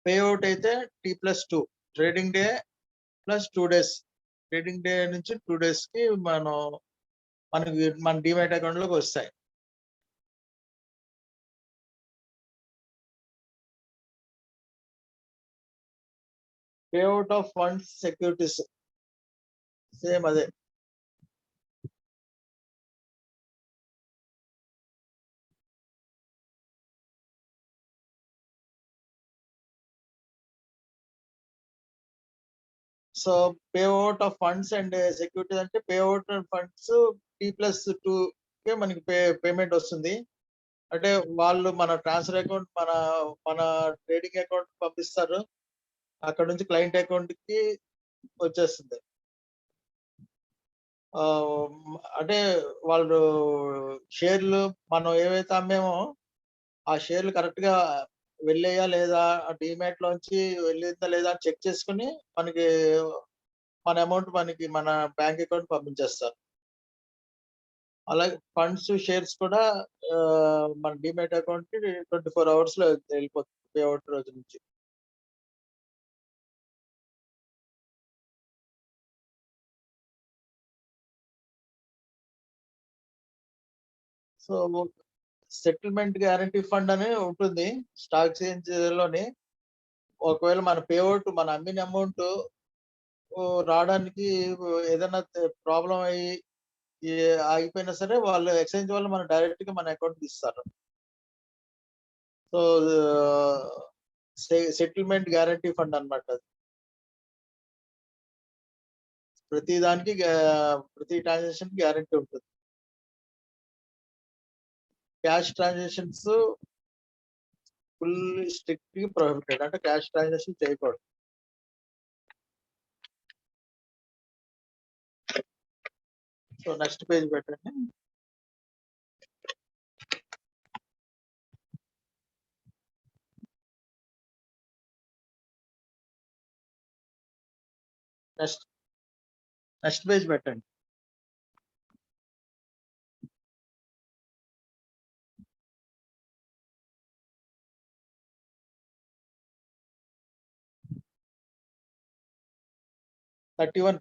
పేఅవుట్ అయితే T+2 trading day plus 2 days trading day నుంచి 2 days కి మనకి మన డిమాట్ అకౌంట్ లోకి వస్తాయి. Payout of funds securities same అదే. So payout of funds and securities అంటే పేఅవుట్ ఫండ్స్ T+2 కే మనకి పేమెంట్ వస్తుంది. అంటే వాళ్ళు మన ట్రాన్స్ఫర్ అకౌంట్ మన ట్రేడింగ్ అకౌంట్ పంపిస్తారు, అక్కడ నుంచి క్లయింట్ అకౌంట్ కి వచ్చేస్తుంది. అంటే వాళ్ళు షేర్లు మనం ఏవైతే అమ్మేమో ఆ షేర్లు కరెక్ట్ గా వెళ్ళాయా లేదా, డిమాట్ లోంచి వెళ్ళిందా లేదా అని చెక్ చేసుకుని మనకి మన అమౌంట్ మనకి మన బ్యాంక్ అకౌంట్ పంపించేస్తారు. అలాగే ఫండ్స్ షేర్స్ కూడా మన డిమాట్ అకౌంట్ కి 24 hours లో వెళ్ళిపోతుంది పేఅవుట్ రోజు నుంచి. సో సెటిల్మెంట్ గ్యారంటీ ఫండ్ అని ఉంటుంది స్టాక్ ఎక్స్చేంజ్ లోని. ఒకవేళ మన పేఅవుట్ మన అమ్మిన అమౌంట్ రావడానికి ఏదైనా ప్రాబ్లం అయ్యి ఆగిపోయినా సరే వాళ్ళు ఎక్స్చేంజ్ వాళ్ళు మన డైరెక్ట్ గా మన అకౌంట్ ఇస్తారు. సో సెటిల్మెంట్ గ్యారంటీ ఫండ్ అన్నమాట అది. ప్రతి దానికి ప్రతి ట్రాన్సాక్షన్ గ్యారంటీ ఉంటుంది. Cash transactions full strict prohibited, అంటే క్యాష్ ట్రాన్సాక్షన్ చేయకూడదు. సో నెక్స్ట్ పేజ్ పెట్టండి. నెక్స్ట్ పేజ్ పెట్టండి.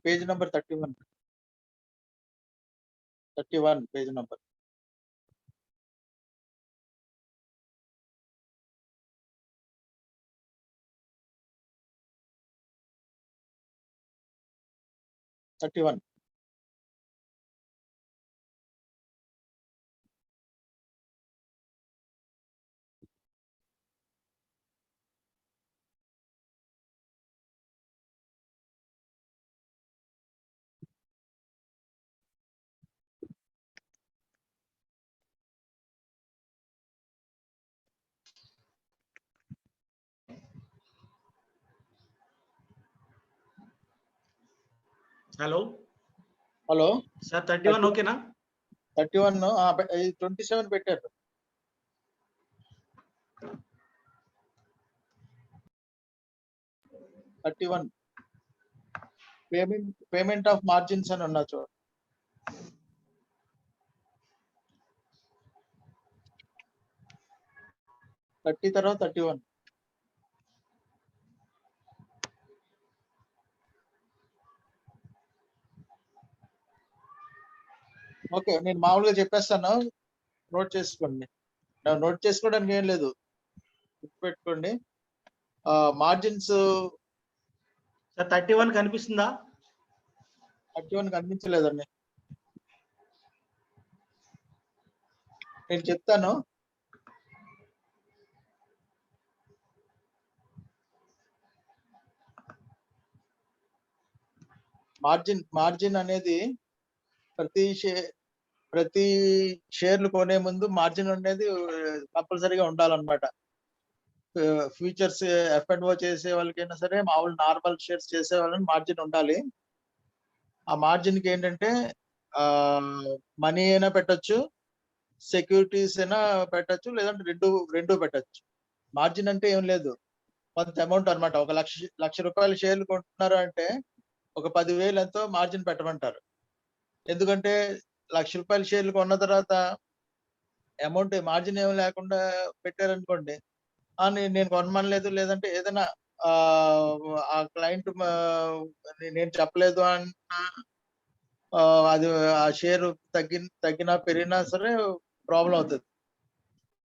Page number 31 page number. Hello hello sir 31 ఓకేనా? 31 27 పెట్టారు. పేమెంట్ ఆఫ్ మార్జిన్స్ అని ఉన్నా చూడండి. తర్వాత 31. ఓకే, నేను మామూలుగా చెప్పేస్తాను, నోట్ చేసుకోండి. నోట్ చేసుకోవడానికి ఏం లేదు, గుర్తుపెట్టుకోండి. మార్జిన్స్ సార్ 31 కనిపిస్తుందా? 31 కనిపించలేదండి. నేను చెప్తాను. మార్జిన్ అనేది ప్రతి షేర్లు కొనే ముందు మార్జిన్ అనేది కంపల్సరీగా ఉండాలన్నమాట. ఫ్యూచర్స్ F&O చేసే వాళ్ళకైనా సరే, మామూలు నార్మల్ షేర్స్ చేసే వాళ్ళని మార్జిన్ ఉండాలి. ఆ మార్జిన్ కి ఏంటంటే మనీ అయినా పెట్టొచ్చు, సెక్యూరిటీస్ అయినా పెట్టొచ్చు, లేదంటే రెండు పెట్టొచ్చు. మార్జిన్ అంటే ఏం లేదు, కొంత అమౌంట్ అన్నమాట. 1,00,000 రూపాయల షేర్లు కొంటున్నారు అంటే ఒక 10,000 ఎంతో మార్జిన్ పెట్టమంటారు. ఎందుకంటే 1,00,000 రూపాయల షేర్లు కొన్న తర్వాత అమౌంట్ మార్జిన్ ఏమి లేకుండా పెట్టారనుకోండి, నేను కొనమనలేదు, లేదంటే ఏదైనా ఆ క్లయింట్ నేను చెప్పలేదు అన్న అది ఆ షేర్ తగ్గినా పెరిగినా సరే ప్రాబ్లం అవుతుంది.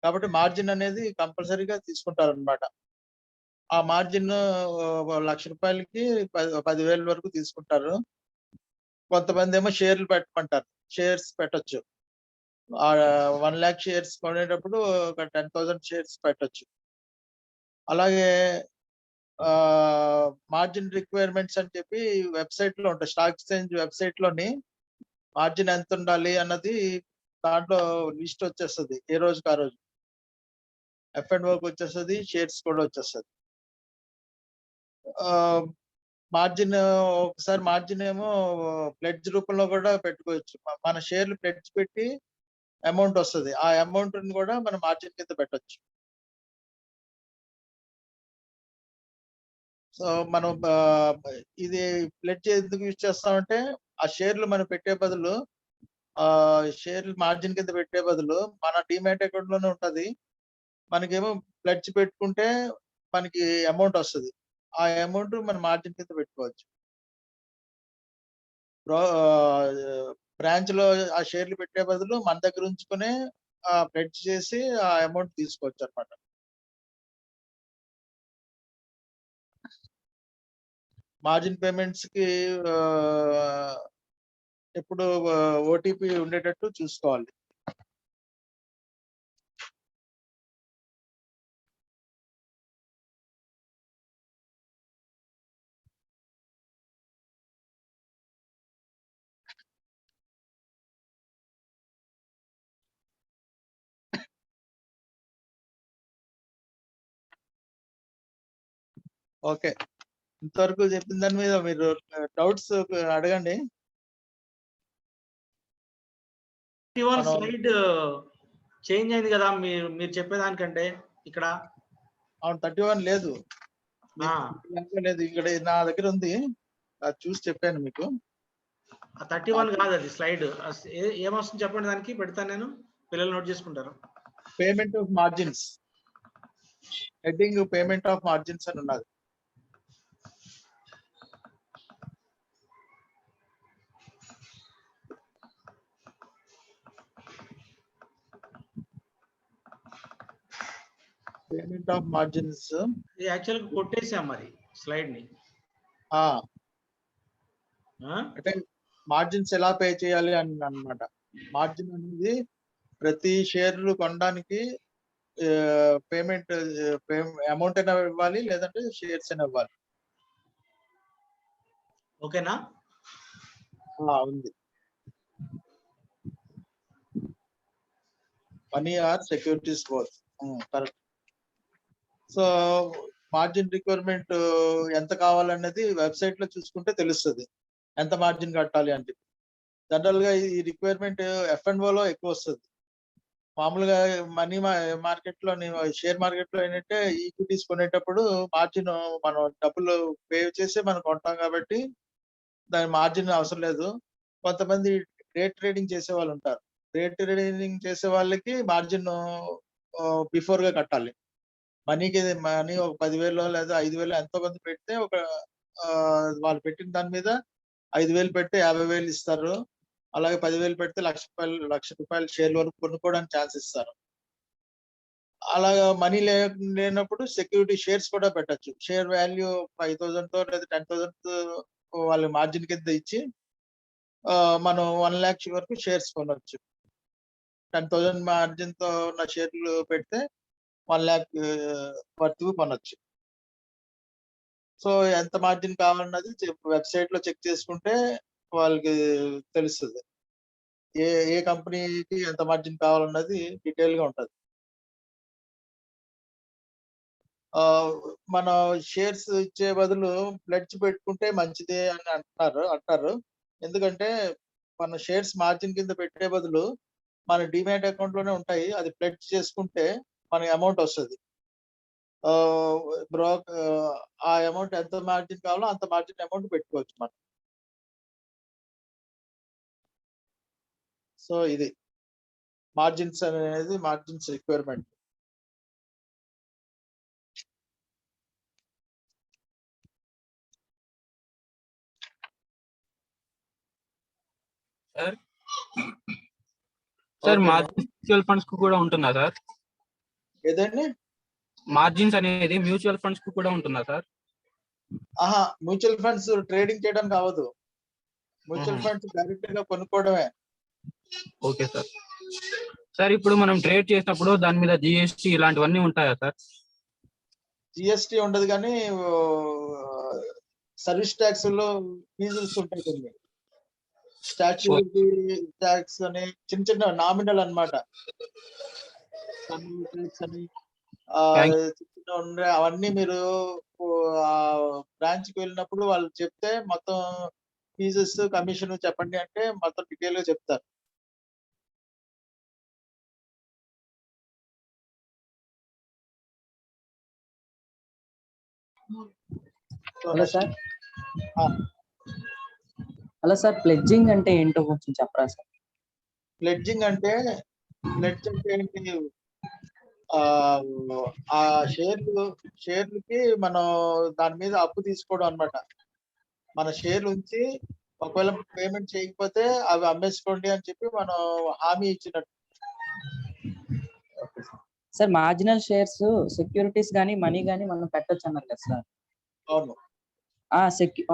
కాబట్టి మార్జిన్ అనేది కంపల్సరీగా తీసుకుంటారు అనమాట. ఆ మార్జిన్ ₹1,00,000కి 10,000 వరకు తీసుకుంటారు. కొంతమంది ఏమో షేర్లు పెట్టమంటారు. షేర్స్ పెట్టొచ్చు. 1,00,000 షేర్స్ కొనేటప్పుడు ఒక 10,000 షేర్స్ పెట్టొచ్చు. అలాగే మార్జిన్ రిక్వైర్మెంట్స్ అని చెప్పి వెబ్సైట్ లో ఉంటాయి. స్టాక్ ఎక్స్చేంజ్ వెబ్సైట్ లోని మార్జిన్ ఎంత ఉండాలి అన్నది దాంట్లో లిస్ట్ వచ్చేస్తుంది. ఏ రోజుకి ఆ రోజు F&Oకి వచ్చేస్తుంది, షేర్స్ కూడా వచ్చేస్తుంది. మార్జిన్ ఒకసారి మార్జిన్ ఏమో ప్లెడ్జ్ రూపంలో కూడా పెట్టుకోవచ్చు. మన షేర్లు ప్లెడ్జ్ పెట్టి అమౌంట్ వస్తుంది. ఆ అమౌంట్ ని కూడా మనం మార్జిన్ కింద పెట్టొచ్చు. సో మనం ఇది ప్లెడ్జ్ ఎందుకు యూజ్ చేస్తామంటే ఆ షేర్లు మనం పెట్టే బదులు షేర్లు మార్జిన్ కింద పెట్టే బదులు మన డిమాట్ అకౌంట్ లోనే ఉంటది. మనకేమో ప్లెడ్జ్ పెట్టుకుంటే మనకి అమౌంట్ వస్తుంది. ఆ అమౌంట్ మన మార్జిన్ కింద పెట్టుకోవచ్చు. బ్రాంచ్ లో ఆ షేర్లు పెట్టే బదులు మన దగ్గర ఉంచుకునే ప్లెడ్జ్ చేసి ఆ అమౌంట్ తీసుకోవచ్చు అన్నమాట. మార్జిన్ పేమెంట్స్ కి ఎప్పుడు ఓటీపీ ఉండేటట్టు చూసుకోవాలి. ఓకే, ఇంతవరకు చెప్పిన దాని మీద మీరు డౌట్స్ అడగండి. స్లైడ్ చేంజ్ అయింది కదా మీరు చెప్పేదానికంటే ఇక్కడ. అవును, 31 లేదు, లేదు, ఇక్కడ నా దగ్గర ఉంది, అది చూసి చెప్పాను మీకు. 31 కాదు అది స్లైడ్. ఏమొస్తుంది చెప్పండి, దానికి పెడతాను నేను, పిల్లలు నోట్ చేసుకుంటారు. Payment of margins, heading payment of margins అని ఉన్నది. పేమెంట్ ఆఫ్ మార్జిన్స్ యాక్చువల్ కొట్టేసాం మరి స్లైడ్ ని. అంటే మార్జిన్స్ ఎలా పే చేయాలి అని అన్నమాట. మార్జిన్ అనేది ప్రతి షేర్లు కొనడానికి పేమెంట్ అమౌంట్ అయినా ఇవ్వాలి, లేదంటే షేర్స్ అయినా ఇవ్వాలి. ఓకేనా? ఉంది. Money are securities both, correct. So margin requirement ఎంత కావాలన్నది వెబ్సైట్ లో చూసుకుంటే తెలుస్తుంది, ఎంత మార్జిన్ కట్టాలి అంటే. జనరల్ గా ఈ రిక్వైర్మెంట్ F&O లో ఎక్కువ వస్తుంది. మామూలుగా మనీ మార్కెట్ లో, షేర్ మార్కెట్ లో ఏంటంటే ఈక్విటీస్ కొనేటప్పుడు మార్జిన్ మనం డబ్బులు పే చేసి మనం కొంటాం కాబట్టి దాని మార్జిన్ అవసరం లేదు. కొంతమంది డే ట్రేడింగ్ చేసే వాళ్ళు ఉంటారు. డే ట్రేడింగ్ చేసే వాళ్ళకి మార్జిన్ బిఫోర్ గా కట్టాలి. మనీ ఒక 10,000 లేదా 5,000 ఎంతో కొంత పెడితే వాళ్ళు పెట్టిన దాని మీద 5,000 పెడితే 50,000 ఇస్తారు. అలాగే 10,000 పెడితే ₹1,00,000 షేర్ల వరకు కొనుక్కోవడానికి ఛాన్స్ ఇస్తారు. అలాగా మనీ లేనప్పుడు సెక్యూరిటీ షేర్స్ కూడా పెట్టచ్చు. షేర్ వాల్యూ 5,000తో లేదా 10,000 వాళ్ళ మార్జిన్ కింద ఇచ్చి మనం 1,00,000 వరకు షేర్స్ కొనవచ్చు. 10,000 మార్జిన్ తో ఉన్న షేర్లు పెడితే 1,00,000 వరకు కొనొచ్చు. సో ఎంత మార్జిన్ కావాలన్నది వెబ్సైట్ లో చెక్ చేసుకుంటే వాళ్ళకి తెలుస్తుంది. ఏ కంపెనీకి ఎంత మార్జిన్ కావాలన్నది డీటెయిల్ గా ఉంటది. మన షేర్స్ ఇచ్చే బదులు ప్లెడ్జ్ పెట్టుకుంటే మంచిదే అని అంటారు. ఎందుకంటే మన షేర్స్ మార్జిన్ కింద పెట్టే బదులు మన డిమాట్ అకౌంట్ లోనే ఉంటాయి. అది ప్లెడ్జ్ చేసుకుంటే మనకి అమౌంట్ వస్తుంది. ఆ అమౌంట్ ఎంత మార్జిన్ కావాలో అంత మార్జిన్ అమౌంట్ పెట్టుకోవచ్చు మనం. సో ఇది మార్జిన్స్ అనేది margins requirement. Sir sir Okay, margin mutual funds కు కూడా ఉంటుందా సార్? ఏదండి? మార్జిన్స్ అనేది మ్యూచువల్ ఫండ్స్ కు కూడా ఉంటుందా సార్? ఆహా, మ్యూచువల్ ఫండ్స్ ట్రేడింగ్ చేయడానికి అవ్వదు. మ్యూచువల్ ఫండ్స్ డైరెక్ట్ గా కొనుక్కోవడమే. Okay sir. సార్ ఇప్పుడు మనం ట్రేడ్ చేసినప్పుడు దాని మీద జిఎస్టి ఇలాంటివన్నీ ఉంటాయా సార్? జిఎస్టి ఉండదు కానీ సర్వీస్ ట్యాక్స్ లో ఫీజులు ఉంటాయి కొన్ని. స్టాచ్యూటీ ట్యాక్స్ అని చిన్న చిన్న నామినల్ అన్నమాట. ట్యాక్స్ అని చిన్న ఉండే అవన్నీ మీరు బ్రాంచ్ కి వెళ్ళినప్పుడు వాళ్ళు చెప్తే మొత్తం ఫీజెస్ కమిషన్ చెప్పండి అంటే మొత్తం డీటెయిల్ గా చెప్తారు. Hello sir. ఆ. హలో సార్, ప్లెడ్జింగ్ అంటే ఏంటో కొంచెం చెప్పరా సార్? ప్లెడ్జింగ్ అంటే ఏంటి? ఆ షేర్లకి మనం దాని మీద అప్పు తీసుకోవడం అన్నమాట. మన షేర్లు ఉంచి ఒకవేళ పేమెంట్ చేయకపోతే అవి అమ్మేసుకోండి అని చెప్పి మనం హామీ ఇచ్చినట్టు. సార్ మార్జినల్ షేర్స్ సెక్యూరిటీస్ గానీ మనీ గానీ మనం పెట్టొచ్చు అన్నారు కదా సార్? అవును.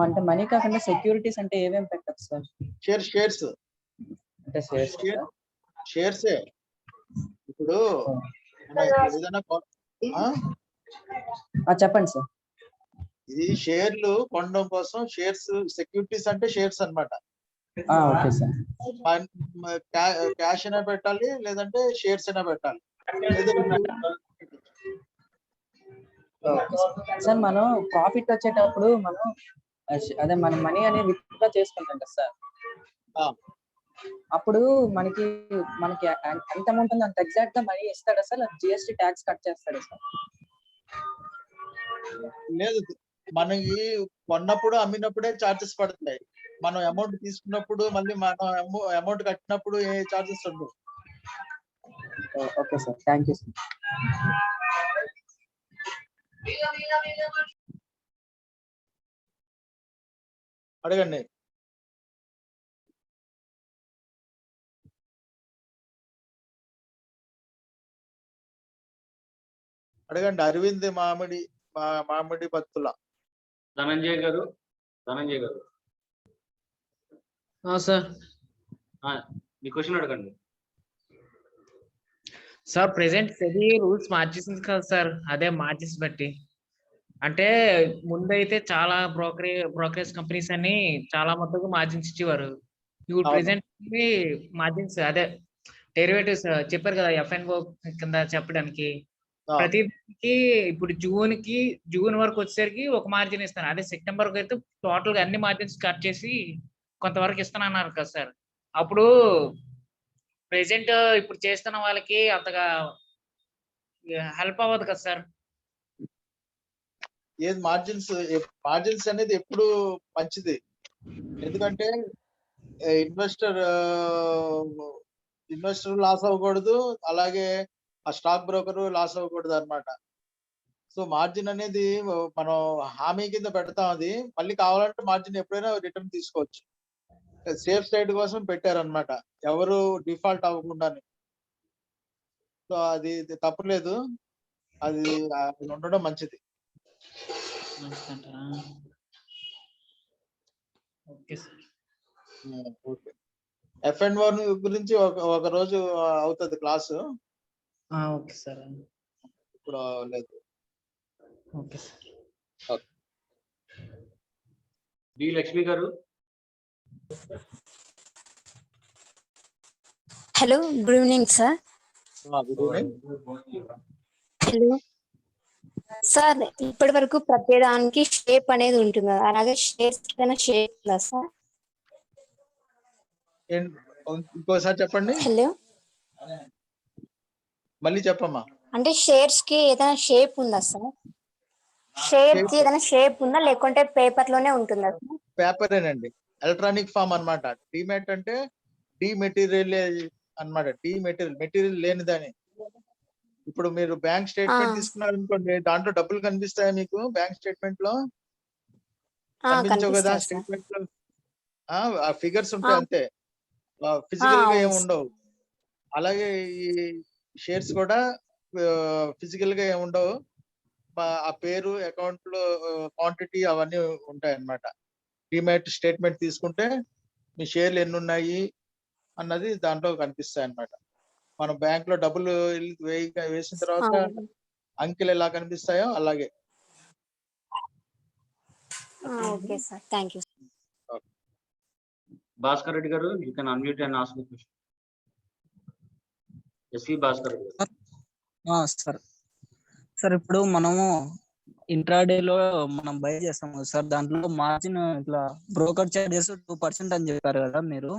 అంటే మనీ కాకుండా సెక్యూరిటీస్ అంటే ఏమేమి పెట్టచ్చు సార్? షేర్స్ అంటే షేర్సే. ఇప్పుడు ఏదైనా చెప్పండి సార్. ఇది షేర్లు కొనడం కోసం షేర్స్, సెక్యూరిటీస్ అంటే షేర్స్ అన్నమాట. Okay sir. క్యాష్ అయినా పెట్టాలి లేదంటే షేర్స్ అయినా పెట్టాలి. సార్ మనం ప్రాఫిట్ వచ్చేటప్పుడు మనం అదే మన మనీ అనేది విత్డ్రా చేసుకుంటాం కదా సార్, అప్పుడు మనకి ఎంత అమౌంట్ ఉందో అంత ఎగ్జాక్ట్ గా మనీ ఇస్తాడా సార్? జిఎస్టీ ట్యాక్స్ కట్ చేస్తాడా సార్? లేదు, మనకి కొన్నప్పుడు అమ్మినప్పుడే చార్జెస్ పడతాయి. మనం అమౌంట్ తీసుకున్నప్పుడు మళ్ళీ మనం అమౌంట్ కట్టినప్పుడు ఏ చార్జెస్ ఉండవు. Okay sir, thank you sir. అడగండి. అరవింద్ మామిడి పత్తుల. ధనంజయ్ గారు. సార్ మీ క్వశ్చన్ అడగండి సార్. ప్రెసెంట్ సెబీ రూల్స్ మార్చేసింది కదా సార్, అదే మార్జిన్స్ బట్టి. అంటే ముందైతే చాలా బ్రోకరేజ్ కంపెనీస్ అని చాలా మొత్తం మార్జిన్స్ ఇచ్చేవారు. ఇప్పుడు ప్రెసెంట్ మార్జిన్స్ అదే డెరివేటివ్స్ చెప్పారు కదా ఎఫ్ఎన్ఓ కింద చెప్పడానికి. ప్రతికి ఇప్పుడు జూన్ వరకు వచ్చేసరికి ఒక మార్జిన్ ఇస్తాను, అదే సెప్టెంబర్ కి అయితే టోటల్ గా అన్ని మార్జిన్స్ కట్ చేసి కొంతవరకు ఇస్తానన్నారు కదా సార్. అప్పుడు ప్రెసెంట్ ఇప్పుడు చేస్తున్న వాళ్ళకి అంతగా హెల్ప్ అవ్వదు కదా సార్. ఏది మార్జిన్స్ అనేది ఎప్పుడు మంచిది, ఎందుకంటే ఇన్వెస్టర్ లాస్ అవ్వకూడదు, అలాగే ఆ స్టాక్ బ్రోకర్ లాస్ అవ్వకూడదు అన్నమాట. సో మార్జిన్ అనేది మనం హామీ కింద పెడతాం, అది మళ్ళీ కావాలంటే మార్జిన్ ఎప్పుడైనా రిటర్న్ తీసుకోవచ్చు. సేఫ్ సైడ్ కోసం పెట్టారనమాట, ఎవరు డిఫాల్ట్ అవ్వకుండా. సో అది తప్పలేదు, అది ఉండడం మంచిది. ఎఫ్ఎన్ఓ గురించి ఒక రోజు అవుతుంది క్లాసు. Okay sir. ఇప్పుడు లేదు. Okay sir. డి లక్ష్మి గారు. Hello, good evening sir. Hello sir, ఇప్పటి వరకు ప్రతి దానికి షేప్ అనేది ఉంటుంది, అలాగే షేర్స్ షేప్ ఉందా సార్? ఇంకోసారి చెప్పండి. హలో, మళ్ళీ చెప్పమ్మా. అంటే షేర్స్ కి ఏదైనా షేప్ ఉందా సార్? షేర్ కి ఏదైనా షేప్ ఉందా లేకుంటే పేపర్ లోనే ఉంటుందా? పేపరేనండి, ఎలక్ట్రానిక్ ఫామ్ అన్నమాట. డిమెట్ అంటే డిమెటీరియల్ అన్నమాట, మెటీరియల్ లేనిదని. ఇప్పుడు మీరు బ్యాంక్ స్టేట్మెంట్ తీసుకున్నారు అనుకోండి, దాంట్లో డబ్బులు కనిపిస్తాయా మీకు? బ్యాంక్ స్టేట్మెంట్ లో కనిపించవు కదా, స్టేట్మెంట్ లో ఫిగర్స్ ఉంటాయి అంతే. ఫిజికల్ గా అవును ఏమి సార్. ఉండవు. అలాగే ఈ షేర్స్ కూడా ఫిజికల్ గా ఏమి ఉండవు. ఆ పేరు, అకౌంట్ లో క్వాంటిటీ అవన్నీ ఉంటాయి అన్నమాట. డిమాట్ స్టేట్మెంట్ తీసుకుంటే మీ షేర్లు ఎన్ని ఉన్నాయి అన్నది దాంట్లో కనిపిస్తాయి అన్నమాట. మనం బ్యాంక్ లో డబ్బులు వేసిన తర్వాత అవును. అంకెలు ఎలా కనిపిస్తాయో అలాగే. Okay sir, thank you. Bhaskar Reddy గారు, you can unmute and ask the question. S V Bhaskar Reddy గారు. సార్ సార్ ఇప్పుడు మనము ఇంట్రాడేలో మనం బై చేస్తాం కదా సార్, దాంట్లో మార్జిన్ ఇట్లా బ్రోకర్ చార్జెస్ 2% అని చెప్పారు కదా మీరు.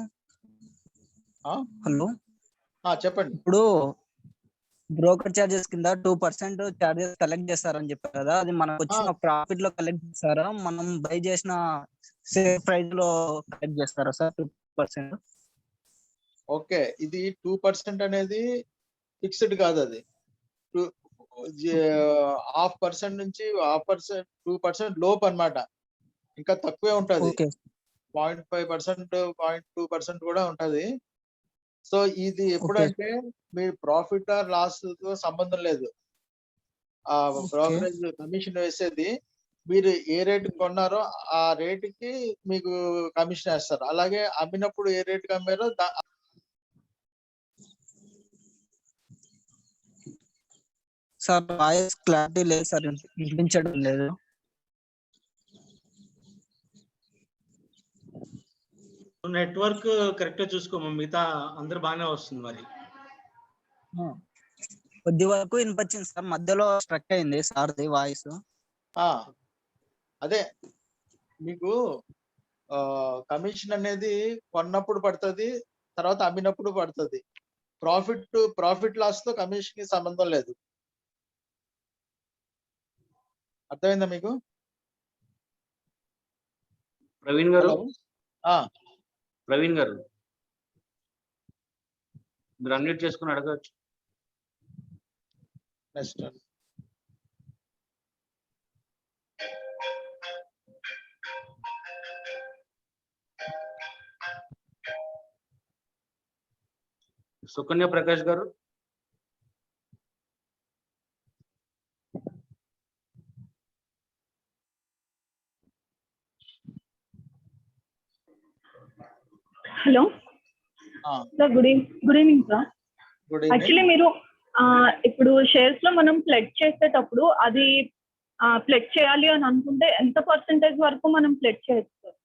హలో, చెప్పండి. ఇప్పుడు బ్రోకర్ చార్జెస్ కింద 2% చార్జెస్ కలెక్ట్ చేస్తారని చెప్పారు కదా, అది మనకు వచ్చిన ప్రాఫిట్ లో కలెక్ట్ చేస్తారా, మనం బై చేసిన సేల్ ప్రైస్ లో కలెక్ట్ చేస్తారా సార్ 2%? ఓకే, ఇది 2% అనేది ఫిక్స్డ్ కాదు, అది 0.5% నుంచి 2% లోపు అన్నమాట. ఇంకా తక్కువే ఉంటది. 0.5%, 0.2% కూడా ఉంటది. సో ఇది ఎప్పుడంటే మీ ప్రాఫిట్ ఆర్ లాస్ తో సంబంధం లేదు. ఆ బ్రోకరేజ్ కమిషన్ వేసేది మీరు ఏ రేటు కొన్నారో ఆ రేటుకి మీకు కమిషన్ వేస్తారు. అలాగే అమ్మినప్పుడు ఏ రేటుకి అమ్మారో సార్ వాయిస్ క్లారిటీ లేదు సార్, వినిపించడం లేదు. నెట్వర్క్ కరెక్ట్ గా చూసుకోమా, మిగతా అందరు బాగానే వస్తుంది మరి. కొద్ది వరకు వినిపించింది సార్, మధ్యలో స్ట్రక్ అయింది సార్ది వాయిస్. అదే మీకు కమిషన్ అనేది కొన్నప్పుడు పడుతుంది, తర్వాత అమ్మినప్పుడు పడుతుంది. ప్రాఫిట్ లాస్ తో కమిషన్ కి సంబంధం లేదు. అర్థమైందా మీకు? ప్రవీణ్ గారు, ప్రవీణ్ గారు మీరు అన్మ్యూట్ చేసుకుని అడగచ్చు. నెక్స్ట్ సుకన్య ప్రకాష్ గారు. Hello sir, good evening sir. Actually మీరు ఇప్పుడు షేర్స్ లో మనం ప్లెడ్ చేసేటప్పుడు అది ప్లెడ్ చేయాలి అని అనుకుంటే ఎంత పర్సెంటేజ్ వరకు మనం ప్లెడ్ చేయొచ్చు సార్?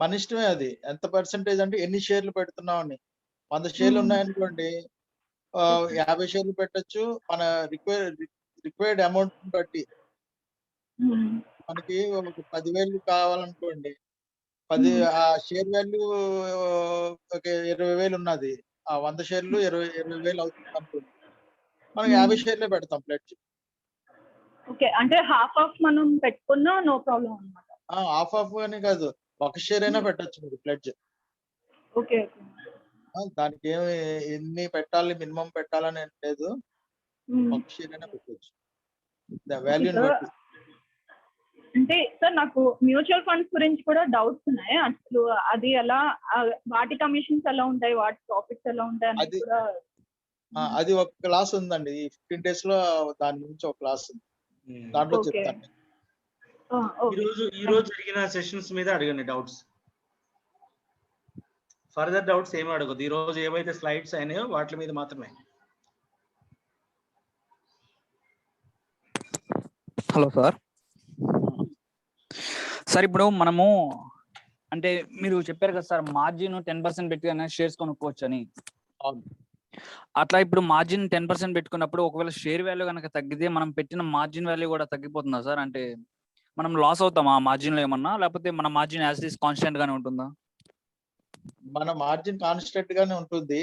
మన ఇష్టమే అది. ఎంత పర్సెంటేజ్ అంటే ఎన్ని షేర్లు పెడుతున్నాం అని. 100 షేర్లు ఉన్నాయనుకోండి, 50 షేర్లు పెట్టచ్చు. మన రిక్వైర్డ్ అమౌంట్ బట్టి మనకి 10,000 కావాలనుకోండి, ఆ షేర్ వాల్యూ 20,000 ఉన్నది. ఆ 100 షేర్లు 20,000 అవుతుంది అనుకోండి, మనం 50 షేర్లే పెడతాం ప్లెడ్జ్. ఓకే, అంటే హాఫ్ ఆఫ్ మనం పెట్టుకున్నా నో ప్రాబ్లం అన్నమాట. హాఫ్ అని కాదు, ఒక షేర్ అయినా పెట్టచ్చు మీరు ప్లెడ్జ్. ఓకే, దానికి ఏమి ఎన్ని పెట్టాలి, మినిమం పెట్టాలని ఏం లేదు. ఒక షేర్ అయినా పెట్టచ్చు, వాల్యూని బట్టి. అంటే సార్ నాకు మ్యూచువల్ ఫండ్స్ గురించి కూడా డౌట్స్ ఉన్నాయి. అసలు అది ఎలా, వాటి కమిషన్స్ ఎలా ఉంటాయి, వాటి ప్రాఫిట్స్ ఎలా ఉంటాయి అనేది కూడా. అది ఒక క్లాస్ ఉందండి, ఈ 15 days లో దాని గురించి ఒక క్లాస్ ఉంది, దాంట్లో చెప్తాను. ఈ రోజు జరిగిన సెషన్స్ మీద అడగండి డౌట్స్. ఫర్దర్ డౌట్స్ ఏమి అడగదు. ఈ రోజు ఏవైతే స్లైడ్స్ అయినాయో వాటి మీద మాత్రమే. Hello sir. సార్ ఇప్పుడు మనము అంటే మీరు చెప్పారు కదా సార్, మార్జిన్ 10% పెట్టుకుని షేర్స్ కొనుక్కోవచ్చు అని. అట్లా ఇప్పుడు మార్జిన్ 10% పెట్టుకున్నప్పుడు ఒకవేళ షేర్ వాల్యూ కనుక తగ్గితే మనం పెట్టిన మార్జిన్ వాల్యూ కూడా తగ్గిపోతుందా సార్? అంటే మనం లాస్ అవుతామా మార్జిన్ లో ఏమన్నా, లేకపోతే మన మార్జిన్ యాజ్ ఇస్ కాన్స్టెంట్ గానే ఉంటుందా? మన మార్జిన్ కాన్స్టెంట్ గానే ఉంటుంది.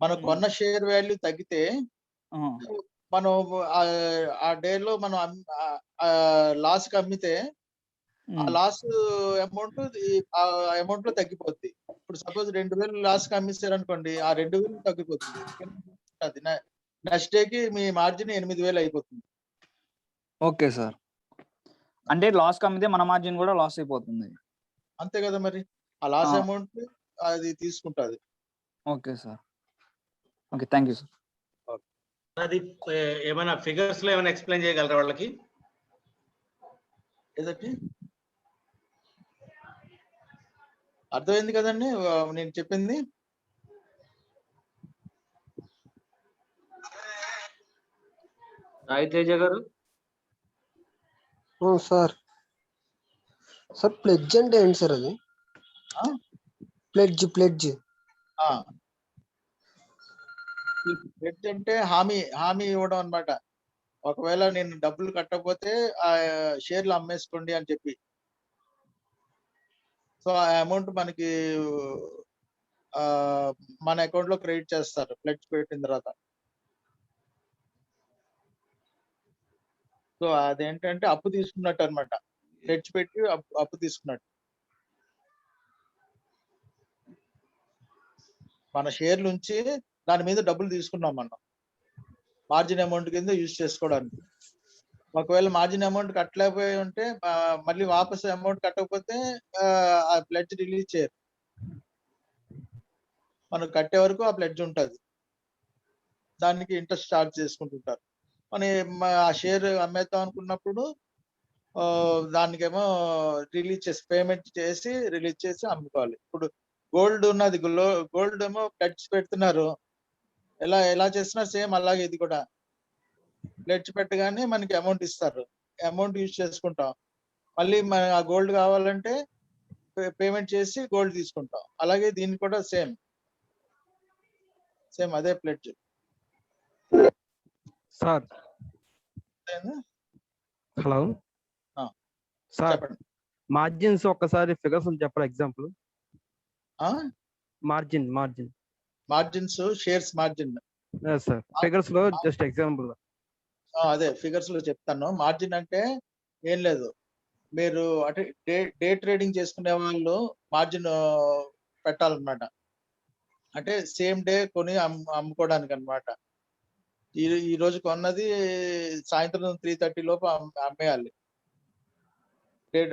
మనం కొన్న షేర్ వాల్యూ తగ్గితే మనం ఆ డేలో మనం లాస్ కి అమ్మితే ఆ లాస్ అమౌంట్ లో తగ్గిపోద్ది. ఇప్పుడు సపోజ్ 2,000 లాస్ కి అమ్మిస్తారు అనుకోండి, ఆ 2,000 తగ్గిపోతుంది. నెక్స్ట్ డేకి మీ మార్జిన్ 8,000 అయిపోతుంది. ఓకే సార్, అంటే లాస్ కి అమ్మితే మన మార్జిన్ కూడా లాస్ అయిపోతుంది. అంతే కదా మరి. ఆ లాస్ అమౌంట్ అది తీసుకుంటది. Okay sir. Okay, thank you sir. అది ఏమైనా ఫిగర్స్ లో ఏమైనా ఎక్స్ప్లెయిన్ చేయగలరా వాళ్ళకి? ఏదండి అర్థమైంది కదండి నేను చెప్పింది? సాయి తేజ గారు. సార్ సార్ ప్లెడ్జ్ అంటే ఏంటి సార్? అది ప్లెడ్జ్ ప్లెడ్జ్ ప్లెడ్జ్ అంటే హామీ ఇవ్వడం అన్నమాట. ఒకవేళ నేను డబ్బులు కట్టకపోతే ఆ షేర్లు అమ్మేసుకోండి అని చెప్పి. సో ఆ అమౌంట్ మనకి మన అకౌంట్ లో క్రెడిట్ చేస్తారు ప్లెడ్జ్ పెట్టిన తర్వాత. సో అదేంటంటే అప్పు తీసుకున్నట్టు అన్నమాట. ప్లెడ్జ్ పెట్టి అప్పు తీసుకున్నట్టు. మన షేర్లు ఉంచి దాని మీద డబ్బులు తీసుకున్నాం మనం మార్జిన్ అమౌంట్ కింద యూజ్ చేసుకోవడానికి. ఒకవేళ మార్జిన్ అమౌంట్ కట్టలేకపోయి ఉంటే మళ్ళీ వాపస్ అమౌంట్ కట్టకపోతే ఆ ప్లెడ్జ్ రిలీజ్ చేయరు. మనం కట్టే వరకు ఆ ప్లెడ్జ్ ఉంటుంది. దానికి ఇంట్రెస్ట్ చార్జ్ చేసుకుంటుంటారు. ఆ షేర్ అమ్మేద్దాం అనుకున్నప్పుడు దానికేమో పేమెంట్ చేసి రిలీజ్ చేసి అమ్ముకోవాలి. ఇప్పుడు గోల్డ్ ఉన్నది, గోల్డ్ ఏమో ప్లెడ్జ్ పెడుతున్నారు. ఎలా చేసినా సేమ్ అలాగే ఇది కూడా ప్లెడ్జ్ పెట్టగానే మనకి అమౌంట్ ఇస్తారు. అమౌంట్ యూజ్ చేసుకుంటాం. మళ్ళీ ఆ గోల్డ్ కావాలంటే పేమెంట్ చేసి గోల్డ్ తీసుకుంటాం. అలాగే దీన్ని కూడా సేమ్ అదే pledge. Sir hello sir, margins ఒక్కసారి ఫిగర్స్ చెప్పరా? Example margins shares margin sir, figures లో జస్ట్ ఎగ్జాంపుల్. అదే ఫిగర్స్ లో చెప్తాను. మార్జిన్ అంటే ఏం లేదు, మీరు అంటే డే ట్రేడింగ్ చేసుకునే వాళ్ళు మార్జిన్ పెట్టాలన్నమాట. అంటే సేమ్ డే కొని అమ్ముకోవడానికి అన్నమాట. ఈ రోజు కొన్నది సాయంత్రం 3:30 లోపు అమ్మేయాలి.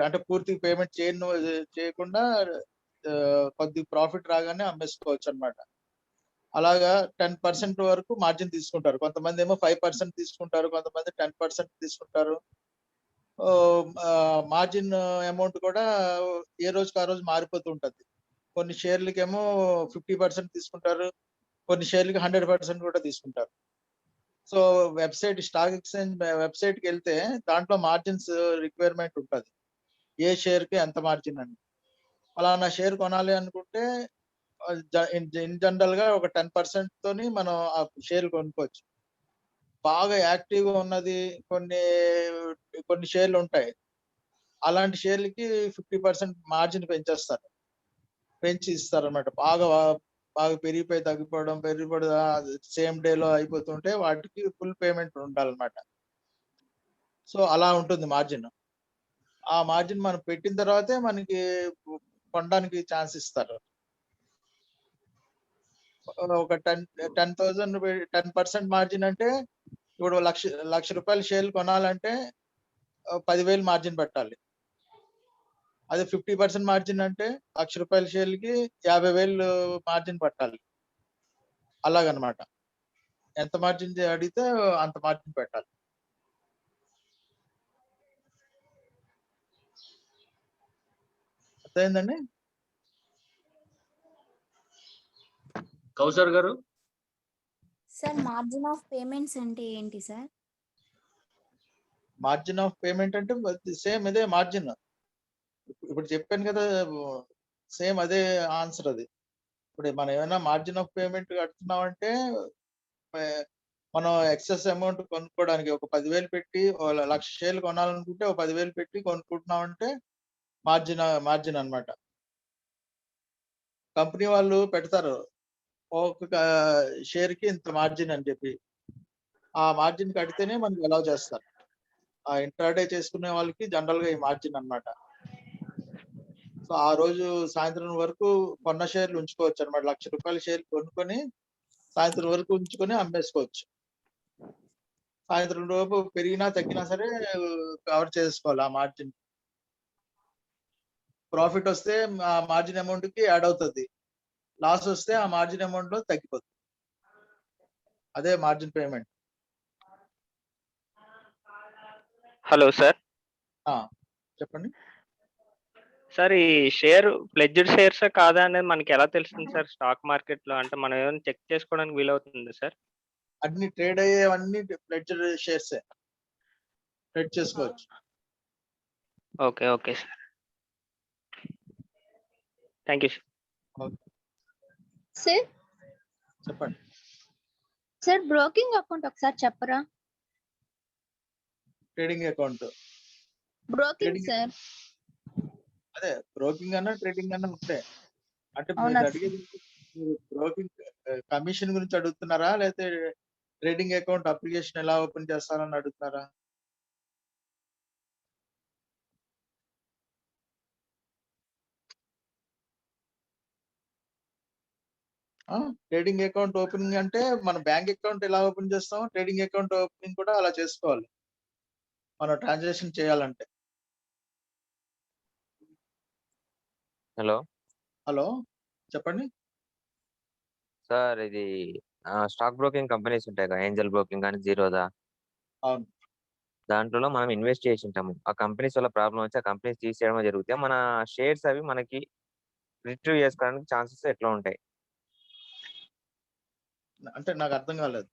అంటే పూర్తి పేమెంట్ చేయకుండా కొద్ది ప్రాఫిట్ రాగానే అమ్మేసుకోవచ్చు అన్నమాట. అలాగా 10% వరకు మార్జిన్ తీసుకుంటారు. కొంతమంది ఏమో 5% తీసుకుంటారు, కొంతమంది 10% తీసుకుంటారు. మార్జిన్ అమౌంట్ కూడా ఏ రోజుకి ఆ రోజు మారిపోతూ ఉంటది. కొన్ని షేర్లకేమో 50% తీసుకుంటారు, కొన్ని షేర్లకి 100% కూడా తీసుకుంటారు. సో స్టాక్ ఎక్స్చేంజ్ వెబ్సైట్ కి వెళ్తే దాంట్లో మార్జిన్స్ రిక్వైర్మెంట్ ఉంటుంది. ఏ షేర్ కి ఎంత మార్జిన్ అని. ఫలానా షేర్ కొనాలి అనుకుంటే ఇన్ జనరల్ గా ఒక 10% తోని మనం ఆ షేర్ కొనుక్కోవచ్చు. బాగా యాక్టివ్ గా ఉన్నది కొన్ని షేర్లు ఉంటాయి. అలాంటి షేర్లకి 50% మార్జిన్ పెంచి ఇస్తారు అన్నమాట. బాగా పెరిగిపోయి తగ్గిపోవడం సేమ్ డే లో అయిపోతుంటే వాటికి ఫుల్ పేమెంట్ ఉండాలన్నమాట. సో అలా ఉంటుంది మార్జిన్. ఆ మార్జిన్ మనం పెట్టిన తర్వాతే మనకి కొనడానికి ఛాన్స్ ఇస్తారు. ఒక 10% మార్జిన్ అంటే ఇప్పుడు లక్ష రూపాయల షేర్లు కొనాలంటే 10,000 మార్జిన్ పెట్టాలి. అదే 50% మార్జిన్ అంటే లక్ష రూపాయల షేర్లకి 50,000 మార్జిన్ పెట్టాలి. అలాగనమాట. ఎంత మార్జిన్ అడిగితే అంత మార్జిన్ పెట్టాలి. అర్థమైందండి? కౌసర్ గారు. సార్ మార్జిన్ ఆఫ్ పేమెంట్స్ అంటే ఏంటి సార్? మార్జిన్ ఆఫ్ పేమెంట్ అంటే సేమ్ ఇదే మార్జిన్. ఇప్పుడు చెప్పాను కదా, సేమ్ అదే ఆన్సర్ అది. ఇప్పుడు మనం ఏమైనా మార్జిన్ ఆఫ్ పేమెంట్ కడుతున్నామంటే మనం ఎక్సెస్ అమౌంట్ కొనుక్కోవడానికి ఒక 10,000 పెట్టి 1,00,000 షేర్లు కొనాలనుకుంటే ఒక 10,000 పెట్టి కొనుక్కుంటున్నామంటే మార్జిన్ అన్నమాట. కంపెనీ వాళ్ళు పెడతారు ఒక్కొక్క షేర్ కి ఇంత మార్జిన్ అని చెప్పి. ఆ మార్జిన్ కడితేనే మనకి అలౌ చేస్తారు. ఆ ఇంట్రాడే చేసుకునే వాళ్ళకి జనరల్ గా ఈ మార్జిన్ అన్నమాట. సో ఆ రోజు సాయంత్రం వరకు కొన్న షేర్లు ఉంచుకోవచ్చు అన్నమాట. 1,00,000 రూపాయల షేర్లు కొనుక్కొని సాయంత్రం వరకు ఉంచుకొని అమ్మేసుకోవచ్చు. సాయంత్రం లోపు పెరిగినా తగ్గినా సరే కవర్ చేసుకోవాలి ఆ మార్జిన్. ప్రాఫిట్ వస్తే ఆ మార్జిన్ అమౌంట్ కి యాడ్ అవుతుంది. లాస్ వస్తే ఆ మార్జిన్ అమౌంట్ లో తగ్గిపోతుంది. అదే మార్జిన్ పేమెంట్. Hello sir. చెప్పండి సార్, ఈ షేర్ ప్లెడ్జ్డ్ షేర్స్ కాదా అనేది మనకి ఎలా తెలుస్తుంది సార్ స్టాక్ మార్కెట్ లో? అంటే మనం ఏమైనా చెక్ చేసుకోవడానికి వీలవుతుంది సార్? అన్ని ట్రేడ్ అయ్యేవన్నీ ప్లెడ్జ్డ్ షేర్స్ ట్రేడ్ చేసుకోవచ్చు. Okay okay sir, thank you sir. చెప్పండి సార్, బ్రోకింగ్ అకౌంట్ ఒకసారి చెప్పరా? Trading account. Broking sir. అదే బ్రోకింగ్ అన్నా ట్రేడింగ్ అన్నా ఉంటాయి. అంటే అవునా మీరు అడిగేది బ్రోకింగ్ కమిషన్ గురించి అడుగుతున్నారా, లేకపోతే ట్రేడింగ్ అకౌంట్ అప్లికేషన్ ఎలా ఓపెన్ చేస్తారని అడుగుతున్నారా? ట్రేడింగ్ అకౌంట్ ఓపెనింగ్ అంటే మన బ్యాంక్ అకౌంట్ ఎలా ఓపెన్ చేస్తామో ట్రేడింగ్ అకౌంట్ ఓపెనింగ్ కూడా అలా చేసుకోవాలి మనం ట్రాన్సాక్షన్ చేయాలంటే. హలో హలో చెప్పండి సార్, ఇది స్టాక్ బ్రోకింగ్ కంపెనీస్ ఉంటాయి కదా, ఏంజల్ బ్రోకింగ్ కానీ జీరోదా. అవును. దాంట్లో మనం ఇన్వెస్ట్ చేసి ఉంటాము. ఆ కంపెనీస్ వల్ల ప్రాబ్లం వచ్చి ఆ కంపెనీస్ తీసేయడం జరుగుతాయి. మన షేర్స్ అవి మనకి రిట్రీవ్ చేసుకోవడానికి ఛాన్సెస్ ఎట్లా ఉంటాయి? అంటే నాకు అర్థం కాలేదు.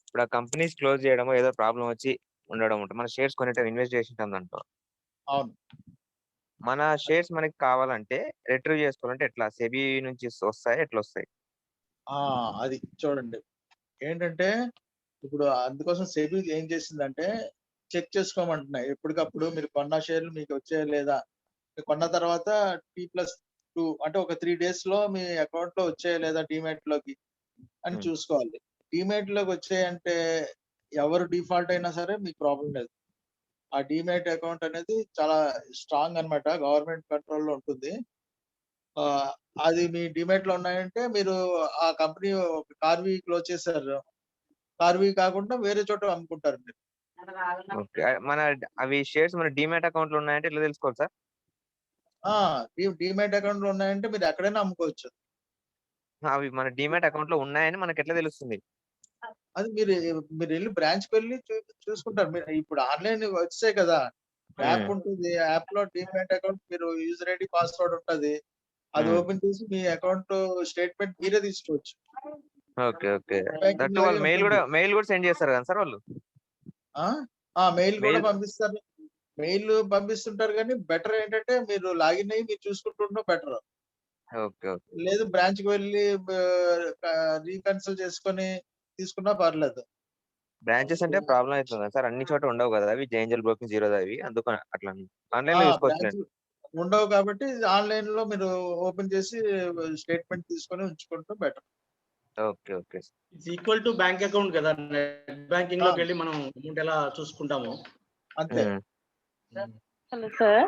ఇప్పుడు ఆ కంపెనీస్ క్లోజ్ చేయడం ఏదో ప్రాబ్లం వచ్చి ఉండడం ఉంటుంది. మన షేర్స్ కొనేటప్పుడు ఇన్వెస్ట్ చేసి ఉంటాం దాంట్లో. అవును. మన షేర్స్ మనకి కావాలంటే రిట్రీవ్ చేసుకోవాలంటే ఎట్లా? సెబీ నుంచి వస్తాయి, ఎట్లా వస్తాయి? అది చూడండి ఏంటంటే ఇప్పుడు అందుకోసం సెబీ ఏం చేసిందంటే చెక్ చేసుకోమంటున్నాయి ఎప్పటికప్పుడు మీరు కొన్న షేర్లు మీకు వచ్చాయా లేదా. కొన్న తర్వాత T+2 అంటే ఒక 3 days లో మీ అకౌంట్ లో వచ్చాయా లేదా డిమాట్ లోకి అని చూసుకోవాలి. డిమాట్ లోకి వచ్చాయంటే ఎవరు డిఫాల్ట్ అయినా సరే మీకు ప్రాబ్లం లేదు. ఆ డిమాట్ అకౌంట్ అనేది చాలా స్ట్రాంగ్ అన్నమాట, గవర్నమెంట్ కంట్రోల్లో ఉంటుంది. అది మీ డిమాట్ లో ఉన్నాయంటే మీరు ఆ కంపెనీ కార్వి క్లోజ్ చేశారు, కార్వి కాకుండా వేరే చోట అమ్ముకుంటారు మీరు. ఓకే, మన అవి షేర్స్ మన డిమాట్ అకౌంట్ లో ఉన్నాయంటే ఎట్లా తెలుసుకోవాలి సార్? డిమాట్ అకౌంట్ లో ఉన్నాయంటే మీరు ఎక్కడైనా అమ్ముకోవచ్చు. అవి మన డిమాట్ అకౌంట్ లో ఉన్నాయని మనకి ఎట్లా తెలుస్తుంది? అది మీరు వెళ్ళి బ్రాంచ్కి వెళ్ళి చూసుకుంటారు. మీరు ఇప్పుడు ఆన్లైన్ వచ్చాయి కదా, యాప్ ఉంటుంది. యాప్ లో డిమాట్ అకౌంట్ మీరు యూజర్ ఐడి పాస్వర్డ్ ఉంటది, అది ఓపెన్ చేసి మీ అకౌంట్ స్టేట్మెంట్ మీరే తీసుకోవచ్చు. ఓకే ఓకే, దట్ వాళ్ళు మెయిల్ కూడా సెండ్ చేస్తారు కదా సార్ వాళ్ళు? మెయిల్ కూడా పంపిస్తారు, మెయిల్ పంపిస్తుంటారు. కానీ బెటర్ ఏంటంటే మీరు లాగిన్ అయ్యి మీరు చూసుకుంటుండడం బెటర్. ఓకే ఓకే, లేదు బ్రాంచ్ కి వెళ్ళి రీకన్సల్ చేసుకొని తీసుకున్నా పర్లేదు. బ్రాంచెస్ అంటే ప్రాబ్లం అవుతుంది కదా సార్, అన్ని చోట ఉండవు కదా అవి, ఏంజల్ బ్రోకింగ్ జీరోదా అవి, అందుకని అట్లా ఆన్లైన్ లో తీసుకోవచ్చు. ఉండవు కాబట్టి ఆన్లైన్ లో మీరు ఓపెన్ చేసి స్టేట్మెంట్ తీసుకొని ఉంచుకుంటాం better. Okay okay, it's equal to bank account కదా, నెట్ బ్యాంకింగ్ లోకి వెళ్ళి మనం అమౌంట్ ఎలా చూసుకుంటాము అంతే. Hello sir.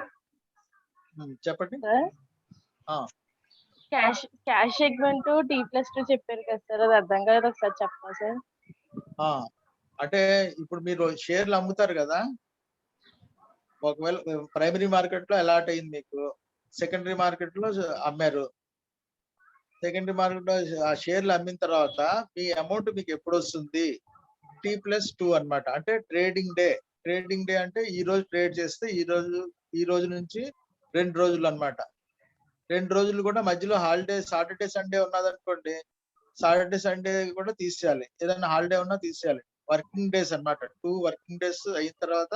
చెప్పండి. క్యాష్ సెగ్మెంట్ T+2 చెప్పారు కదా సార్, అది అర్థం కాదు, ఒకసారి చెప్పండి సార్. అంటే ఇప్పుడు మీరు షేర్లు అమ్ముతారు కదా, ఒకవేళ ప్రైమరీ మార్కెట్ లో అలాట్ అయింది మీకు, సెకండరీ మార్కెట్ లో అమ్మారు. సెకండరీ మార్కెట్ లో ఆ షేర్లు అమ్మిన తర్వాత మీ అమౌంట్ మీకు ఎప్పుడు వస్తుంది? T+2 అన్నమాట. అంటే ట్రేడింగ్ డే. ట్రేడింగ్ డే అంటే ఈ రోజు ట్రేడ్ చేస్తే ఈ రోజు నుంచి 2 రోజులు అన్నమాట. 2 రోజులు కూడా మధ్యలో హాలిడే సాటర్డే సండే ఉన్నదనుకోండి, సాటర్డే సండే కూడా తీసేయాలి. ఏదైనా హాలిడే ఉన్నా తీసేయాలి. వర్కింగ్ డేస్ అన్నమాట. 2 వర్కింగ్ డేస్ అయిన తర్వాత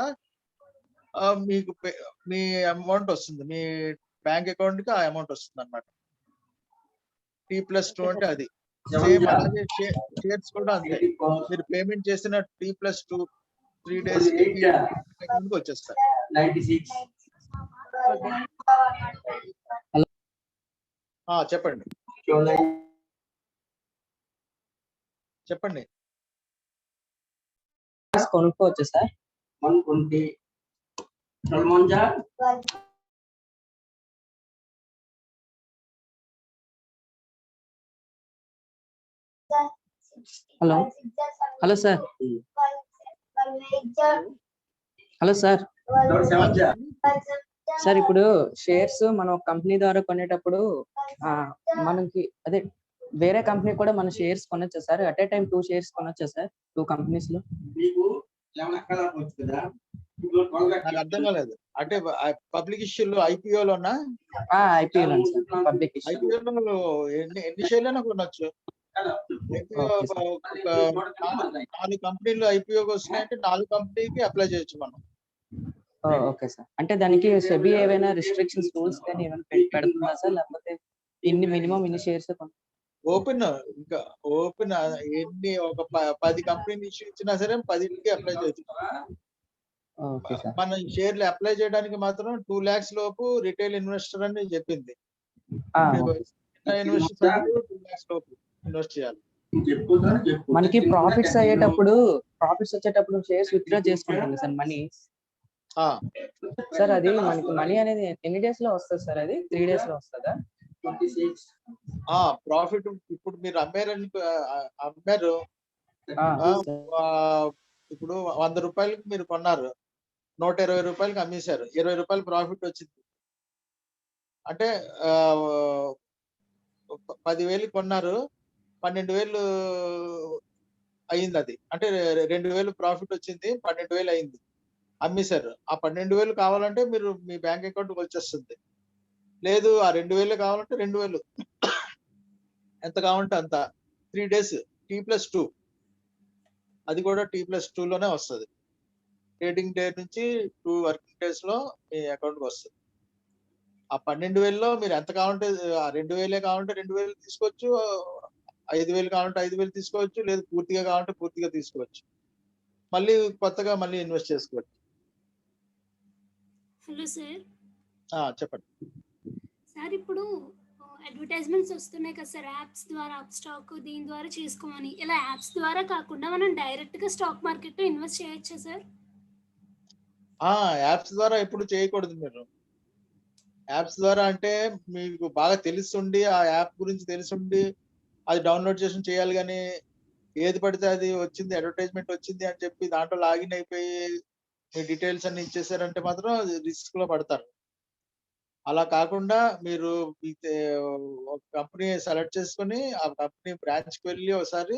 మీకు మీ అమౌంట్ వస్తుంది, మీ బ్యాంక్ అకౌంట్ కి ఆ అమౌంట్ వస్తుంది అన్నమాట. T+2 అంటే అది సేమ్. అలాగే షేర్స్ కూడా అంతే, మీరు పేమెంట్ చేసిన T+2 3 days కి అకౌంట్ కి వచ్చేస్తాయి. చెప్పండి చెప్పండి. కొనుక్కోవచ్చు sir? 120 hello hello sir. Hello sir. Sir ఇప్పుడు షేర్స్ మనం కంపెనీ ద్వారా కొనేటప్పుడు మనకి అదే వేరే కంపెనీ కూడా మన షేర్స్ కొనొచ్చా సార్? అట్ ఏ టైం 2 షేర్స్ కొనొచ్చా సార్ 2 కంపెనీస్ లో? నాకు అర్థం కాలేదు. అంటే పబ్లిక్ ఇష్యూలో ఐపీఓలోనా? ఐపీఓలో సార్, పబ్లిక్ ఇష్యూ. ఐపీఓలో ఎన్ని షేర్లైనా కొనొచ్చు. ఐపీఓ ఒక 4 కంపెనీలు ఐపీఓకి వస్తున్నాయంటే 4 కంపెనీకి అప్లై చేయొచ్చు మనం. Okay sir. అంటే దానికి సెబీ ఏవైనా రిస్ట్రిక్షన్స్ రూల్స్ కానీ ఏమైనా పెడుతుందా సార్? లేకపోతే మినిమం ఇన్ని షేర్స్ ఓపెన్ ఇంకా ఓపెన్ ఎన్ని ఒక 10 కంపెనీలు ఇష్యూ ఇచ్చినా సరే 10కి అప్లై చేయొచ్చు. మన షేర్లు అప్లై చేయడానికి మాత్రం 2 lakhs లోపు రిటైల్ ఇన్వెస్టర్ అని చెప్పింది. ఇన్వెస్టర్ 2 lakhs లోపు ఇన్వెస్ట్ చేయాలి. మనకి ప్రాఫిట్స్ వచ్చేటప్పుడు షేర్స్ విత్డ్రా చేసుకుంటాం సార్ మనీ. సార్ అది మనకి మనీ అనేది ఎన్ని డేస్ లో వస్తుంది సార్? అది 3 days లో వస్తుందా? ప్రాఫిట్ ఇప్పుడు మీరు అమ్మారు ఇప్పుడు 100 రూపాయలకి మీరు కొన్నారు, 120 రూపాయలకి అమ్మేశారు, 20 రూపాయలు ప్రాఫిట్ వచ్చింది అంటే 10,000 కొన్నారు, 12,000 అయింది. అది అంటే 2,000 ప్రాఫిట్ వచ్చింది, 12,000 అయింది, అమ్మేశారు. ఆ 12,000 కావాలంటే మీరు మీ బ్యాంక్ అకౌంట్కి వచ్చేస్తుంది. లేదు ఆ 2,000 కావాలంటే 2,000 ఎంత కావాలంటే అంత. 3 days T+2, అది కూడా T+2 లోనే వస్తుంది. ట్రేడింగ్ డే నుంచి 2 working days లో మీ అకౌంట్కి వస్తుంది. ఆ 12,000లో మీరు ఎంత కావాలంటే ఆ 2,000 కావాలంటే 2,000 తీసుకోవచ్చు, 5,000 కావాలంటే 5,000 తీసుకోవచ్చు, లేదు పూర్తిగా కావాలంటే పూర్తిగా తీసుకోవచ్చు. మళ్ళీ కొత్తగా మళ్ళీ ఇన్వెస్ట్ చేసుకోవచ్చు. Hello sir. చెప్పండి సార్. ఇప్పుడు అడ్వర్టైజ్మెంట్స్ వస్తున్నాయి కదా సార్, యాప్స్ ద్వారా అప్ స్టాక్ దీని ద్వారా చేసుకోమని. ఇలా యాప్స్ ద్వారా కాకుండా మనం డైరెక్ట్ గా స్టాక్ మార్కెట్ లో ఇన్వెస్ట్ చేయొచ్చా సార్? యాప్స్ ద్వారా ఎప్పుడు చేయకూడదు. మీరు యాప్స్ ద్వారా అంటే మీకు బాగా తెలుసుండి, ఆ యాప్ గురించి తెలుసుండి అది డౌన్లోడ్ చేసి చేయాలి. కానీ ఏది పడితే అది వచ్చింది, అడ్వర్టైజ్మెంట్ వచ్చింది అని చెప్పి దాంట్లో లాగిన్ అయిపోయి మీ డీటెయిల్స్ అన్ని ఇచ్చేసారంటే మాత్రం రిస్క్ లో పడతారు. అలా కాకుండా మీరు ఒక కంపెనీ సెలెక్ట్ చేసుకుని ఆ కంపెనీ బ్రాంచ్ కి వెళ్ళి ఒకసారి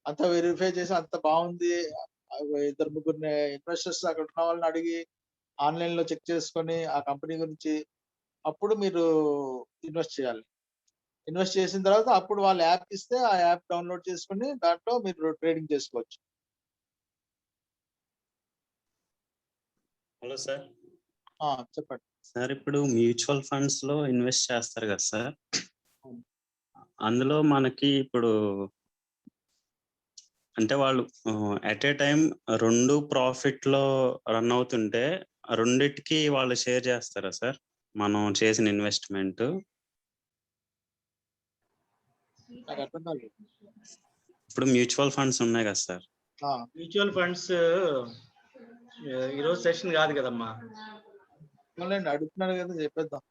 అంతా వెరిఫై చేసి అంత బాగుంది, 2-3 ఇన్వెస్టర్స్ అక్కడ ఉన్న వాళ్ళని అడిగి ఆన్లైన్ లో చెక్ చేసుకొని ఆ కంపెనీ గురించి అప్పుడు మీరు ఇన్వెస్ట్ చేయాలి. ఇన్వెస్ట్ చేసిన తర్వాత అప్పుడు వాళ్ళు యాప్ ఇస్తే ఆ యాప్ డౌన్లోడ్ చేసుకుని దాంట్లో మీరు ట్రేడింగ్ చేసుకోవచ్చు. Hello sir. చెప్పండి సార్. ఇప్పుడు మ్యూచువల్ ఫండ్స్ లో ఇన్వెస్ట్ చేస్తారు కదా సార్, అందులో మనకి ఇప్పుడు అంటే వాళ్ళు ఎట్ ఏ టైం 2 ప్రాఫిట్ లో రన్ అవుతుంటే రెండిటికి వాళ్ళు షేర్ చేస్తారా సార్ మనం చేసిన ఇన్వెస్ట్మెంట్? ఇప్పుడు మ్యూచువల్ ఫండ్స్ ఉన్నాయి కదా సార్. మ్యూచువల్ ఫండ్స్ ఈరోజు సెషన్ కాదు కదమ్మా. అడుగుతున్నాడు కదా, చెప్పేద్దాం.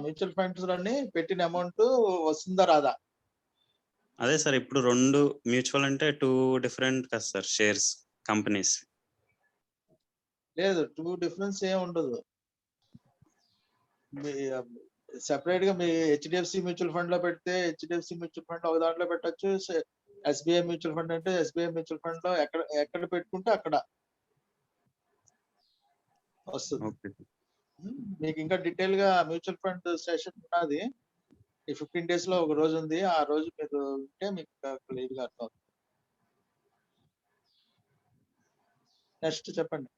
మ్యూచువల్ ఫండ్స్ లోని పెట్టిన అమౌంట్ వస్తుందా రాదా? అదే సార్. ఇప్పుడు 2 మ్యూచువల్ అంటే 2 డిఫరెంట్ కదా సార్ షేర్స్ కంపెనీస్. లేదు, 2 డిఫరెన్స్ ఏం ఉండదు. సెపరేట్ గా మీ హెచ్డిఎఫ్సి మ్యూచువల్ ఫండ్ లో పెడితే హెచ్డిఎఫ్సి మ్యూచువల్ ఫండ్ ఒక దాంట్లో పెట్టచ్చు, ఎస్బీఐ మ్యూచువల్ ఫండ్ అంటే ఎస్బీఐ మ్యూచువల్ ఫండ్ లో ఎక్కడ పెట్టుకుంటే అక్కడ వస్తుంది. మీకు ఇంకా డీటెయిల్ గా మ్యూచువల్ ఫండ్ సెషన్ ఉన్నది. ఈ 15 days లో ఒక రోజు ఉంది. ఆ రోజు మీరు ఉంటే మీకు క్లియర్ గా అర్థం అవుతుంది. నెక్స్ట్ చెప్పండి.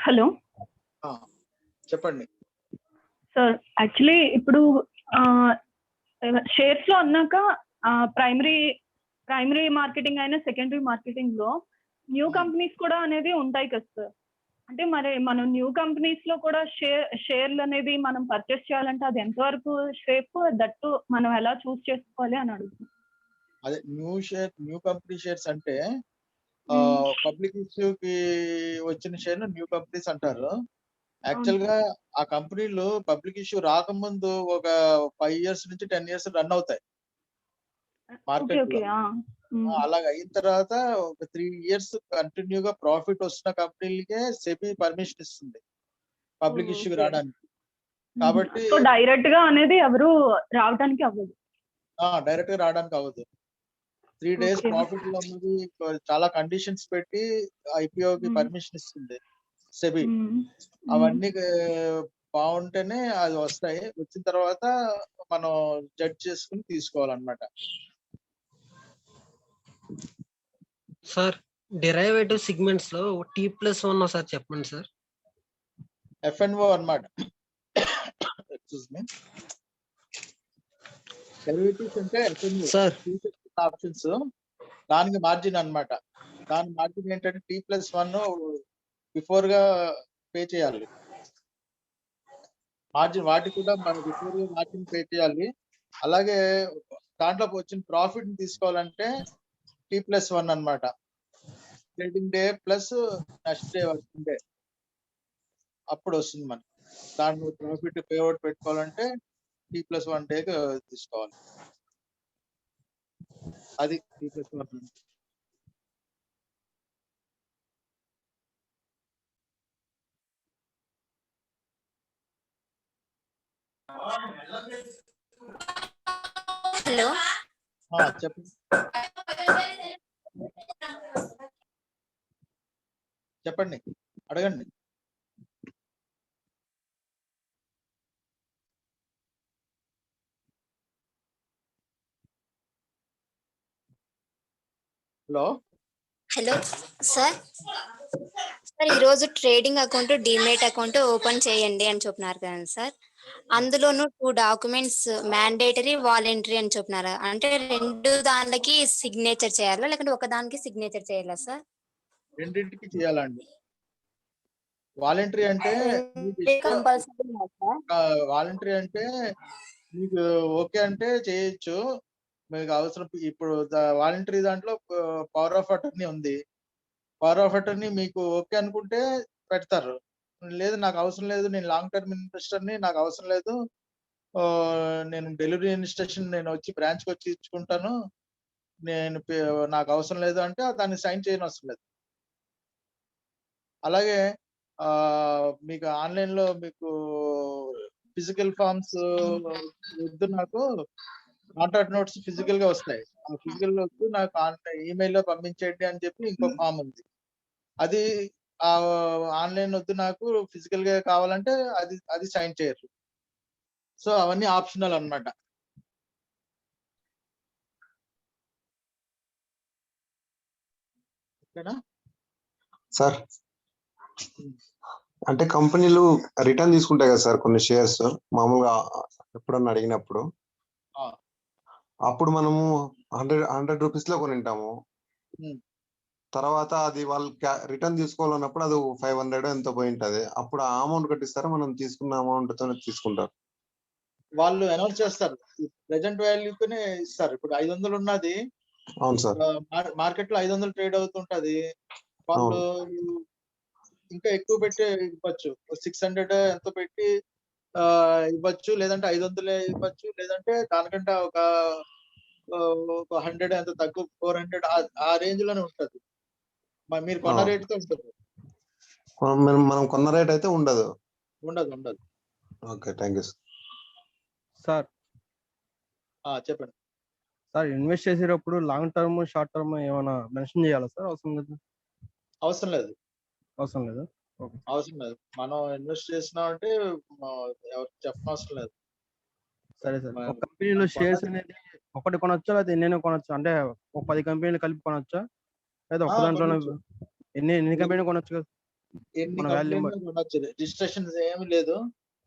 హలో చెప్పండి సార్. యాక్చువల్లీ ఇప్పుడు షేర్స్ లో అన్నాక ప్రైమరీ మార్కెటింగ్ అయినా సెకండరీ మార్కెటింగ్ లో న్యూ కంపెనీస్ కూడా అనేది ఉంటాయి కదా సార్. అంటే మరి మనం న్యూ కంపెనీస్ లో కూడా షేర్లు అనేది మనం పర్చేస్ చేయాలంటే అది ఎంతవరకు సేఫ్, దట్టు మనం ఎలా చూస్ చేసుకోవాలి అని అడుగుతున్నాం. అదే న్యూ కంపెనీ షేర్స్ అంటే పబ్లిక్ ఇష్యూకి వచ్చిన షేర్ న్యూ కంపెనీస్ అంటారు. యాక్చువల్ గా ఆ కంపెనీలు పబ్లిక్ ఇష్యూ రాకముందు ఒక 5 years నుంచి 10 years రన్ అవుతాయి మార్కెట్ లో. అలాగ అయిన తర్వాత ఒక 3 years కంటిన్యూగా ప్రాఫిట్ వస్తున్న కంపెనీలకే సెబీ పర్మిషన్ ఇస్తుంది పబ్లిక్ ఇష్యూ రావడానికి. కాబట్టి డైరెక్ట్ గా అనేది ఎవరు రావడానికి అవ్వదు. డైరెక్ట్ గా రావడానికి అవ్వదు. 3 days ప్రాఫిట్ లో ఉన్నది చాలా కండిషన్స్ పెట్టి ఐపీఓకి పర్మిషన్ ఇస్తుంది సెబీ. అవన్నీ బాగుంటేనే అది వస్తాయి. వచ్చిన తర్వాత మనం జడ్జ్ చేసుకుని తీసుకోవాలన్నమాట. సార్ డెరైవేటివ్ సెగ్మెంట్స్ లో T+1 ఒకసారి చెప్పండి సార్. FNO అన్నమాట. Excuse me. డెరివేటివ్స్ అంటే FNO సార్ ఆప్షన్స్, దానికి మార్జిన్ అన్నమాట. దాని మార్జిన్ ఏంటంటే T+1 బిఫోర్ గా పే చేయాలి మార్జిన్. వాటికి కూడా మనం బిఫోర్ గా మార్జిన్ పే చేయాలి. అలాగే దాంట్లో వచ్చిన ప్రాఫిట్ ని తీసుకోవాలంటే T+1 అన్నమాట. Trading day plus next day working day అప్పుడు వస్తుంది మనకి. దాంట్లో ప్రాఫిట్ పే అవుట్ పెట్టుకోవాలంటే T+1 డే తీసుకోవాలి. అది T+1. హలో చెప్పండి చెప్పండి అడగండి. Hello hello sir. సార్ ఈరోజు trading account demat account open చేయండి అని చెప్పినారు కదా సార్. అందులోనూ 2 documents మ్యాండేటరీ, వాలంటరీ అని చెప్పినారు. అంటే 2 దానికి సిగ్నేచర్ చేయాలా లేకుంటే ఒక దానికి సిగ్నేచర్ చేయాలా సార్? రెండింటికి చేయాలండి. వాలంటరీ అంటే వాలంటరీ అంటే మీకు ఓకే అంటే చేయొచ్చు, మీకు అవసరం. ఇప్పుడు వాలంటరీ దాంట్లో పవర్ ఆఫ్ అటర్నీ ఉంది. పవర్ ఆఫ్ అటర్నీ మీకు ఓకే అనుకుంటే పెడతారు. లేదు నాకు అవసరం లేదు, నేను లాంగ్ టర్మ్ ఇన్వెస్టర్ని, నాకు అవసరం లేదు, నేను డెలివరీ ఇన్స్ట్రక్షన్ నేను వచ్చి బ్రాంచ్కి వచ్చి ఇచ్చుకుంటాను, నాకు అవసరం లేదు అంటే దాన్ని సైన్ చేయని అవసరం లేదు. అలాగే మీకు ఆన్లైన్ లో మీకు ఫిజికల్ ఫార్మ్స్ వద్దు, నాకు కాంట్రాక్ట్ నోట్స్ ఫిజికల్ గా వస్తాయి. ఆ ఫిజికల్ వచ్చి నాకు ఈమెయిల్ లో పంపించేయండి అని చెప్పి ఇంకో ఫామ్ ఉంది. అది ఆన్లైన్ వద్దు, నాకు ఫిజికల్ గా కావాలంటే అది సైన్ చేయరు. సో అవన్నీ ఆప్షనల్ అన్నమాట. సార్ అంటే కంపెనీలు రిటర్న్ తీసుకుంటాయి కదా సార్ కొన్ని షేర్స్, మామూలుగా ఎప్పుడన్నా అడిగినప్పుడు. అప్పుడు మనము 100 rupees లో కొనింటాము. తర్వాత అది వాళ్ళు రిటర్న్ తీసుకోవాలన్నప్పుడు అది 500 ఎంతో పోయి ఉంటది. అప్పుడు ఆ అమౌంట్ కట్టిస్తారా, మనం తీసుకున్న అమౌంట్ తోనే తీసుకుంటారు? వాళ్ళు అనౌన్స్ చేస్తారు, ప్రెజెంట్ వాల్యూతోనే ఇస్తారు. ఇప్పుడు 500 ఉన్నది, అవును సార్, మార్కెట్ లో 500 ట్రేడ్ అవుతుంటది. వాళ్ళు ఇంకా ఎక్కువ పెట్టి ఇవ్వచ్చు, 600 ఎంతో పెట్టి ఇవ్వచ్చు, లేదంటే 500 ఇవ్వచ్చు, లేదంటే దానికంటే ఒక 100 ఎంత తక్కువ 400 ఆ రేంజ్ లోనే ఉంటది. మీరు కొన్న రేట్ తో ఉంటుంది. మనం కొన్న రేట్ అయితే ఉండదు. ఉండదు. Okay, thank you sir. చెప్పండి సార్. ఇన్వెస్ట్ చేసేటప్పుడు లాంగ్ టర్మ్, షార్ట్ టర్మ్ ఏమైనా మెన్షన్ చేయాలా సార్? అవసరం లేదు. అవసరం లేదు. అవసరం లేదు. మనం ఇన్వెస్ట్ చేసినాం అంటే ఎవరికి చెప్పనవసరం లేదు. సరే సార్. ఒక కంపెనీలో షేర్స్ అనేది ఒకటి కొనొచ్చా లేదా ఎన్నైనా కొనొచ్చా? అంటే ఒక 10 కంపెనీలు కలిపి కొనొచ్చా లేదా ఒక దాంట్లోనే ఎన్ని కంపెనీలు కొనొచ్చు కదా? ఎన్ని కంపెనీలు కొనొచ్చు, రిజిస్ట్రేషన్ ఏమి లేదు,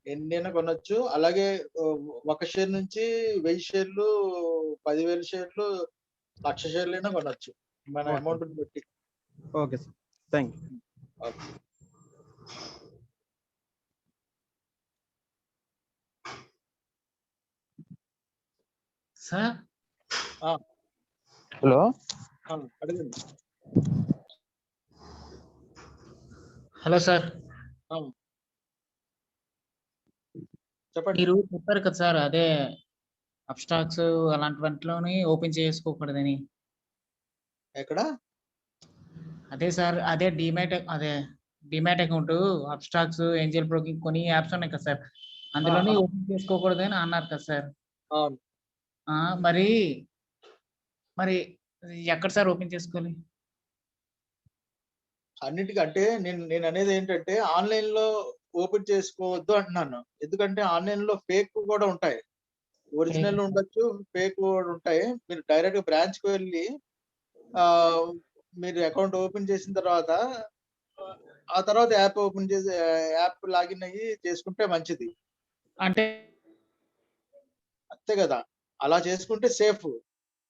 ఎన్నైనా కొనొచ్చు. అలాగే ఒక షేర్ నుంచి 1000 షేర్లు, 10,000 షేర్లు, 1,00,000 షేర్లు అయినా కొనొచ్చు మన అమౌంట్ బట్టి. Okay sir, thank you. Sir hello అడగండి. హలో సార్ చెప్పండి. మీరు చెప్పారు కదా సార్, అదే అబ్స్ట్రాక్ట్స్ అలాంటి వాటిలోని ఓపెన్ చేసుకోకూడదని. ఎక్కడ? అదే సార్, అదే demat account, abstracts, Angel broking కొన్ని యాప్స్ ఉన్నాయి కదా సార్, అందులోని ఓపెన్ చేసుకోకూడదని అన్నారు కదా సార్. అవును. మరి మరి ఎక్కడ సార్ ఓపెన్ చేసుకోవాలి? అన్నిటికంటే నేను అనేది ఏంటంటే ఆన్లైన్ లో ఓపెన్ చేసుకోవద్దు అంటున్నాను. ఎందుకంటే ఆన్లైన్ లో ఫేక్ కూడా ఉంటాయి, ఒరిజినల్ ఉండొచ్చు, ఫేక్ కూడా ఉంటాయి. మీరు డైరెక్ట్ గా బ్రాంచ్ కి వెళ్ళి మీరు అకౌంట్ ఓపెన్ చేసిన తర్వాత ఆ తర్వాత యాప్ ఓపెన్ చేసి యాప్ లాగిన్ అయ్యి చేసుకుంటే మంచిది. అంటే అంతే కదా, అలా చేసుకుంటే సేఫ్.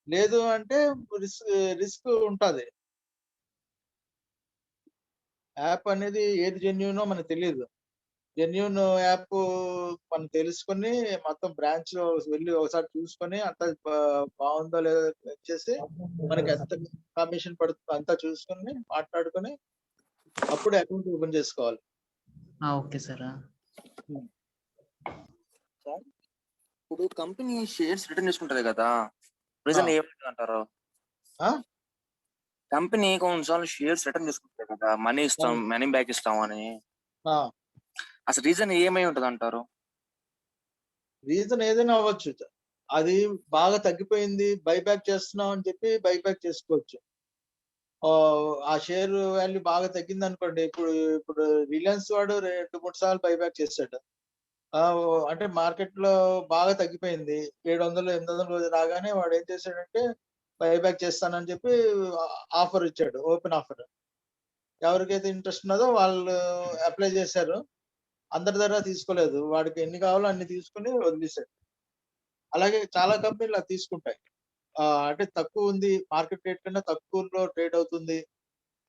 లేదు అంటే రిస్క్ ఉంటది. యాప్ అనేది ఏది జెన్యూనో మనకు తెలియదు. జెన్యూన్ యాప్ మనం తెలుసుకొని మొత్తం బ్రాంచ్ లో వెళ్ళి ఒకసారి చూసుకొని అంత బాగుందో లేదో వచ్చేసి మనకి ఎంత కమిషన్ పడుతుందో అంతా చూసుకొని మాట్లాడుకొని అప్పుడు అకౌంట్ ఓపెన్ చేసుకోవాలి. Okay sir. సార్ ఇప్పుడు కంపెనీ షేర్స్ రిటర్న్ చేసుకుంటది కదా, రీజన్ ఏమిటి అంటారు? కంపెనీ కొన్నిసార్లు షేర్స్ రిటర్న్ చేసుకుంటాయి కదా, మనీ ఇస్తాం, మనీ బ్యాక్ ఇస్తామని, అసలు రీజన్ ఏమై ఉంటది అంటారు? రీజన్ ఏదైనా అవ్వచ్చు. అది బాగా తగ్గిపోయింది, బైబ్యాక్ చేస్తున్నాం అని చెప్పి బైబ్యాక్ చేసుకోవచ్చు. ఆ షేర్ వాల్యూ బాగా తగ్గింది అనుకోండి. ఇప్పుడు రిలయన్స్ వాడు 2-3 సార్లు బైబ్యాక్ చేశాడు. అంటే మార్కెట్ లో బాగా తగ్గిపోయింది, 700-800 రాగానే వాడు ఏం చేశాడంటే బైబ్యాక్ చేస్తానని చెప్పి ఆఫర్ ఇచ్చాడు, ఓపెన్ ఆఫర్. ఎవరికైతే ఇంట్రెస్ట్ ఉన్నదో వాళ్ళు అప్లై చేశారు. అందరి దగ్గర తీసుకోలేదు, వాడికి ఎన్ని కావాలో అన్ని తీసుకుని వదిలేశాడు. అలాగే చాలా కంపెనీలు అది తీసుకుంటాయి. అంటే తక్కువ ఉంది, మార్కెట్ రేట్ కన్నా తక్కువలో ట్రేడ్ అవుతుంది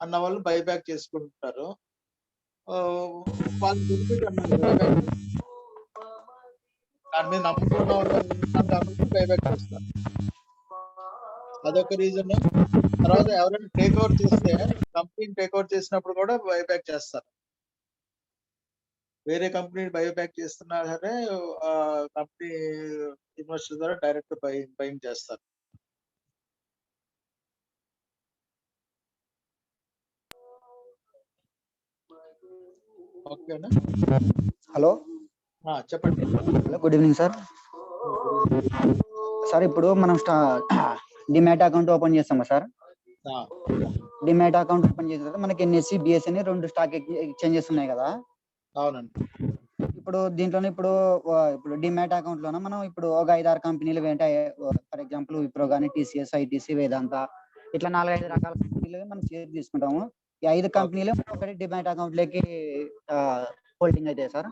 అన్న వాళ్ళు బైబ్యాక్ చేసుకుంటారు. వాళ్ళు బెనిఫిట్ అన్నారు, బైబ్యాక్ దాని మీద నమ్మకం ఉన్న వాళ్ళు ఉన్నారు కాబట్టి బైబ్యాక్ చేస్తారు. అదొక రీజన్. తర్వాత ఎవరైనా టేక్ ఓవర్ చేస్తే, కంపెనీని టేక్ ఓవర్ చేసినప్పుడు కూడా బైబ్యాక్ చేస్తారు. వేరే కంపెనీ బైబ్యాక్ చేస్తున్నా సరే కంపెనీ ఇన్వెస్టర్ ద్వారా డైరెక్ట్ బయింగ్ చేస్తారు. ఓకేనా? హలో చెప్పండి. Hello, good evening sir. Sir ఇప్పుడు మనం డిమాట్ అకౌంట్ ఓపెన్ చేస్తామా సార్? డిమాట్ అకౌంట్ ఓపెన్ చేసిన తర్వాత మనకి ఎన్ఎస్సి, బిఎస్సి అని 2 స్టాక్ ఎక్స్చేంజెస్ ఉన్నాయి కదా. అవునండి. ఇప్పుడు దీంట్లోనే ఇప్పుడు డిమాట్ అకౌంట్ లోనే మనం ఇప్పుడు ఒక 5-6 కంపెనీలు ఉంటాయి. ఫర్ ఎగ్జాంపుల్ విప్రో కానీ, టీసీఎస్, ఐటీసీ, వేదాంత, ఇట్లా 4-5 రకాల కంపెనీలు మనం షేర్ తీసుకుంటాము. ఈ 5 కంపెనీలు ఒకటి డిమాట్ అకౌంట్ లోకి హోల్డింగ్ అయితే సార్,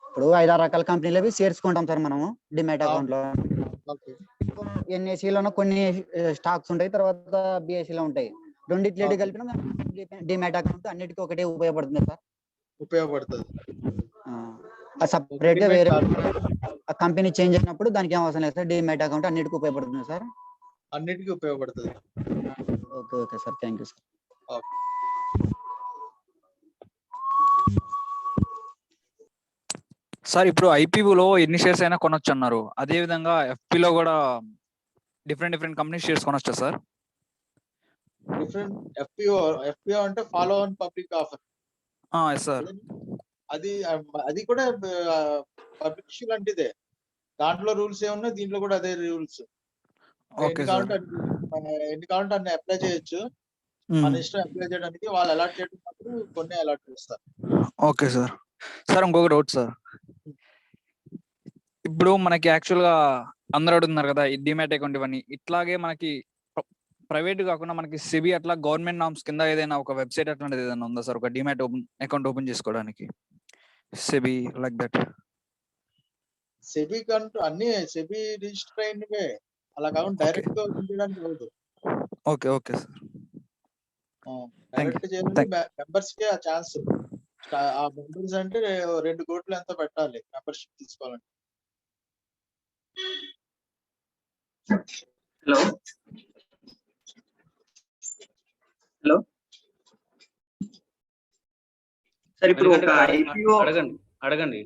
ఇప్పుడు 5-6 రకాల కంపెనీలు షేర్స్ కొంటాం సార్ మనము డిమాట్ అకౌంట్ లో. ఎన్ఎస్సి లోనే కొన్ని స్టాక్స్ ఉంటాయి, తర్వాత బిఎస్సి లో ఉంటాయి. రెండిట్లేటి కలిపిన డిమాట్ అకౌంట్ అన్నిటికీ ఒకటే ఉపయోగపడుతుంది సార్? ఉపయోగపడుతుంది. సపరేట్ గా వేరే కంపెనీ చేంజ్ అయినప్పుడు దానికి ఏం అవసరం లేదు సార్, డిమాట్ అకౌంట్ అన్నిటికీ ఉపయోగపడుతుంది సార్? అన్నిటికీ ఉపయోగపడుతుంది. Okay okay sir, thank you sir. Sir ఇప్పుడు ఐపీఓలో ఎన్ని షేర్స్ అయినా కొనొచ్చు అన్నారు, అదే విధంగా ఎఫ్పీలో కూడా డిఫరెంట్ కంపెనీ షేర్స్ కొనొచ్చా సార్? డిఫరెంట్ ఎఫ్పిఓ అంటే follow on public offer. Sir అది కూడా పబ్లిక్ ఇష్యూ లాంటిదే. దాంట్లో రూల్స్ ఏమున్నాయి, దీంట్లో కూడా అదే రూల్స్. ఎన్ని కావాలంటే అన్ని అప్లై చేయొచ్చు. మన ఇష్టం అప్లై చేయడానికి. వాళ్ళు అలాట్ చేసినప్పుడు కొన్ని అలాట్ చేస్తారు. Okay sir. సార్ ఇంకొక డౌట్ సార్, ఇప్పుడు మనకి యాక్చువల్ గా అందరూ అడుగుతున్నారు కదా ఈ డిమాట్ అకౌంట్ ఇవన్నీ, ఇట్లాగే మనకి ప్రైవేట్ కాకుండా మనకి సెబీ అట్లా గవర్నమెంట్ నామ్స్ కింద ఏదైనా ఒక వెబ్సైట్ అట్లాంటిది ఏదైనా ఉందా సార్, ఒక డిమాట్ అకౌంట్ ఓపెన్ చేసుకోవడానికి? SEBI like that. సెబీ కంటూ అన్ని సెబీ రిజిస్టర్ అయినవే, అలా కాకుండా డైరెక్ట్ గా ఓపెన్ చేయడానికి అవ్వదు. Okay okay sir. SEBI register అయినవే, అలా కాకుండా డైరెక్ట్ గా ఓపెన్ చేయడానికి అవ్వదు. సెబీ కంటూ అన్ని సెబీ రిజిస్టర్ అయినవే, అలా కాకుండా డైరెక్ట్ గా ఓపెన్ చేయడానికి అవ్వదు. డైరెక్ట్ చేయాలి, మెంబర్స్ కి ఆ ఛాన్స్. ఆ మెంబర్స్ అంటే 2 కోట్లు ఎంతో పెట్టాలి మెంబర్షిప్ తీసుకోవాలంటే. హలో హలో సార్, ఇప్పుడు ఒక ఐపీఓ అడగండి.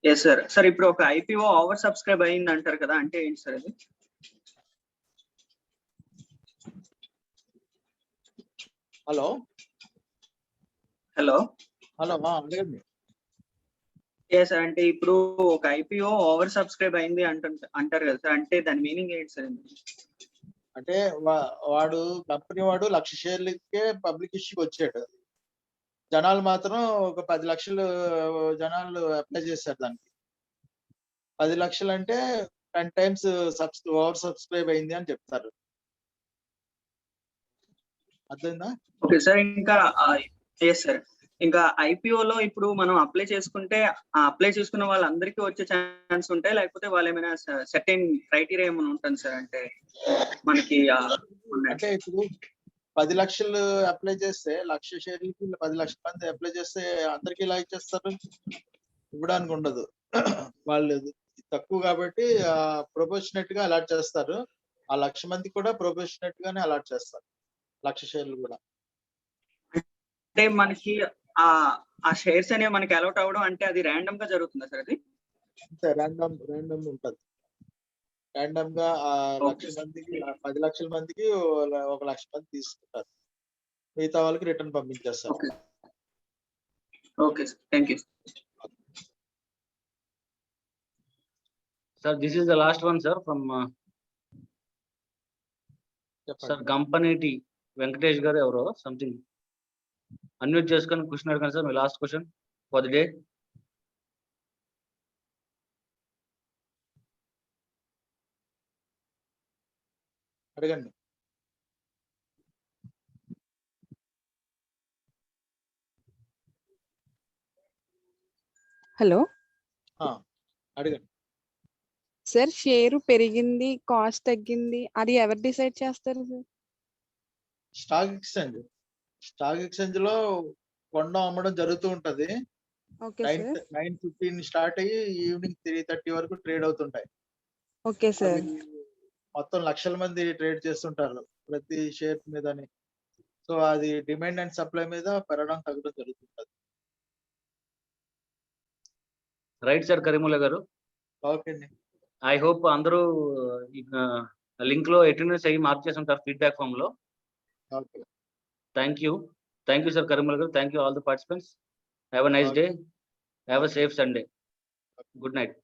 Yes sir. సార్ ఇప్పుడు ఒక ఐపీఓ ఓవర్ సబ్స్క్రైబ్ అయింది అంటారు కదా, అంటే ఏంటి సార్ అది? హలో హలో హలో అడగండి. సార్, అంటే ఇప్పుడు ఒక ఐపీఓ ఓవర్ సబ్స్క్రైబ్ అయింది అంటారు కదా సార్, అంటే దాని మీనింగ్ ఏంటి సార్? అంటే వాడు కంపెనీ వాడు 1,00,000 షేర్లకే పబ్లిక్ ఇష్యూకి వచ్చాడు. జనాలు మాత్రం ఒక 10 లక్షలు జనాలు అప్లై చేశారు దానికి. 10 లక్షలు అంటే 10 టైమ్స్ ఓవర్ సబ్స్క్రైబ్ అయింది అని చెప్తారు. అర్థమైందా? Okay sir. ఇంకా సార్, ఇంకా ఐపీఓలో ఇప్పుడు మనం అప్లై చేసుకుంటే అప్లై చేసుకున్న వాళ్ళందరికీ వచ్చే ఛాన్స్ ఉంటాయి, లేకపోతే వాళ్ళు ఏమైనా సర్టెన్ క్రైటీరియా ఏమైనా ఉంటుంది సార్? అంటే మనకి అంటే ఇప్పుడు 10 లక్షలు అప్లై చేస్తే 1,00,000 షేర్లకి 10 లక్షల మంది అప్లై చేస్తే అందరికి ఇలా ఇచ్చేస్తారు? ఇవ్వడానికి ఉండదు. వాళ్ళు తక్కువ కాబట్టి ప్రొపోర్షనేట్ గా అలాట్ చేస్తారు. ఆ 1,00,000 మంది కూడా ప్రొపోర్షనేట్ గానే అలాట్ చేస్తారు 1,00,000 షేర్లు కూడా. అంటే మనకి ఆ షేర్స్ అనేవి మనకి అలౌట్ అవ్వడం అంటే అది ర్యాండమ్ గా జరుగుతుందా సార్? అది అంతే, ర్యాండమ్ ఉంటుంది. ర్యాండమ్ గా 1,00,000 మందికి 10 లక్షల మందికి 1,00,000 మంది తీసుకుంటారు. మిగతా వాళ్ళకి రిటర్న్ పంపించేస్తారు. Okay sir, thank you. Sir, this is the last one sir from sir company Venkatesh గారు ఎవరో సంథింగ్ అన్మ్యూట్ చేసుకొని క్వశ్చన్ అడగండి sir. Me last question for the day. అడగండి. హలో అడగండి. సార్, షేరు పెరిగింది, కాస్ట్ తగ్గింది, అది ఎవరు డిసైడ్ చేస్తారు సార్? స్టాక్ ఎక్స్చేంజ్ లో కొనడం అమ్మడం జరుగుతూ ఉంటది. Okay sir. 9:15 స్టార్ట్ అయ్యి ఈవినింగ్ 3:30 వరకు ట్రేడ్ అవుతుంటాయి. Okay sir. అవి మొత్తం లక్షల మంది ట్రేడ్ చేస్తుంటారు ప్రతి షేర్ మీదని. సో అది డిమాండ్ అండ్ సప్లై మీద పెరగడం తగ్గడం జరుగుతుంటది. రైట్ సార్ కరీముల్లా గారు. ఓకే అండి. ఐ హోప్ అందరూ లింక్ లో అటెండెన్స్ అయ్యి మార్క్ చేసి ఉంటారు ఫీడ్బ్యాక్ ఫామ్ లో. Okay. Thank you sir Karimulla గారు. Thank you all the participants. Have a nice day. Have a safe Sunday. Good night.